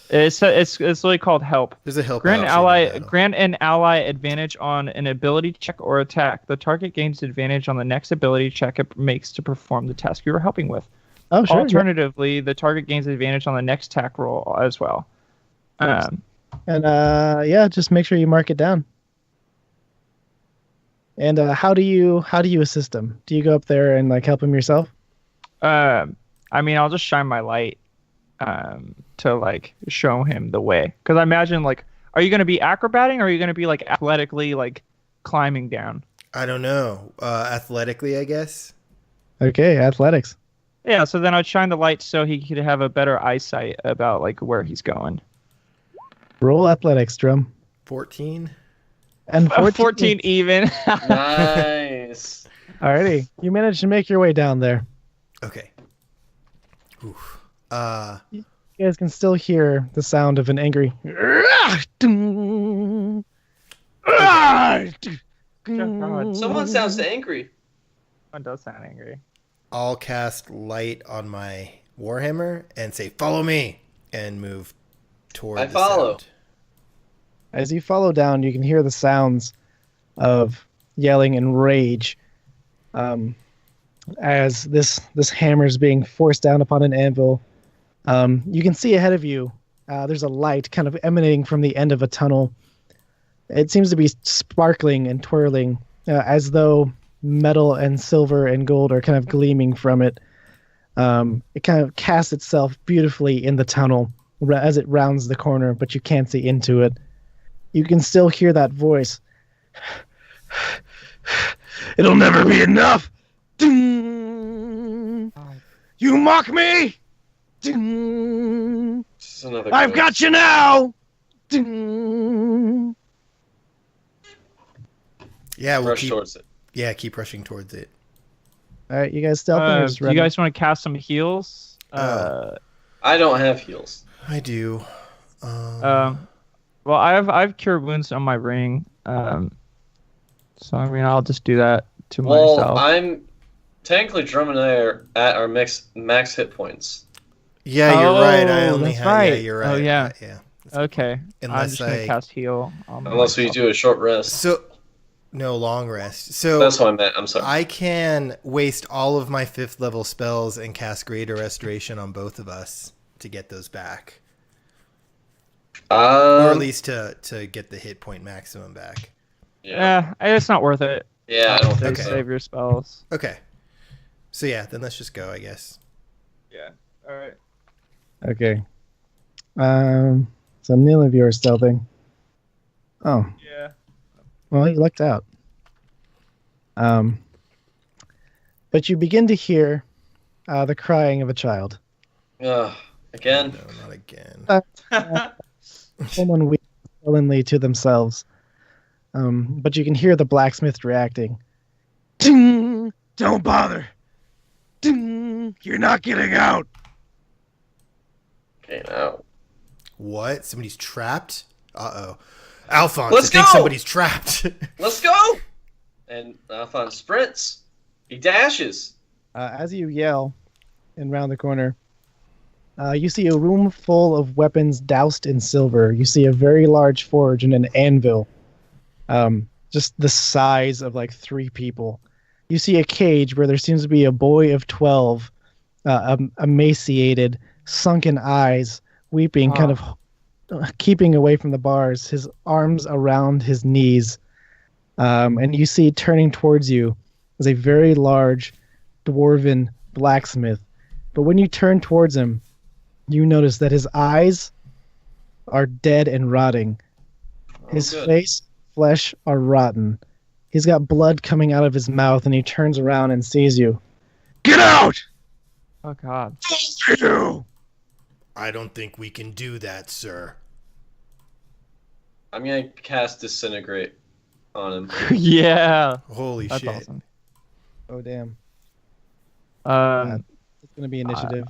It's literally called help. There's a help Grant option in battle. an ally advantage on an ability check or attack. The target gains advantage on the next ability check it makes to perform the task you are helping with. Oh, sure. Yeah. Alternatively, the target gains advantage on the next attack roll as well. And yeah, just make sure you mark it down. And how do you assist him? Do you go up there and like help him yourself? I mean, I'll just shine my light to like show him the way. Because I imagine like, are you going to be acrobating or are you going to be like athletically like climbing down? I don't know. Athletically, I guess. Okay, athletics. Yeah, so then I'd shine the light so he could have a better eyesight about like where he's going. Roll athletics, Drum. 14. And 14 even. Nice. Alrighty, you managed to make your way down there. Okay. Oof. You guys can still hear the sound of an angry. Someone sounds angry. Someone does sound angry. I'll cast light on my Warhammer and say, "Follow me," and move toward I the follow. sound. As you follow down, you can hear the sounds of yelling and rage as this hammer is being forced down upon an anvil. You can see ahead of you, there's a light kind of emanating from the end of a tunnel. It seems to be sparkling and twirling as though metal and silver and gold are kind of gleaming from it. It kind of casts itself beautifully in the tunnel as it rounds the corner, but you can't see into it. You can still hear that voice. It'll never be enough. Ding. You mock me. Ding. This is another I've ghost. got you now. Ding. Yeah, we'll Rush keep. towards it. Yeah, keep rushing towards it. All right, you guys stealthing or just Do you running? guys want to cast some heals? I don't have heals. I do. Well, I have cure wounds on my ring. So I mean, I'll just do that to Well, myself. I'm technically Drum and I are at our max hit points. Yeah, you're right. I Oh, only that's have. Yeah, right. you're Oh, right. yeah. Yeah. Okay, I'm Unless just gonna I- cast heal. On Unless we myself. do a short rest. So, no long rest. So That's what I meant. I'm sorry. I can waste all of my 5th level spells and cast Greater Restoration on both of us to get those back, or at least to get the hit point maximum back. yeah. It's not worth it. Yeah, I don't think Okay. so. Save your spells. Okay. So yeah, then let's just go, I guess. Yeah. All right. Okay. So neither of you are stealthing. Oh, Yeah. well, you lucked out. But you begin to hear the crying of a child. Again. No, not again. Someone weeps sullenly to themselves. But you can hear the blacksmith reacting. Ding! Don't bother. Ding! You're not getting out. Okay, now. What? Somebody's trapped? Uh-oh. Alphonse, Let's I think go! somebody's trapped. Let's go! And Alphonse sprints. He dashes. As you yell and round the corner, you see a room full of weapons doused in silver. You see a very large forge and an anvil, just the size of like 3 people. You see a cage where there seems to be a boy of 12, emaciated, sunken eyes, weeping, kind of keeping away from the bars, his arms around his knees. And you see turning towards you is a very large dwarven blacksmith. But when you turn towards him, you notice that his eyes are dead and rotting. His good. face, flesh are rotten. He's got blood coming out of his mouth, and he turns around and sees you. Get out! Oh God. You! I don't think we can do that, sir. I'm gonna cast Disintegrate on him. Yeah. Holy That's shit. awesome. Oh, damn. It's going to be initiative.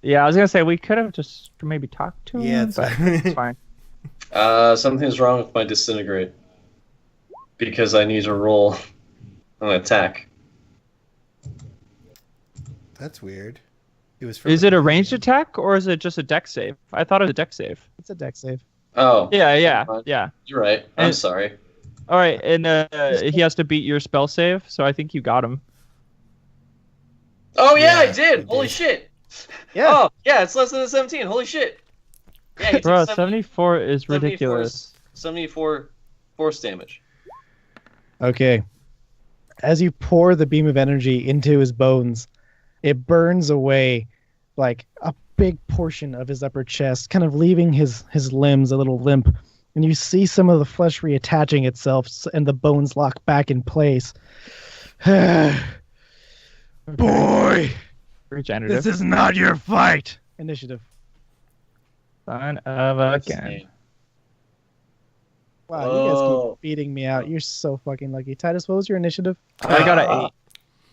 Yeah, I was gonna say we could have just maybe talked to him. Yeah, but it's fine. Something's wrong with my Disintegrate. Because I need to roll an attack. That's weird. It was for Is it a ranged attack or is it just a deck save? I thought it was a deck save. It's a deck save. Oh, Yeah. fine. Yeah. You're right. I'm And- sorry. All right, and he has to beat your spell save, so I think you got him. Oh yeah, Yeah, I did. you Holy did. shit. Yeah. Oh, yeah, it's less than a 17. Holy shit. Yeah, he took Bro, 70 74 is ridiculous. 74 force damage. Okay. As you pour the beam of energy into his bones, it burns away like a big portion of his upper chest, kind of leaving his limbs a little limp. And you see some of the flesh reattaching itself and the bones lock back in place. Boy, Regenerative. this is not your fight. Initiative. Son of a gun. Insane. Wow, you guys Whoa. keep beating me out. You're so fucking lucky. Titus, what was your initiative? I got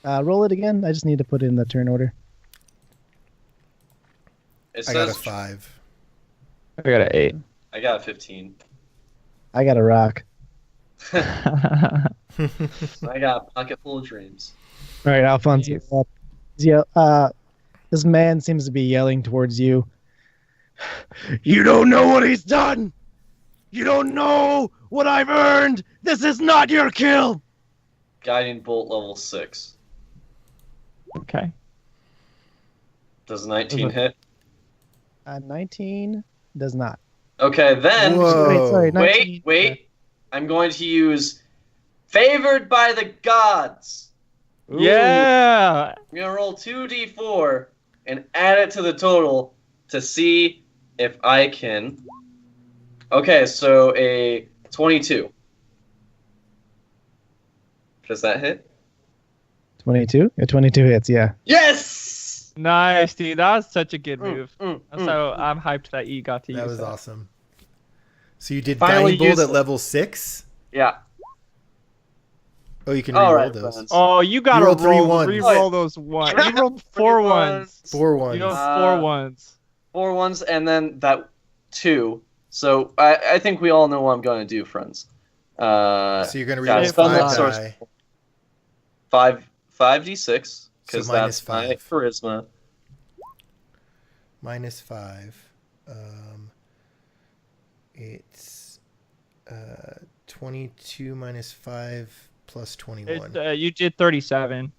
an 8. Roll it again. I just need to put it in the turn order. It I got a says 5. I got an 8. I got a 15. I got a rock. I got a pocket full of dreams. All right, Alphonse. Jeez. you're up. Yeah, this man seems to be yelling towards you. You don't know what he's done. You don't know what I've earned. This is not your kill. Guiding bolt level 6. Okay. Does 19 hit? 19 does not. Okay, then. Whoa. Wait, sorry. 19, Wait. I'm going to use Favored by the Gods. Yeah. I'm going to roll 2d4 and add it to the total to see if I can. Okay, so a 22. Does that hit? 22? 22 hits, yeah. Yes! Nice, dude. That was such a good move. Mm. So I'm hyped that you got to That use was that. awesome. So you did Finally Guiding Bolt used at it. level 6? Yeah. Oh, you can All reroll right, those. friends. Oh, you gotta You rolled 3 roll, ones. re-roll those ones. You rolled 4 ones. 4 ones. You rolled Uh, 4 ones. 4 ones and then that 2. So I think we all know what I'm going to do, friends. So you're going to yeah, reroll spell 5 that source. die. 5d6 because So minus that's my 5. charisma. Minus 5. It's 22 minus 5 plus 21. You did 37.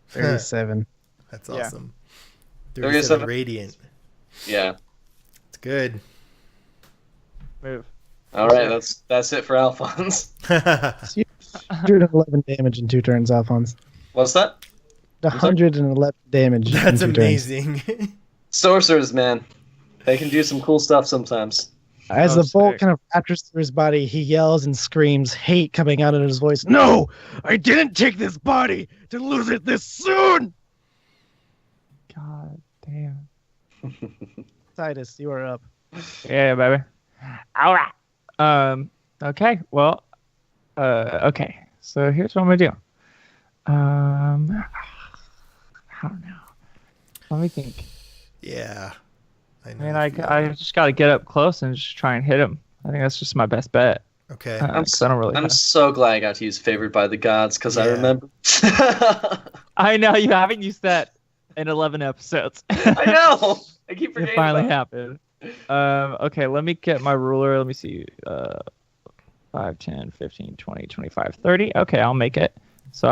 37. That's yeah. awesome. 37 37 radiant. Yeah. It's good. Move. All right, that's it for Alphonse. 111 damage in 2 turns, Alphonse. What's that? 111 damage. That's in 2 turns. amazing. Sorcerers, man. They can do some cool stuff sometimes. As Oh, the bolt sick. kind of raptures through his body, he yells and screams, hate coming out of his voice. No! I didn't take this body to lose it this soon! God damn. Titus, you are up. Yeah, baby. All right. Okay. Well. Okay. So here's what I'm gonna do. I don't know. Let me think. Yeah. I mean, I just gotta get up close and just try and hit him. I think that's just my best bet. Okay. 'Cause I don't really. I'm have- so glad I got to use Favored by the Gods because I Yeah. remember. I know you haven't used that in 11 episodes. I know. I keep It forgetting. finally about happened. Okay, let me get my ruler. Let me see. 5, 10, 15, 20, 25, 30. Okay, I'll make it. So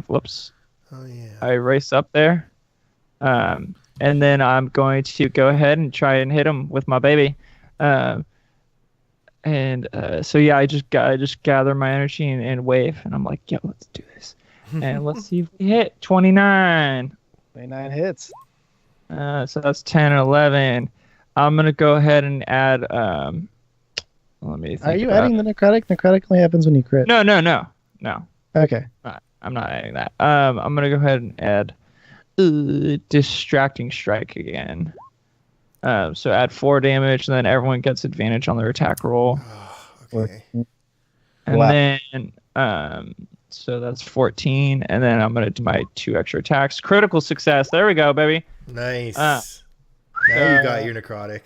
whoops. Oh, yeah. I race up there. And then I'm going to go ahead and try and hit him with my baby. So yeah, I just gather my energy and wave, and I'm like, yo, let's do this. And let's see if we hit 29. 29 hits. So that's 10 and 11. I'm gonna go ahead and add. Let me. Think Are you about- adding the necrotic? Necrotic only happens when you crit. No. Okay. I'm not adding that. I'm gonna go ahead and add distracting strike again. So add 4 damage, and then everyone gets advantage on their attack roll. Okay. And Wow. then so that's 14, and then I'm gonna do my 2 extra attacks. Critical success. There we go, baby. Nice. Ah. Now you got your necrotic.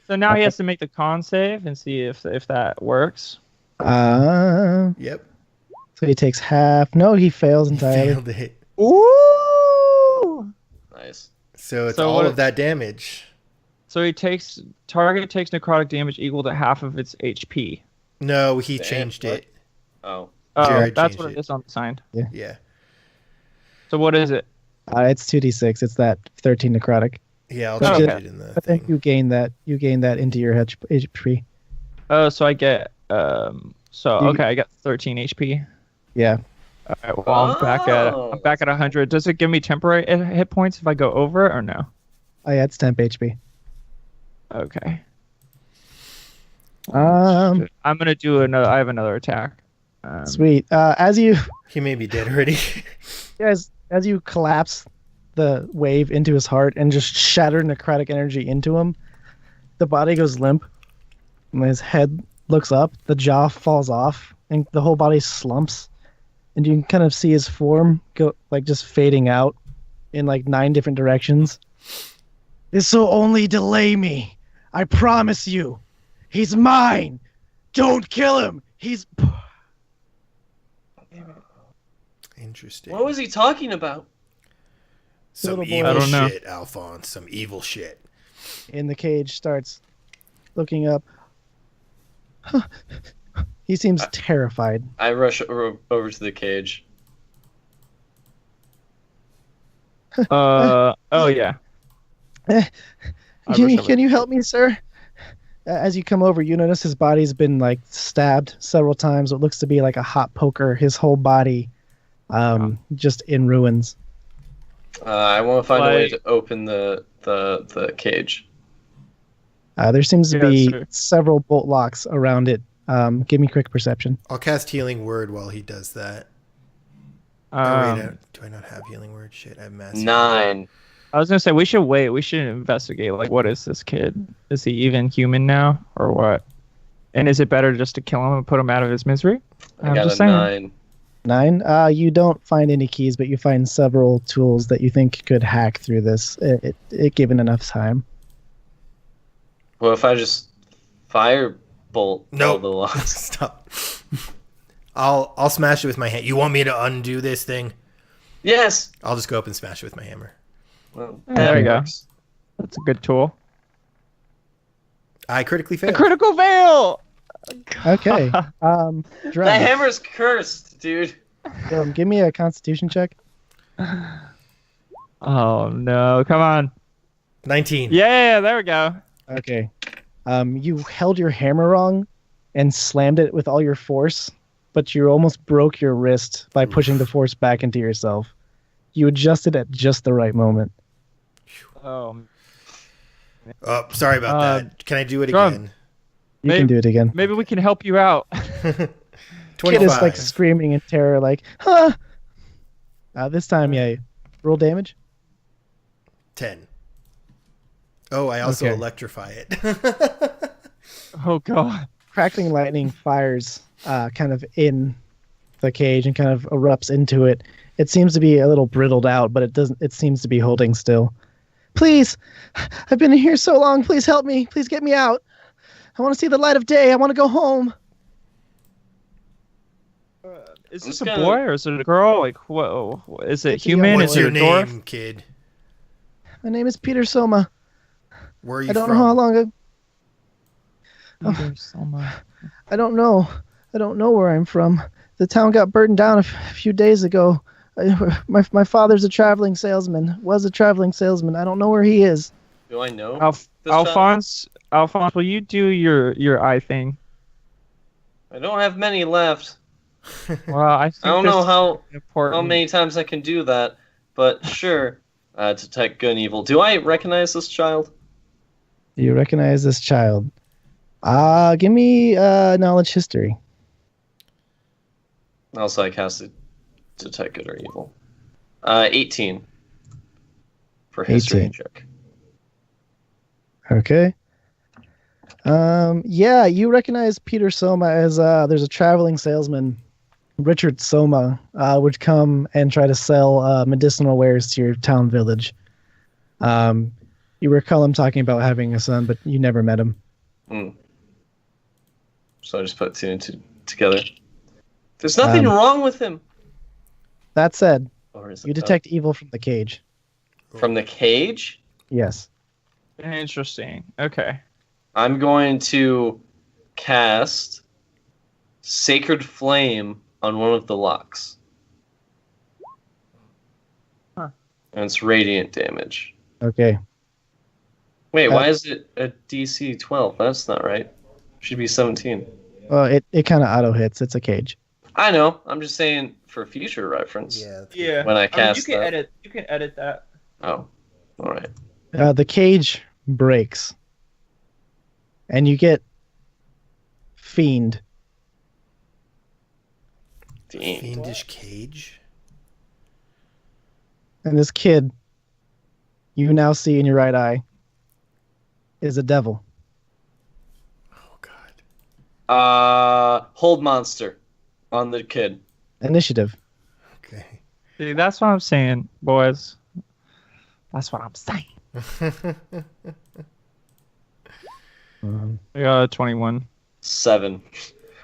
So now he has to make the con save and see if that works. Yep. So he takes half. No, he fails entirely. Failed it. Ooh! Nice. So it's So all what- of that damage. So target takes necrotic damage equal to half of its HP. No, he Damn, changed what? it. Oh. Oh, Jared that's changed what it it. is on the sign. Yeah. So what is it? It's 2d6. It's that 13 necrotic. Yeah, I'll But change Okay. it in the I think thing. you gain that. You gain that into your HP. Oh, so I get So You- okay, I got 13 HP. Yeah. All right, well, I'm back at 100. Does it give me temporary hit points if I go over or no? Oh yeah, it's temp HP. Okay. Um, I'm gonna do another. I have another attack. Sweet. As you He may be dead already. as you collapse the wave into his heart and just shatter necrotic energy into him, the body goes limp, and his head looks up. The jaw falls off, and the whole body slumps, and you can kind of see his form go like just fading out in like 9 different directions. This will only delay me. I promise you. He's mine. Don't kill him. He's. Interesting. What was he talking about? Some Little boy. evil I don't know. shit, Alphonse. Some evil shit. In the cage starts looking up. He seems terrified. I rush over to the cage. Oh yeah. I rush over. Can you help me, sir? As you come over, you notice his body's been like stabbed several times. What looks to be like a hot poker. His whole body, just in ruins. I want to find a way Like- to open the cage. There seems to Yeah, be sure. several bolt locks around it. Give me quick perception. I'll cast Healing Word while he does that. Oh, wait, Um, do I not have Healing Word? Shit, I have Master. 9. I was gonna say we should wait. We should investigate. Like, what is this kid? Is he even human now, or what? And is it better just to kill him and put him out of his misery? I I'm got just a saying. 9. 9. You don't find any keys, but you find several tools that you think could hack through this. It given enough time. Well, if I just firebolt all No. the locks. Stop. I'll smash it with my hand. You want me to undo this thing? Yes. I'll just go up and smash it with my hammer. Well, Yeah, there you that go. works. That's a good tool. I critically A failed. critical fail. Okay. That Drum, hammer's cursed, dude. give me a Constitution check. Oh no! Come on. 19. Yeah, there we go. Okay. You held your hammer wrong and slammed it with all your force, but you almost broke your wrist by pushing the force back into yourself. You adjusted at just the right moment. Oh, Oh, sorry about that. Can I do it Drum. again? You Maybe- can do it again. maybe we can help you out. 25. Kid is like screaming in terror, like, huh! This time, yeah. Roll damage. 10. Oh, I also Okay. electrify it. Oh god. Crackling lightning fires kind of in the cage and kind of erupts into it. It seems to be a little brittled out, but it seems to be holding still. Please, I've been in here so long. Please help me. Please get me out. I want to see the light of day. I want to go home. Is I'm this just a gonna- boy or is it a girl? Like, what? Is it It's a human? young What's Is it your a name, dwarf? kid? My name is Peter Soma. Where are you I don't from? know how long ago. Peter Soma. I don't know. I don't know where I'm from. The town got burned down a few days ago. My father's a traveling salesman. Was a traveling salesman. I don't know where he is. Do I know? this Alphonse, will you do your eye thing? I don't have many left. Well, I think I don't know this how is important. many times I can do that, but sure. Detect good and evil. Do I recognize this child? Do you recognize this child? Give me knowledge history. Also, I cast it. Detect good or evil. 18 for history 18. check. Okay. Yeah, you recognize Peter Soma as there's a traveling salesman, Richard Soma, would come and try to sell medicinal wares to your town village. You recall him talking about having a son, but you never met him. So I just put 2 and 2 together. There's nothing Um, wrong with him. That said, Or is you it detect evil from the cage. from the cage? Yes. Interesting. Okay. I'm going to cast Sacred Flame on one of the locks. And it's radiant damage. Okay. Wait, why is it a DC 12? That's not right. Should be 17. Well, it kind of auto hits. It's a cage. I know. I'm just saying for future reference. Yeah. that's Yeah. When I cast you can that. edit. You can edit that. Oh, all right. The cage breaks, and you get Fiend. Damn. Fiendish cage. And this kid, you now see in your right eye, is a devil. Oh God. Hold monster on the kid. Initiative. Okay. See, that's what I'm saying, boys. That's what I'm saying. I got a 21. 7.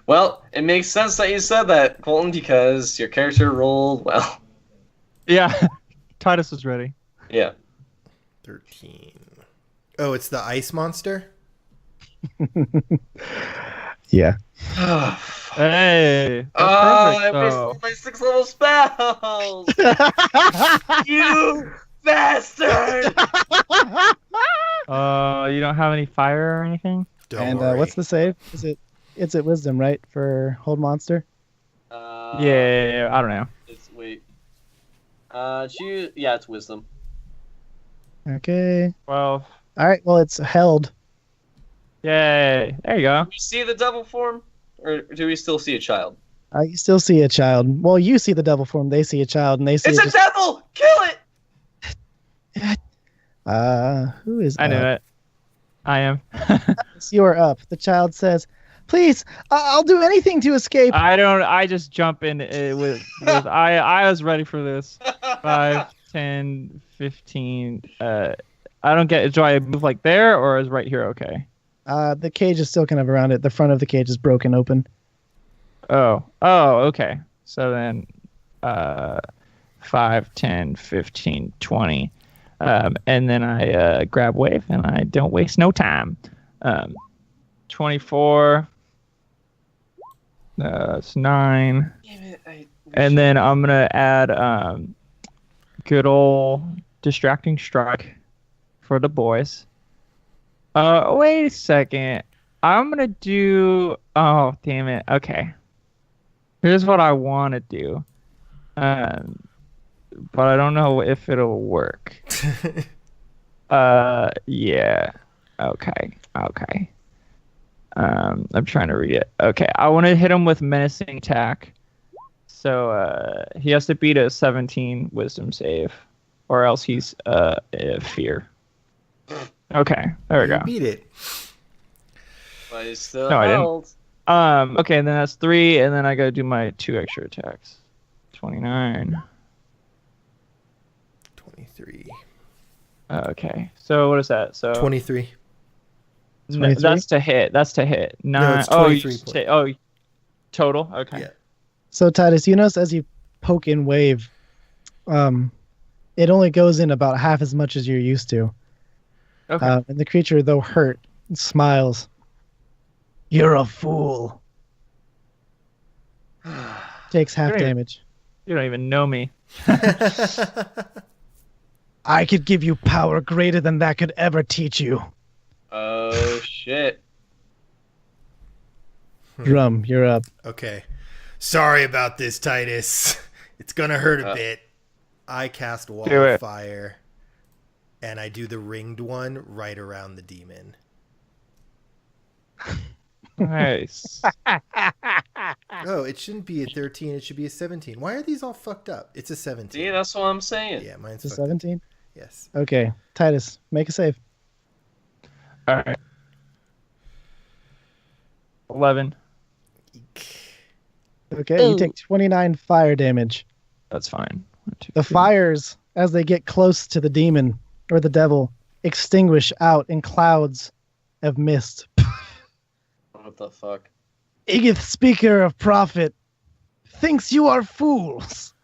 Well, it makes sense that you said that, Colton, because your character rolled well. Yeah. Titus was ready. Yeah. 13. Oh, it's the ice monster? Yeah. Hey. That's I perfect, wasted my 6-level spells! You bastard! You don't have any fire or anything? Don't And worry. what's the save? It's at wisdom, right? For hold monster. Yeah, I don't know. Wait. Yeah, it's wisdom. Okay. 12. All right. Well, it's held. Yay. There you go. Do we see the devil form? Or do we still see a child? You still see a child. Well, you see the devil form. They see a child, and they see It's it a devil! Kill it! who is I knew up? it. I am. You are up. The child says, "Please, I'll do anything to escape." I don't. I just jump in with I was ready for this. 5, 10, 15. I don't get. Do I move like there or is right here okay? The cage is still kind of around it. The front of the cage is broken open. Oh, okay. So then 5, 10, 15, 20. And then I grab wave and I don't waste no time. 24. It's 9. Damn it, And then I'm going to add good old distracting strike for the boys. Wait a second. I'm going to do... Oh, damn it. Okay. Here's what I want to do. But I don't know if it'll work. Yeah. Okay. I'm trying to read it. Okay, I want to hit him with menacing attack. So he has to beat a 17 wisdom save, or else he's fear. Okay, there we go. You beat it. But it's still No, I didn't. held. Okay, and then that's 3, and then I gotta do my 2 extra attacks. 29. 23. Okay, so what is that? So 23. That's to hit. That's to hit. No, it's 23 points. Total. Okay. Yeah. So Titus, you notice as you poke in wave, it only goes in about half as much as you're used to. Okay. And the creature, though hurt, smiles. You're a fool. Takes half Great. damage. You don't even know me. I could give you power greater than that could ever teach you. Oh, shit. Drum, you're up. Okay. Sorry about this, Titus. It's gonna hurt a Uh. bit. I cast Wall Do of it. Fire, and I do the ringed one right around the demon. Nice. Oh, it shouldn't be a 13. It should be a 17. Why are these all fucked up? It's a 17. See, that's what I'm saying. Yeah, mine's It's a fucked up. 17? Yes. Okay. Titus, make a save. All right. 11. Okay, you take 29 fire damage. That's fine. 1, 2, The 3. fires, as they get close to the demon or the devil, extinguish out in clouds of mist. What the fuck? Igith, speaker of prophet, thinks you are fools.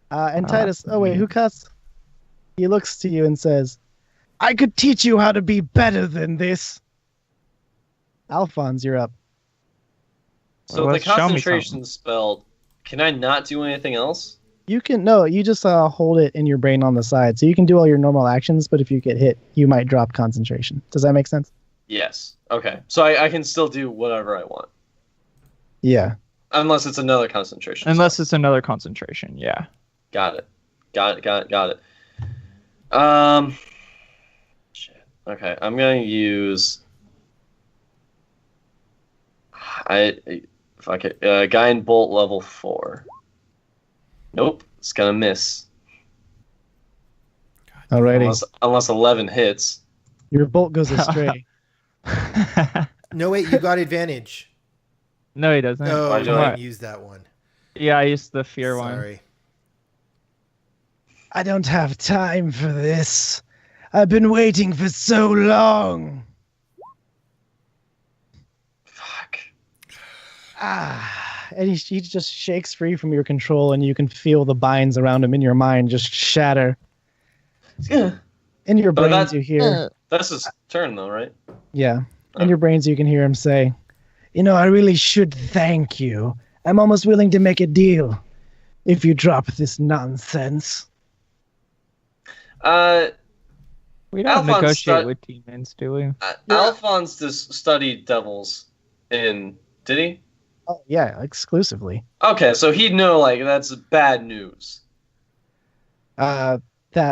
And Titus, oh wait, who cuts? He looks to you and says, I could teach you how to be better than this. Alphonse, you're up. So Well, the show me concentration something. spell, can I not do anything else? You can no, you just hold it in your brain on the side, so you can do all your normal actions. But if you get hit, you might drop concentration. Does that make sense? Yes. Okay. So I can still do whatever I want. Yeah. Unless it's another concentration. Unless it's another concentration, yeah. Got it. Shit. Okay, I'm gonna use. Fuck it. Guy in bolt level 4. Nope, it's gonna miss. Alrighty. Unless 11 hits. Your bolt goes astray. No, wait, you got advantage. No, he doesn't. No, Why you do I? didn't use that one. Yeah, I used the fear one. Sorry. I don't have time for this. I've been waiting for so long. Fuck. And he just shakes free from your control, and you can feel the binds around him in your mind just shatter. Yeah. In your But brains, you hear, That's his turn, though, right? yeah. In your brains, you can hear him say, "You know, I really should thank you. I'm almost willing to make a deal if you drop this nonsense." We don't Alphonse negotiate with demons, do we? Alphonse just studied devils in. Did he? Oh, yeah, exclusively. Okay, so he'd know, like, that's bad news. That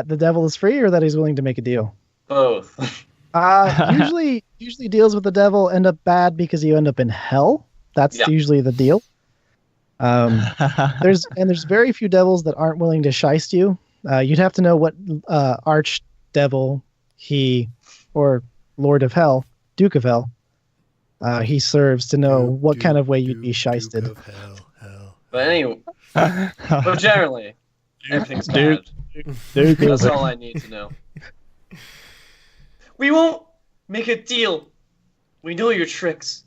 the devil is free, or that he's willing to make a deal. Both. Usually deals with the devil end up bad because you end up in hell. That's Yeah. usually the deal. There's very few devils that aren't willing to shyst you. You'd have to know what archdevil he, or Lord of Hell, Duke of Hell, he serves to know what kind of way you'd be shysted. Duke of hell. But anyway, but generally, everything's bad. Duke That's of all I need to know. We won't make a deal. We know your tricks.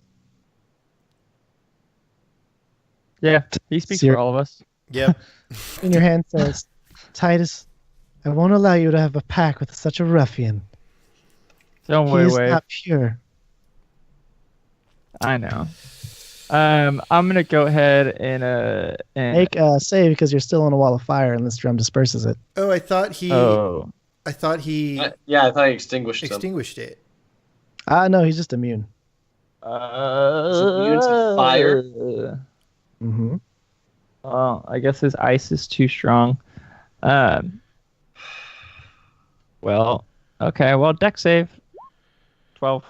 Yeah, he speaks Ser- for all of us. Yep. in your hand says, "Titus, I won't allow you to have a pack with such a ruffian. Don't He worry, is Wave. not pure." I know. I'm gonna go ahead and Make a save because you're still on a wall of fire and this drum disperses it. Oh, I thought he Yeah, I thought he extinguished them. extinguished it. No, he's just immune. immune to fire? Mm-hmm. Well, I guess his ice is too strong. Well, okay. Well, deck save. 12.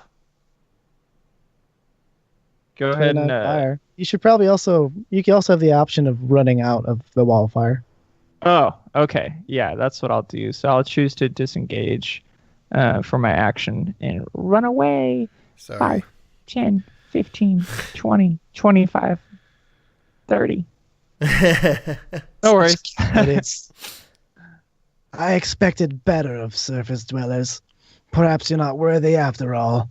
Go ahead and fire. You should probably you can also have the option of running out of the wall of fire. Oh, okay. Yeah, that's what I'll do. So I'll choose to disengage for my action and run away. Sorry. 5, 10, 15, 20, 25, 30. No worries. But I expected better of surface dwellers. Perhaps you're not worthy after all.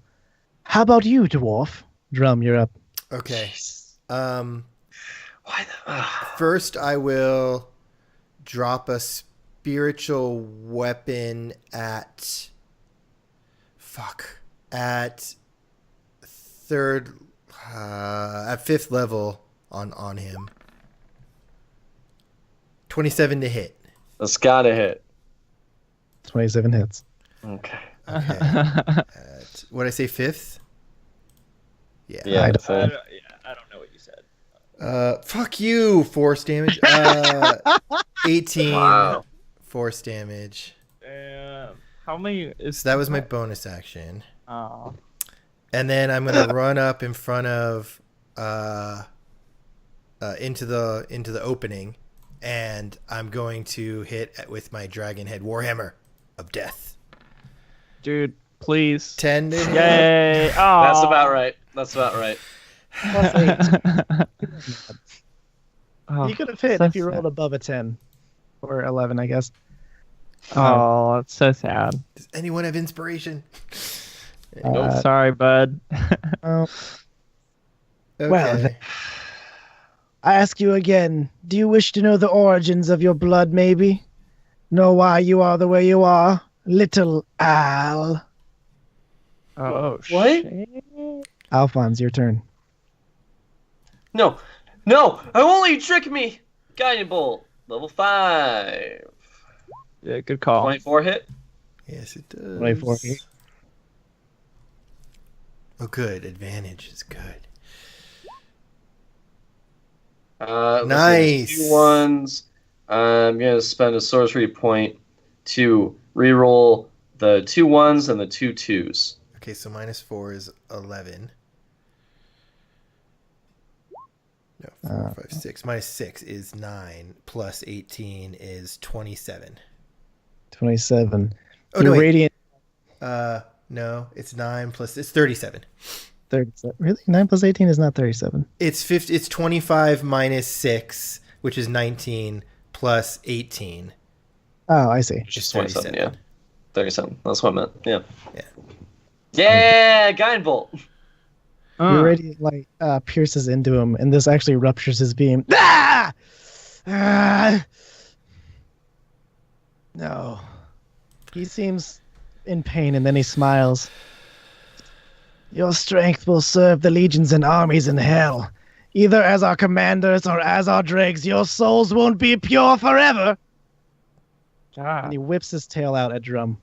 How about you, dwarf? Drum, you're up. Okay. Why the? First, I will drop a spiritual weapon at fifth level on him. 27 to hit. That's gotta hit. 27 hits. Okay. Okay. What did I say, fifth? Yeah. Yeah. I that's it. I don't know what you said. Fuck you. Force damage. 18 Wow. force damage. How many is So that was my bonus action. Oh. And then I'm gonna run up in front of into the opening, and I'm going to hit with my dragon head warhammer of death. Dude, please. 10 to hit. Yay! Oh. That's about right. That's about right. Oh, You could have hit so if you sad. rolled above a 10 or 11, I guess. Oh, that's so sad. Does anyone have inspiration? Sorry, bud. Oh, Okay. Well, I ask you again, do you wish to know the origins of your blood, maybe? Know why you are the way you are? Little Al. Oh, What? shit. Alphonse, your turn. No, I won't let you trick me. Guiding bolt. Level 5. Yeah, good call. 24 hit. Yes, it does. 24. Oh, good. Advantage is good. Let's see, Nice. there's 2 ones. I'm going to spend a sorcery point to reroll the 2 ones and the 2 twos. Okay, so -4 is 11. No, 4, 5, 6. -6 is 9. Plus 18 is 27. 27. Oh, Your no, wait. radiant No, it's 9 plus... It's 37. 37. Really? 9 plus 18 is not 37. It's 50. It's 25 minus 6, which is 19, plus 18. Oh, I see. Which is It's 27, 37. yeah. 37. That's what I meant. Yeah. Yeah. Yeah, Guiding Bolt. Your radiant light pierces into him, and this actually ruptures his beam. Ah! Ah! No. He seems in pain, and then he smiles. Your strength will serve the legions and armies in hell. Either as our commanders or as our dregs, your souls won't be pure forever. God. And he whips his tail out at Drum.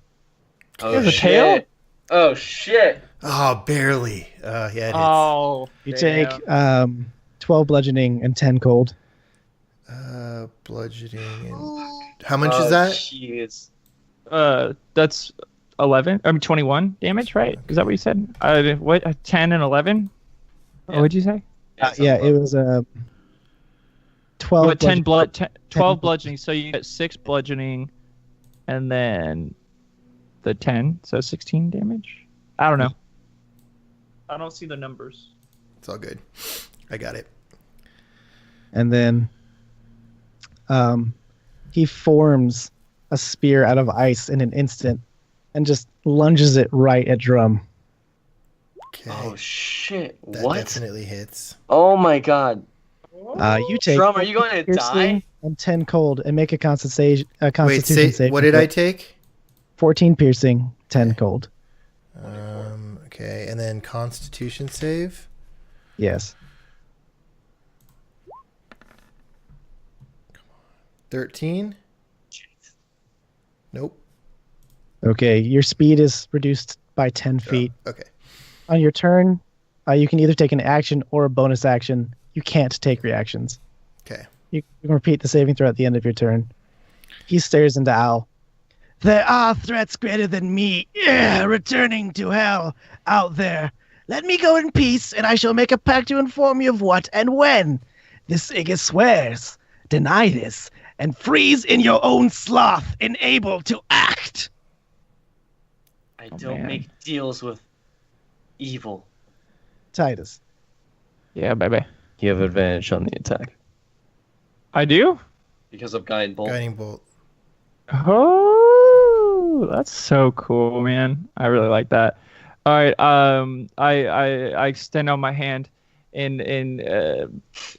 Oh, has a shit. tail? Oh, shit. Oh, barely. Yeah, it is. Oh. You damn. take 12 bludgeoning and 10 cold. Bludgeoning and... How much Oh, is that? Jeez. That's 11. I mean 21 damage, right? Is that what you said? What? 10 and 11? Yeah. What'd you say? Yeah, it was 12. What, 10 bludgeoning. 12 bludgeoning. So you get 6 bludgeoning, and then the 10, so 16 damage. I don't know. I don't see the numbers. It's all good. I got it. And then he forms a spear out of ice in an instant and just lunges it right at Drum. Okay. Oh, shit. that What? definitely hits. Oh, my God. You take Drum, are you going to piercing die? and 10 cold and make a Wait, constitution say, save. what did I take? 14 piercing, 10 cold. Okay, and then Constitution save. Yes. 13. Nope. Okay, your speed is reduced by 10 feet. Okay. On your turn, you can either take an action or a bonus action. You can't take reactions. Okay. You can repeat the saving throw at the end of your turn. He stares into Owl. There are threats greater than me, returning to hell out there. Let me go in peace, and I shall make a pact to inform you of what and when. This Igus swears. Deny this, and freeze in your own sloth, unable to act. I Oh, don't man. make deals with evil. Titus. Yeah, baby. You have advantage on the attack I do? because of Guiding Bolt. Guiding bolt. Oh, that's so cool, man. I really like that. All right, I extend out my hand, and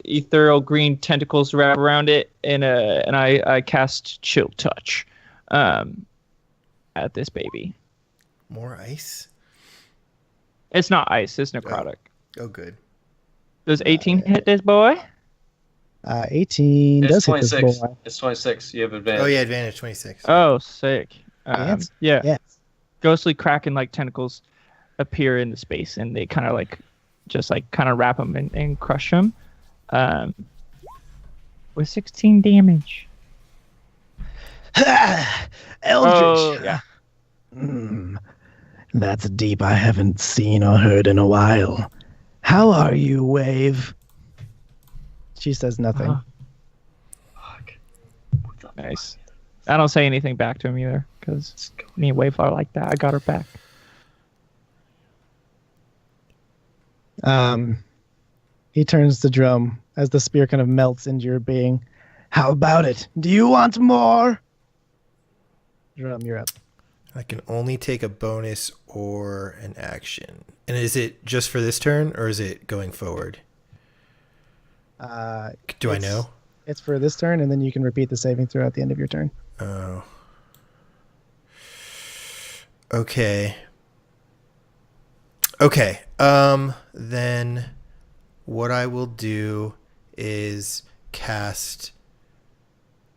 ethereal green tentacles wrap around it, and I cast Chill Touch, at this baby. More ice. It's not ice. It's necrotic. Oh, good. Does 18 hit this boy? 18 It's does hit this 26. boy. It's 26. You have advantage. Oh, yeah, advantage 26. Oh, sick. Yes. Yeah. Yes. Ghostly kraken like tentacles appear in the space, and they kind of like just like kind of wrap them and crush them with 16 damage. Eldritch. Oh, yeah. That's deep I haven't seen or heard in a while. How are you, Wave? She says nothing. Uh-huh. Fuck. What the Nice. I don't say anything back to him either, because me and Wave are like that. I got her back. He turns to Drum as the spear kind of melts into your being. How about it? Do you want more? Drum, you're up. I can only take a bonus or an action. And is it just for this turn, or is it going forward? Do I know? It's for this turn, and then you can repeat the saving throw at the end of your turn. Oh. Okay. Okay. Then what I will do is cast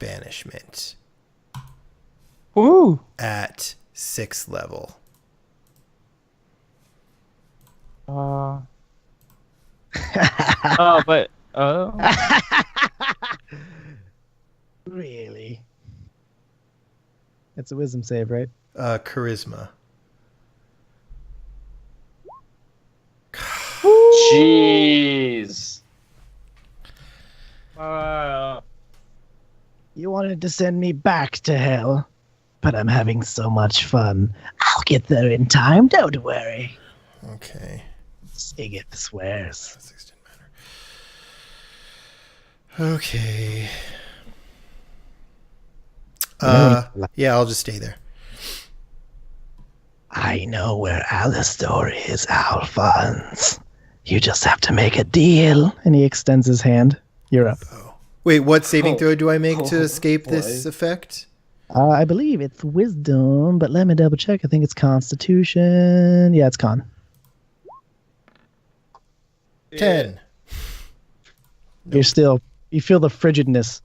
banishment Ooh. at 6th level. Oh, but Really? It's a wisdom save, right? Charisma. Jeez. You wanted to send me back to hell, but I'm having so much fun. I'll get there in time, don't worry. Okay. Sigurd swears. Six didn't matter. Okay. Yeah, I'll just stay there. I know where Alistor is, Alphonse. You just have to make a deal. And he extends his hand. You're up. Wait, what saving throw do I make to Oh, escape boy. this effect? I believe it's wisdom, but let me double check. I think it's constitution. Yeah, it's con. 10. You feel the frigidness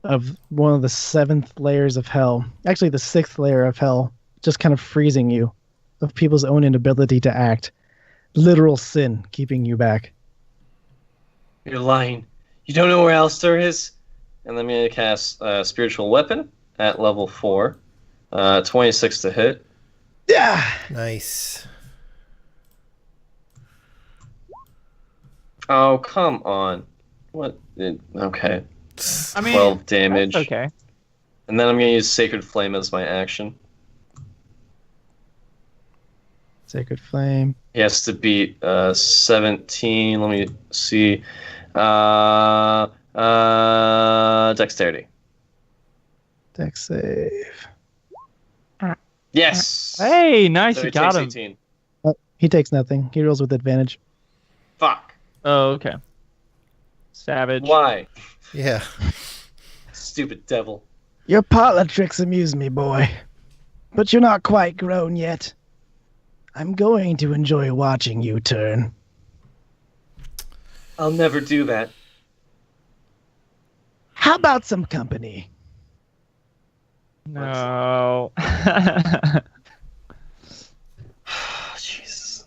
of one of the 7th layers of hell. Actually, the 6th layer of hell, just kind of freezing you, of people's own inability to act. Literal sin keeping you back. You're lying. You don't know where Alistair is? And then I'm going to cast Spiritual Weapon at level 4. 26 to hit. Yeah. Nice. Oh, come on. What? Okay. I mean, 12 damage. That's okay. And then I'm going to use Sacred Flame as my action. Sacred Flame. He has to beat 17. Let me see. Dexterity. Dex save. Yes. Hey, nice, So you he got takes him. 18. He takes nothing. He rolls with advantage. Fuck. Oh, okay. Savage. Why? Yeah. Stupid devil. Your parlor tricks amuse me, boy. But you're not quite grown yet. I'm going to enjoy watching you turn. I'll never do that. How about some company? No. Jesus.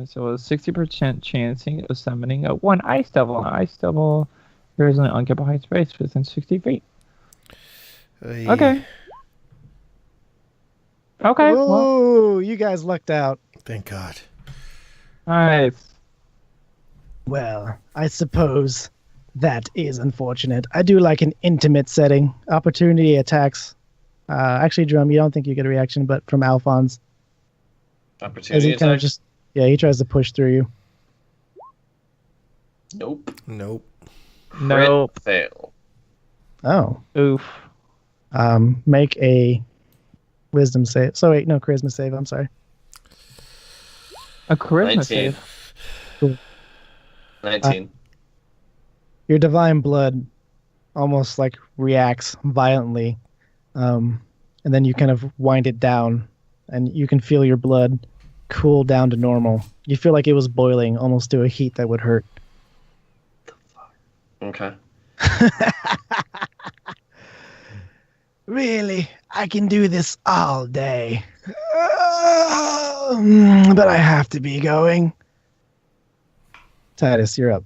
So a 60% chancing of summoning a 1 ice devil. An ice devil appears in an unoccupied space within 60 feet. Okay. Okay. Well, Whoa, you guys lucked out. Thank God. nice. Well, I suppose that is unfortunate. I do like an intimate setting. Opportunity attacks. Actually, Drum, you don't think you get a reaction, but from Alphonse. As Opportunity he kind of attack? just, yeah, he tries to push through you. Nope. Nope. Nope. Crit fail. Oh. Oof. Make a wisdom save. So wait, no, charisma save. I'm sorry. A charisma 19. save. 19. Your divine blood almost like reacts violently, and then you kind of wind it down, and you can feel your blood cool down to normal. You feel like it was boiling almost to a heat that would hurt. Okay. Really, I can do this all day. But I have to be going. Titus, you're up.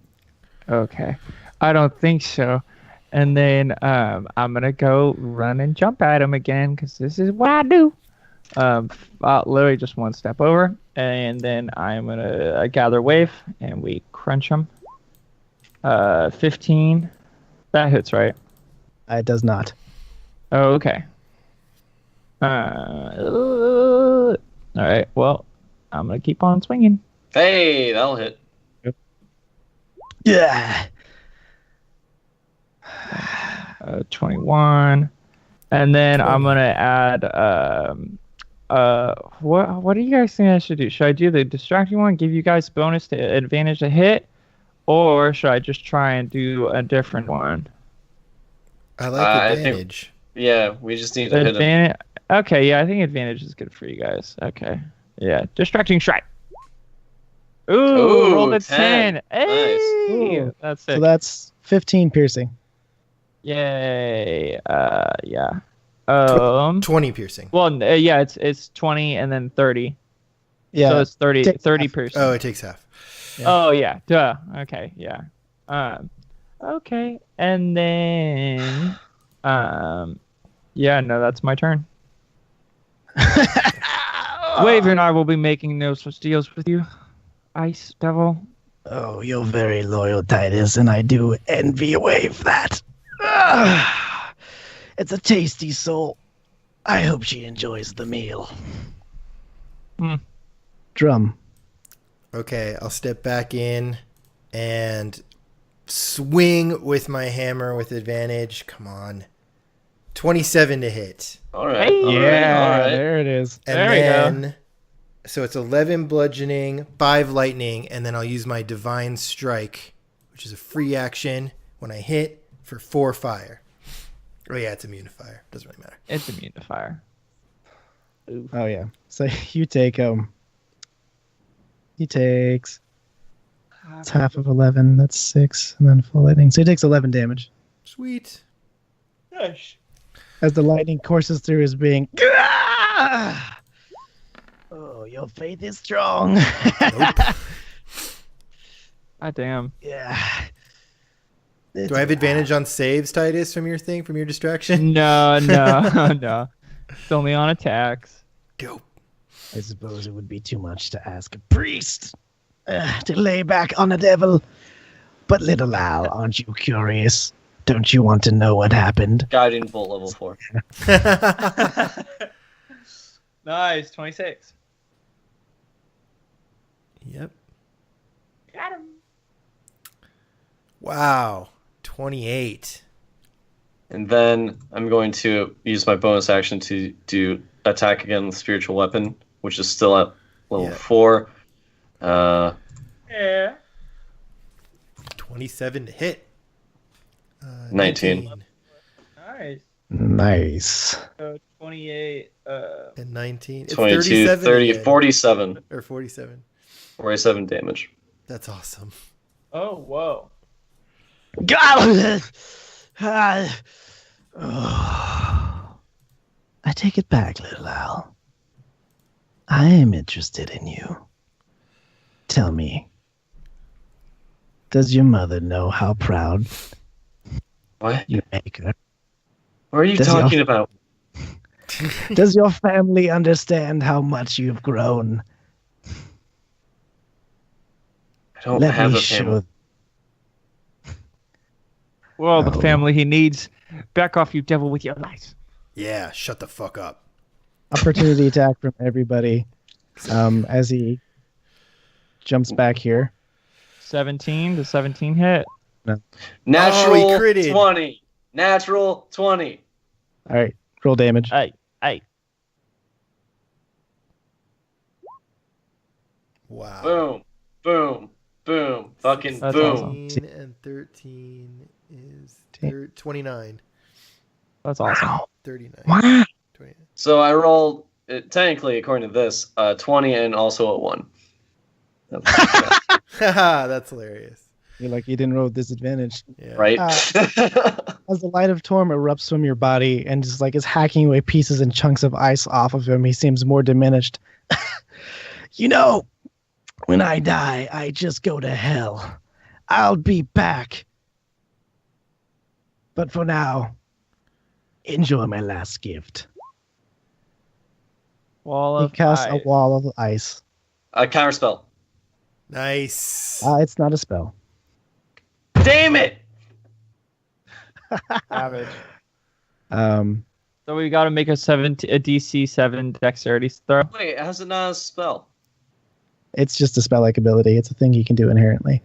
Okay. I don't think so. And then I'm gonna go run and jump at him again because this is what I do. I'll literally just one step over, and then I'm gonna gather wave, and we crunch him. 15. That hits, right? It does not. Oh, okay. All right. Well, I'm gonna keep on swinging. Hey, that'll hit. Yeah. 21, and then I'm gonna add. What do you guys think I should do? Should I do the distracting one, give you guys bonus to advantage to hit, or should I just try and do a different one? I like I think- advantage. Yeah, we just need to hit him. Advantage. Okay, yeah, I think advantage is good for you guys. Okay, yeah, distracting strike. Ooh, rolled a 10. 10. Hey, Ooh. that's So it. that's 15 piercing. Yay. Yeah. 20 piercing. Well, yeah, it's 20 and then 30. Yeah. So it's 30 take 30 half. piercing. Oh, it takes half. Yeah. Oh yeah, duh. Okay, yeah. Okay, and then, yeah, no, that's my turn. Waver and I will be making no such deals with you, Ice Devil. Oh, you're very loyal, Titus, and I do envy Wave that. Ah, it's a tasty soul. I hope she enjoys the meal. Drum. Okay, I'll step back in and swing with my hammer with advantage. Come on. 27 to hit. All right. Hey, all right, Yeah, all right. there it is. And There we go. then, so it's 11 bludgeoning, 5 lightning, and then I'll use my divine strike, which is a free action when I hit for 4 fire. Oh yeah, it's immune to fire. Doesn't really matter. It's immune to fire. Oh yeah. So you take he takes it's half of 11. That's 6, and then full lightning. So he takes 11 damage Sweet. as the lightning courses through his being. Ah! Oh, your faith is strong. Nope. Ah, damn. Yeah. Do I have advantage on saves, Titus, from your thing, from your distraction? No, no. It's only on attacks. Dope. I suppose it would be too much to ask a priest to lay back on a devil. But little Al, aren't you curious? Don't you want to know what happened? Guiding bolt level 4. Nice, 26. Yep. Got him. Wow. 28. And then I'm going to use my bonus action to do attack again with spiritual weapon, which is still at level Yeah. 4. Yeah. 27 to hit. 19. Nice. Nice. So 28. And 19. It's 22, 37 30, again. 47. Or 47. 47 damage. That's awesome. Oh, whoa. God! I take it back, little Al. I am interested in you. Tell me, does your mother know how proud What? you make her? What are you Does talking about? Does your family understand how much you've grown? I don't Let have me a family. show. Well, the Oh. family he needs. Back off, you devil, with your lies. Yeah, shut the fuck up. Opportunity attack from everybody as he jumps back here. 17 to 17 hit. Natural Oh, he critted. 20. Natural 20. All right, roll damage. Hey. Wow. Boom. Boom. Boom. Fucking That's boom. awesome. 16 and 13 is 29. That's awesome. 39. Wow. 29. So I rolled, technically, according to this, 20 and also a 1. Haha, that's hilarious. You're like, you didn't roll with disadvantage. Yeah. Right? As the light of Torm erupts from your body and just like is hacking away pieces and chunks of ice off of him, he seems more diminished. You know, when I die, I just go to hell. I'll be back. But for now, enjoy my last gift. Wall He of casts ice. a wall of ice. Counterspell. Nice. It's not a spell. Damn it! Savage. Um, So we got to make a DC 7 dexterity throw. Wait, how's it not a spell? it's just a spell-like ability. It's a thing he can do inherently.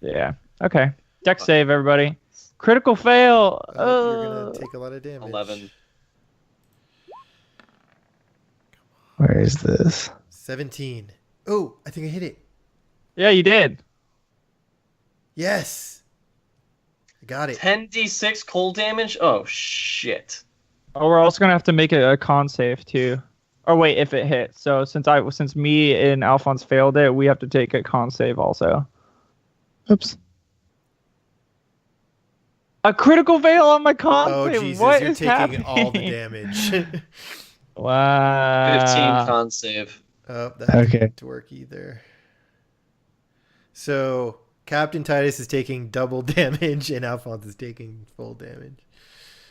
Yeah. Okay. Dex save, everybody. Critical fail. You're going to take a lot of damage. 11. Where is this? 17. Oh, I think I hit it. Yeah, you did. Yes. I got it. 10d6 cold damage? Oh, shit. Oh, we're also gonna have to make a con save too. Or wait, if it hits. So since me and Alphonse failed it, we have to take a con save also. Oops. A critical fail on my con Oh save. Jesus, What you're is taking happening? all the damage. 15 Wow. con save. Oh, that Okay. didn't work either. So Captain Titus is taking double damage, and Alphonse is taking full damage.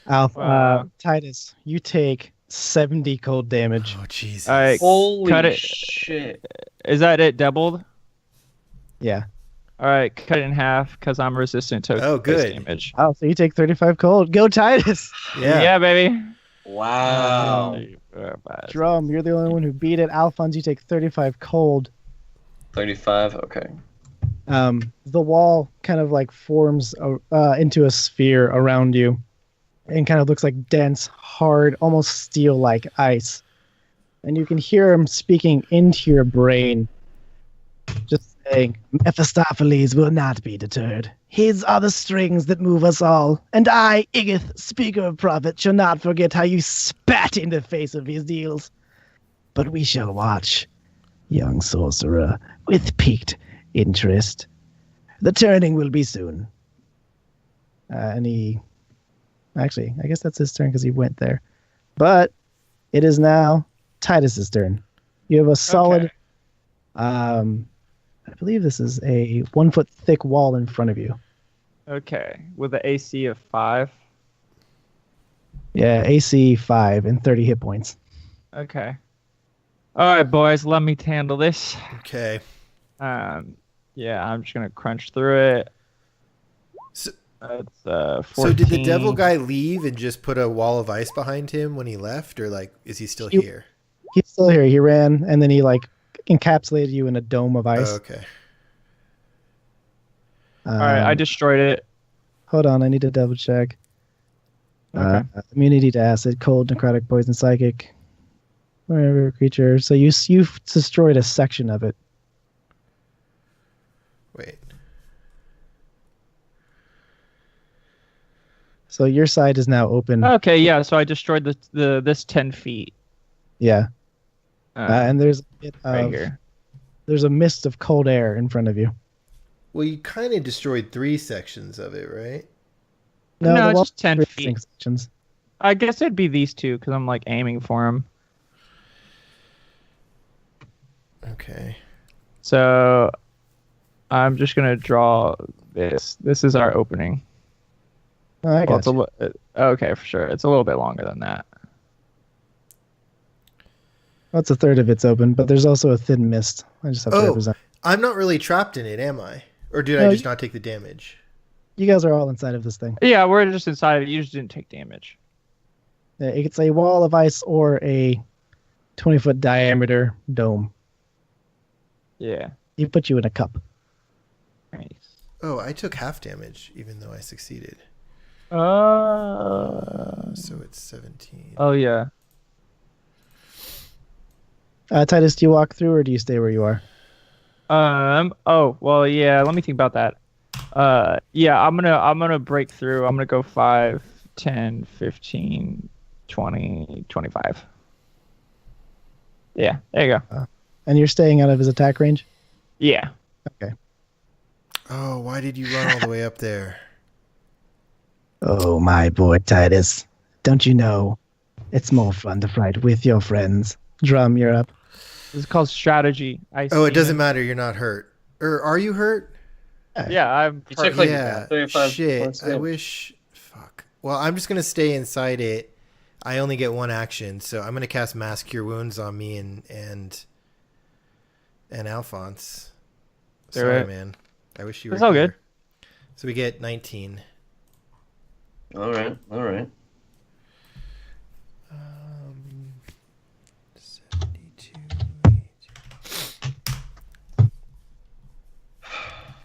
Wow. Titus, you take 70 cold damage. Oh Jesus! All right. Holy Cut it. shit. Is that it doubled? Yeah. All right, cut it in half because I'm resistant to Oh, base good. damage. Oh, so you take 35 cold. Go, Titus. Yeah. Baby. Wow. Drum, you're the only one who beat it. Alphonse, you take 35 cold. 35. Okay. The wall kind of like forms into a sphere around you and kind of looks like dense, hard, almost steel-like ice. And you can hear him speaking into your brain, just saying, Mephistopheles will not be deterred. His are the strings that move us all. And I, Igith, speaker of prophet, shall not forget how you spat in the face of his deals. But we shall watch, young sorcerer, with piqued interest. The turning will be soon. And he... Actually, I guess that's his turn because he went there. But it is now Titus's turn. You have a solid... Okay. I believe this is a 1 foot thick wall in front of you. Okay, with the AC of 5. Yeah, AC 5 and 30 hit points. Okay. All right, boys, let me handle this. Okay. Yeah, I'm just gonna crunch through it. So, That's 14. so did the devil guy leave and just put a wall of ice behind him when he left, or like is he still here? He's still here. He ran, and then he like encapsulated you in a dome of ice. Oh, okay. All right, I destroyed it. Hold on, I need to double check. Okay. Immunity to acid, cold, necrotic, poison, psychic, whatever creature. So you've destroyed a section of it. Wait. So your side is now open. Okay, yeah. So I destroyed this 10 feet. Yeah, and there's a bit right of, here. there's a mist of cold air in front of you. Well, you kind of destroyed 3 sections of it, right? No, the it's wall- just 10 three feet. distinct sections. I guess it'd be these two because I'm like aiming for them. Okay. So I'm just gonna draw this. This is our opening. Oh, I Well, got you. okay, for sure. It's a little bit longer than that. Well, it's a third of it's open, but there's also a thin mist. I just have to Oh. represent. I'm not really trapped in it, am I? Or did No, I just you- not take the damage? You guys are all inside of this thing. Yeah, we're just inside. You just didn't take damage. It's a wall of ice or a 20-foot diameter dome. Yeah. He put you in a cup. Nice. Oh, I took half damage even though I succeeded. So it's 17. Oh yeah. Titus, do you walk through or do you stay where you are? Oh well, yeah. Let me think about that. Yeah. I'm gonna break through. I'm gonna go 5, 10, 15, 20, 25. Yeah. There you go. And you're staying out of his attack range? Yeah. Oh, why did you run all the way up there? Oh, my boy, Titus. Don't you know? It's more fun to fight with your friends. Drum, you're up. This is called strategy. Oh, it doesn't matter. You're not hurt. Or are you hurt? Yeah, I'm. You took like Yeah. 35 Shit. points I damage. wish. Fuck. Well, I'm just gonna stay inside it. I only get 1 action, so I'm gonna cast Mass Cure Wounds on me and Alphonse. Do Sorry, it. man. I wish you were. It's all here. good. So we get 19. All right. 72.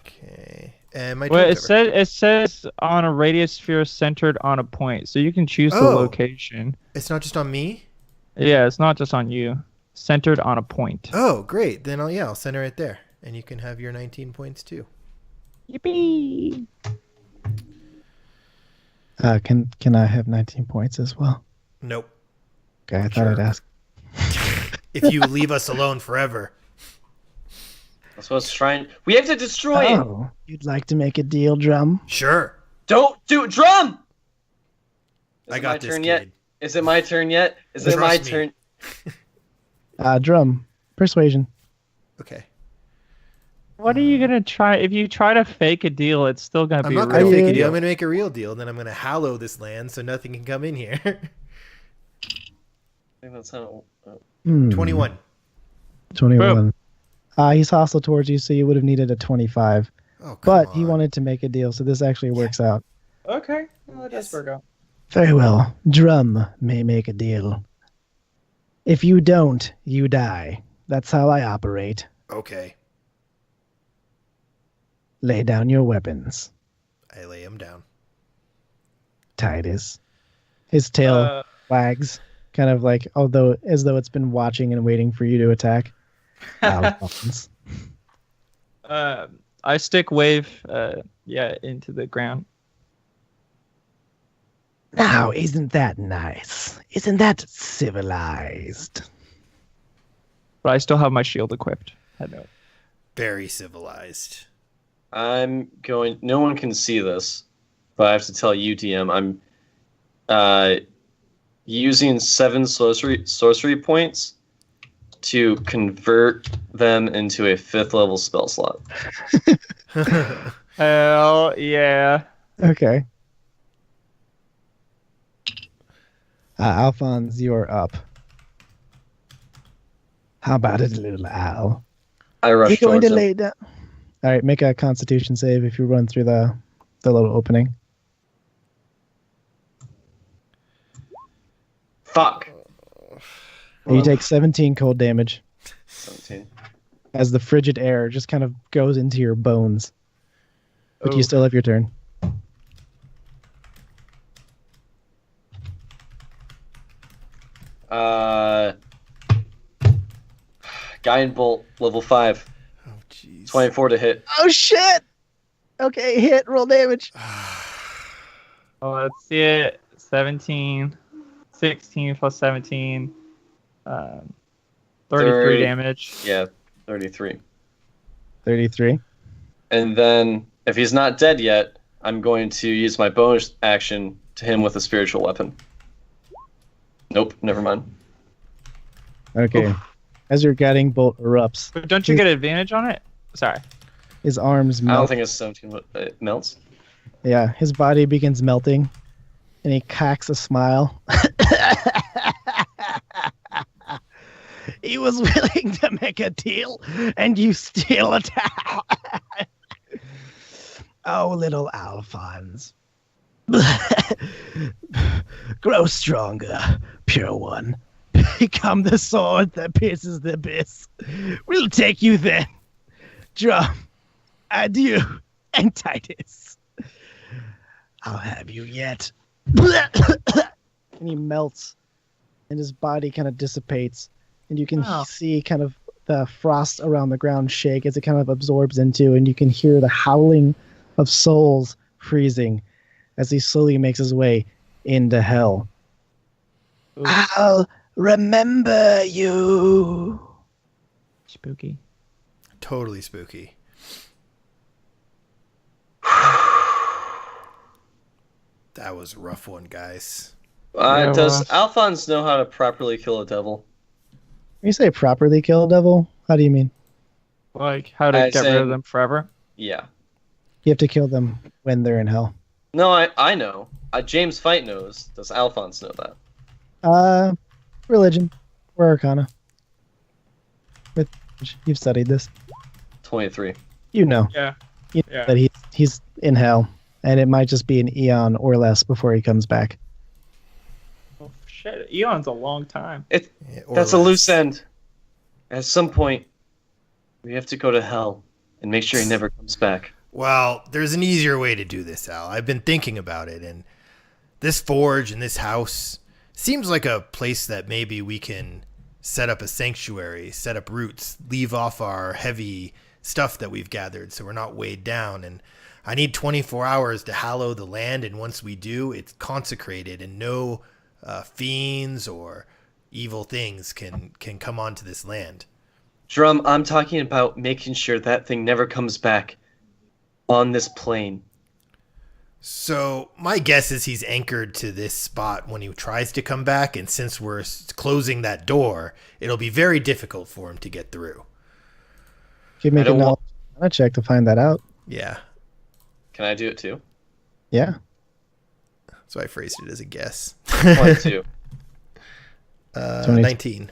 Okay. And my Well, turn's over. it says on a radius sphere centered on a point, so you can choose the Oh. location. It's not just on me. Yeah, it's not just on you. Centered on a point. Oh, great. Then I'll center it there, and you can have your 19 points too. Yippee! Can I have 19 points as well? Nope. Okay, I thought I'd Sure. ask. If you leave us alone forever. That's what's trying. We have to destroy it. Oh, you'd like to make a deal, Drum? Sure. Don't do it, Drum. Is I it got my this, turn kid. yet? Is it my turn yet? Is it my Trust me. turn? Drum. Persuasion. Okay. What are you gonna try? If you try to fake a deal, it's still gonna I'm be not a going to real fake a deal. deal. I'm going to make a real deal. And then I'm going to hallow this land so nothing can come in here. I think that's how. 21. 21. He's hostile towards you, so you would have needed a 25. Oh, come But on. he wanted to make a deal, so this actually works out. Okay, well, it does work out. Very well. Drum may make a deal. If you don't, you die. That's how I operate. Okay. Lay down your weapons, I lay him down. Titus. His tail wags, kind of like, as though it's been watching and waiting for you to attack. Alphonse. I stick wave, into the ground. Now, isn't that nice? Isn't that civilized? But I still have my shield equipped. Head note. Very civilized. I'm going. No one can see this, but I have to tell you, DM. I'm using 7 sorcery points to convert them into a 5th level spell slot. Hell yeah! Okay. Alphonse, you're up. How about it, little owl? I rush You're going towards to him. lay down. All right, make a Constitution save if you run through the little opening. Fuck. You take 17 cold damage 17. as the frigid air just kind of goes into your bones. But you still have your turn. Guiding Bolt, level 5. Oh, jeez. 24 to hit. Oh shit! Okay, hit, roll damage. Oh, let's see it. 17, 16 plus 17, 33 30. damage. Yeah, 33. 33. And then, if he's not dead yet, I'm going to use my bonus action to hit him with a spiritual weapon. Nope, never mind. Okay. As your guiding bolt erupts, But don't you get advantage on it? Sorry. his arms I don't melt. think it's 17, but it melts. Yeah, his body begins melting, and he cocks a smile. He was willing to make a deal, and you still attack. Oh, little Alphonse. Grow stronger, pure one. Become the sword that pierces the abyss. We'll take you then. Drum, adieu, and Titus. I'll have you yet. And he melts, and his body kind of dissipates, and you can Oh. see kind of the frost around the ground shake as it kind of absorbs into, and you can hear the howling of souls freezing as he slowly makes his way into hell. Ooh. I'll remember you. Spooky. Totally spooky. That was a rough one, guys. Yeah, Does well, Alphonse know how to properly kill a devil? When you say properly kill a devil, how do you mean? Like, how to I get rid say- of them forever? Yeah. You have to kill them when they're in hell. No, I know. James Fight knows. Does Alphonse know that? Religion or Arcana. With you've studied this, 23. you know. Yeah. You know Yeah. that he's in hell, and it might just be an eon or less before he comes back. Oh, shit. Eon's a long time. Yeah, or That's a less. loose end. At some point, we have to go to hell and make sure he never comes back. Well, there's an easier way to do this, Al. I've been thinking about it, and this forge and this house seems like a place that maybe we can set up a sanctuary, set up roots, leave off our heavy stuff that we've gathered so we're not weighed down. And I need 24 hours to hallow the land, and once we do, it's consecrated, and no fiends or evil things can come onto this land. Drum, I'm talking about making sure that thing never comes back on this plane. So my guess is he's anchored to this spot when he tries to come back, and since we're closing that door, it'll be very difficult for him to get through. You make a don't want- knowledge check to find that out. Yeah, Can I do it too? Yeah. so I phrased it as a guess. 22. 19.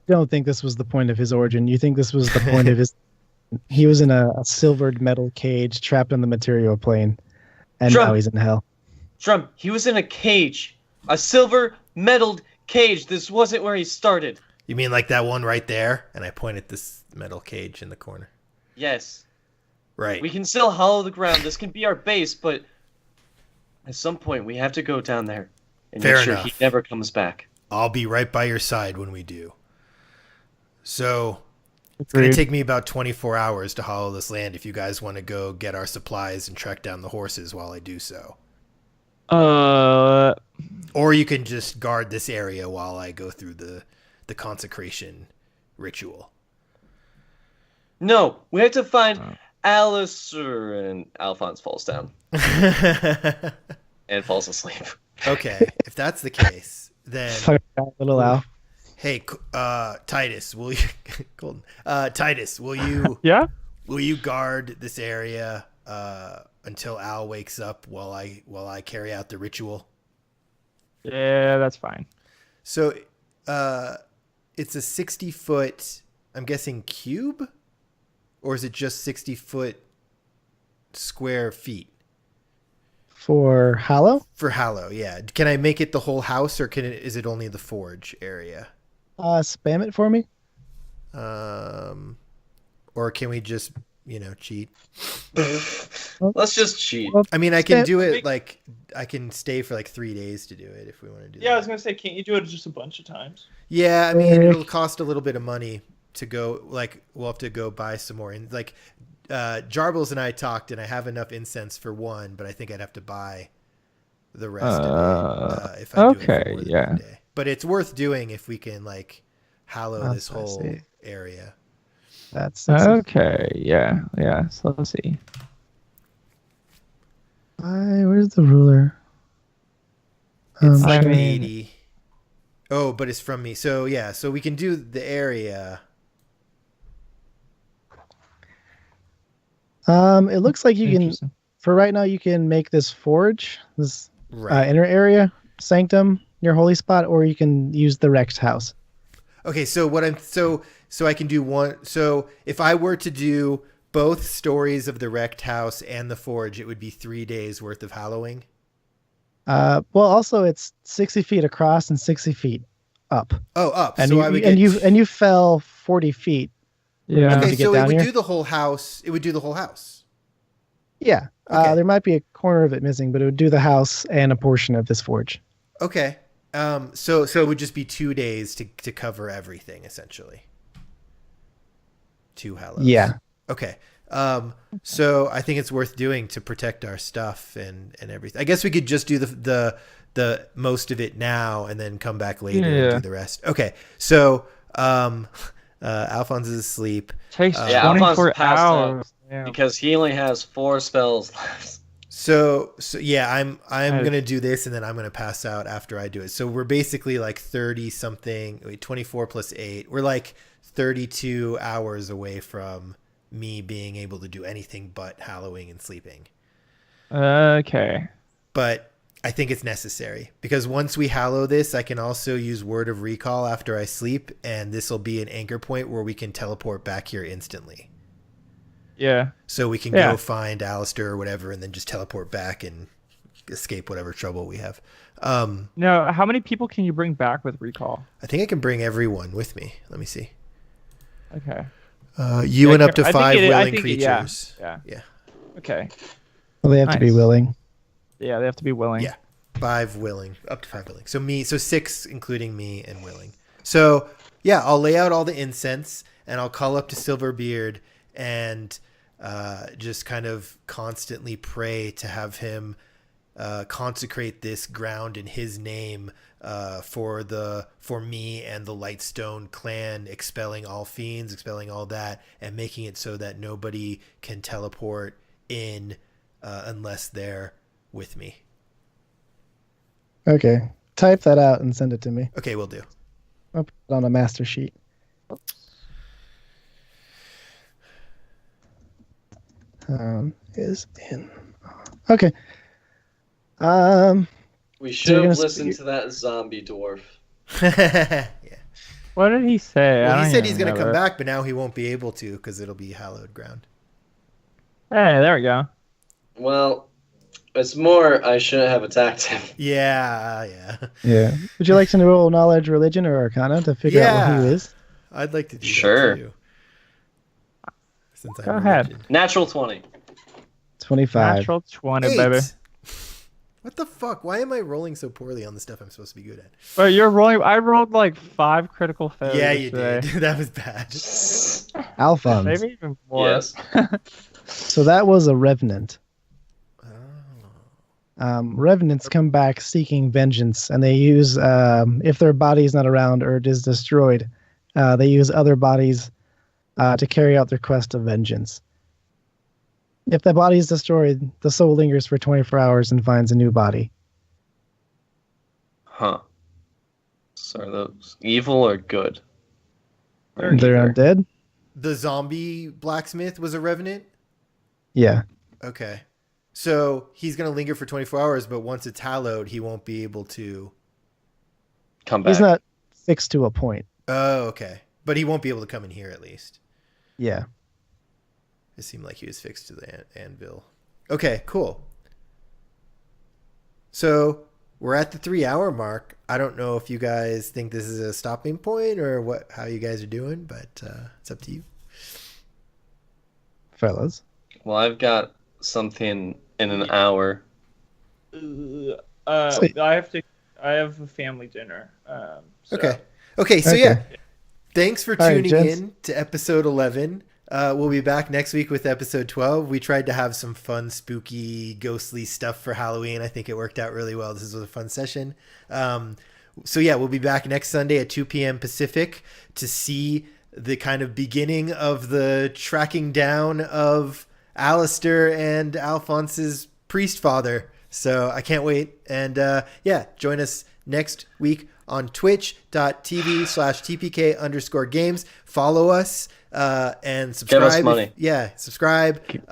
Don't think this was the point of his origin. You think this was the point of his. He was in a silvered metal cage trapped on the material plane, and Drum. now he's in hell. Drum, he was in a cage. A silver metalled cage. This wasn't where he started. You mean like that one right there? And I point at this metal cage in the corner. Yes. Right. We can still hollow the ground. This can be our base, but at some point we have to go down there and Fair make sure enough. he never comes back. I'll be right by your side when we do. So it's going Agreed. to take me about 24 hours to hollow this land if you guys want to go get our supplies and track down the horses while I do so. Or you can just guard this area while I go through the consecration ritual. No, we have to find Alistair, and Alphonse falls down and falls asleep. Okay, if that's the case, then Fuck that little Al. hey, Titus, will you Golden, Titus, will Yeah. you guard this area until Al wakes up while I carry out the ritual? Yeah, that's fine. So, it's a 60-foot, I'm guessing, cube? Or is it just 60-foot square feet? For Hallow? For Hallow, yeah. Can I make it the whole house, or is it only the forge area? Spam it for me. Or can we just, cheat? Let's just cheat. I mean, I can Spam- do it, I can stay for 3 days to do it if we want to do Yeah, I that. was gonna say, can't you do it just a bunch of times? Yeah, I mean, it'll cost a little bit of money to go, we'll have to go buy some more. And, Jarbles and I talked, and I have enough incense for one, but I think I'd have to buy the rest of it if I do it okay, for more than yeah. 1 day. But it's worth doing if we can, hallow Oh, this I whole see. area. That's Okay, yeah. So let's see. Where's the ruler? It's I like mean- 80. Oh, but it's from me. So, yeah, so we can do the area. It looks like you can. Interesting. For right now, you can make this forge, this Right. inner area, sanctum, your holy spot, or you can use the wrecked house. Okay, so so I can do one. So if I were to do both stories of the wrecked house and the forge, it would be 3 days worth of hallowing. Well, also it's 60 feet across and 60 feet up, Oh, up. and so you I would and get, you fell 40 feet. Yeah. Okay, to get so it down would here? do the whole house. It would do the whole house. Yeah, Okay. there might be a corner of it missing, but it would do the house and a portion of this forge. Okay. So it would just be 2 days to cover everything essentially. 2 hallows. Yeah. Okay. So I think it's worth doing to protect our stuff and everything. I guess we could just do the most of it now and then come back later and Yeah. do the rest. Okay. So Alphonse is asleep. Takes Yeah, Alphonse 24 passed out. hours. Yeah. Because he only has 4 spells left. So yeah, I'm Nice. gonna do this and then I'm gonna pass out after I do it. So we're basically 30 something, 24 plus 8. We're 32 hours away from me being able to do anything but hallowing and sleeping. Okay. But I think it's necessary because once we hallow this, I can also use Word of Recall after I sleep, and this will be an anchor point where we can teleport back here instantly. Yeah. So we can Yeah. go find Alistair or whatever and then just teleport back and escape whatever trouble we have. Now, how many people can you bring back with recall? I think I can bring everyone with me. Let me see. Okay. You Yeah, and up to I think 5 I willing think creatures. Yeah. Yeah. Okay. Well, they have to be Nice. willing. Yeah, they have to be willing. Yeah. 5 willing, up to 5 willing. So 6, including me and willing. So yeah, I'll lay out all the incense and I'll call up to Silverbeard and just kind of constantly pray to have him consecrate this ground in his name for me and the Lightstone clan, expelling all fiends, expelling all that, and making it so that nobody can teleport in unless they're with me. Okay. Type that out and send it to me. Okay, we'll do. I'll put it on a master sheet. Is in. Okay. We So should you're have gonna listened to that zombie dwarf. Yeah. What did he say? I Well, don't he said even he's going to come remember. back, but now he won't be able to because it'll be hallowed ground. Hey, there we go. Well, it's more I shouldn't have attacked him. Yeah. Yeah. Would you like to roll knowledge, religion, or arcana to figure out what he Yeah. is? I'd like to do Sure. that too. Since Go I'm ahead. religion. Natural 20. 25. Natural 20, 8. baby. What the fuck? Why am I rolling so poorly on the stuff I'm supposed to be good at? But you're rolling. I rolled like 5 critical failures. Yeah, you today. did. That was bad. Alphonse. Maybe even more. Yes. So that was a revenant. Oh. Revenants come back seeking vengeance, and they use, if their body is not around or it is destroyed, they use other bodies to carry out their quest of vengeance. If the body is destroyed, the soul lingers for 24 hours and finds a new body. Huh. So are those evil or good? Or They're neither? undead? The zombie blacksmith was a revenant? Yeah. Okay. So he's going to linger for 24 hours, but once it's hallowed, he won't be able to. Come back. He's not fixed to a point. Oh, okay. But he won't be able to come in here at least. Yeah. It seemed like he was fixed to the anvil. Okay, cool. So we're at the 3-hour mark. I don't know if you guys think this is a stopping point or how you guys are doing, but it's up to you. Fellas. Well, I've got something in an hour. Sweet. I have a family dinner. So. Okay. So Okay. yeah, thanks for All right, tuning gents. in to episode 11. We'll be back next week with episode 12. We tried to have some fun, spooky, ghostly stuff for Halloween. I think it worked out really well. This was a fun session. So yeah, we'll be back next Sunday at 2 p.m. Pacific to see the kind of beginning of the tracking down of Alistair and Alphonse's priest father. So I can't wait. And yeah, join us next week on twitch.tv/tpk_games. Follow us and subscribe. Give us money. Subscribe. Give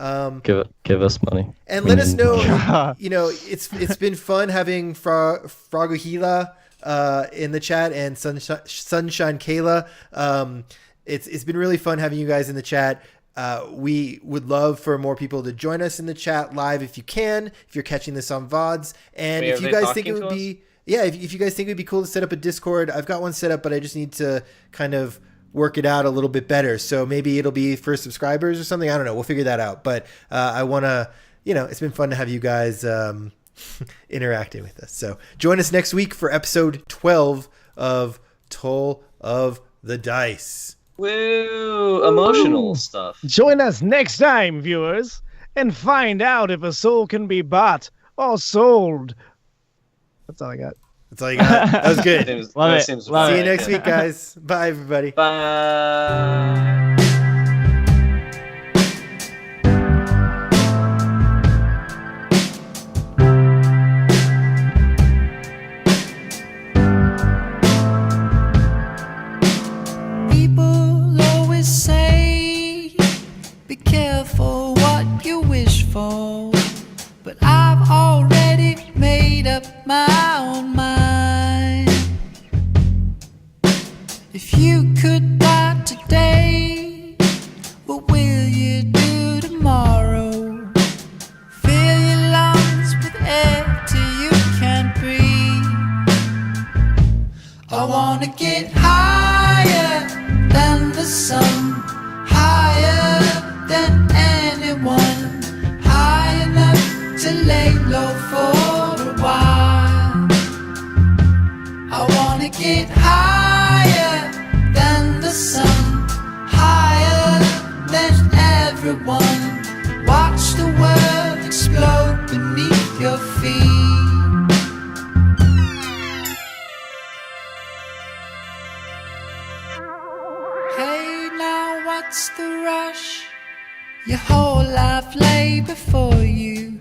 us money. And We let us need know, money. it's been fun having Fragohila in the chat and Sunshine Kayla. It's been really fun having you guys in the chat. We would love for more people to join us in the chat live if you can, if you're catching this on VODs. And Wait, if are you they guys think it talking would to be, if you guys think it would be cool to set up a Discord, I've got one set up, but I just need to kind of work it out a little bit better. So maybe it'll be for subscribers or something. I don't know. We'll figure that out. But I want to, it's been fun to have you guys interacting with us. So join us next week for episode 12 of Toll of the Dice. Woo! Emotional stuff. Join us next time, viewers, and find out if a soul can be bought or sold. That's all I got. That's all you got. That was good. Love it. Seems Love See you right, next yeah. week, guys. Bye, everybody. Bye. People always say, be careful what you wish for. But I've already made up my own mind. If you could die today, what will you do tomorrow? Fill your lungs with air till you can't breathe. I wanna get higher than the sun, higher than anyone, high enough to lay low for a while. I wanna get higher than the sun, higher than everyone. Watch the world explode beneath your feet. Hey, now what's the rush? Your whole life lay before you.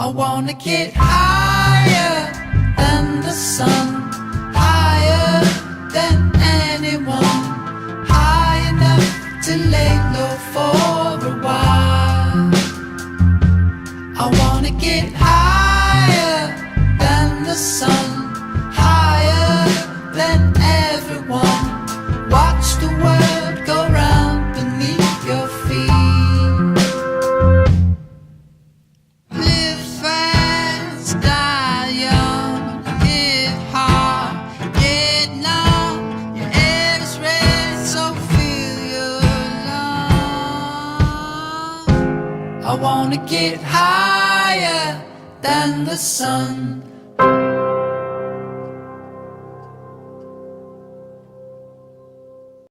I wanna get higher than the sun, higher than anyone, high enough to lay low for a while. I wanna get higher than the sun, higher than everyone. Watch the world go round beneath your feet. Live fast, die young, live hard, get long. Your air is red, so fill your lungs. I wanna get higher than the sun,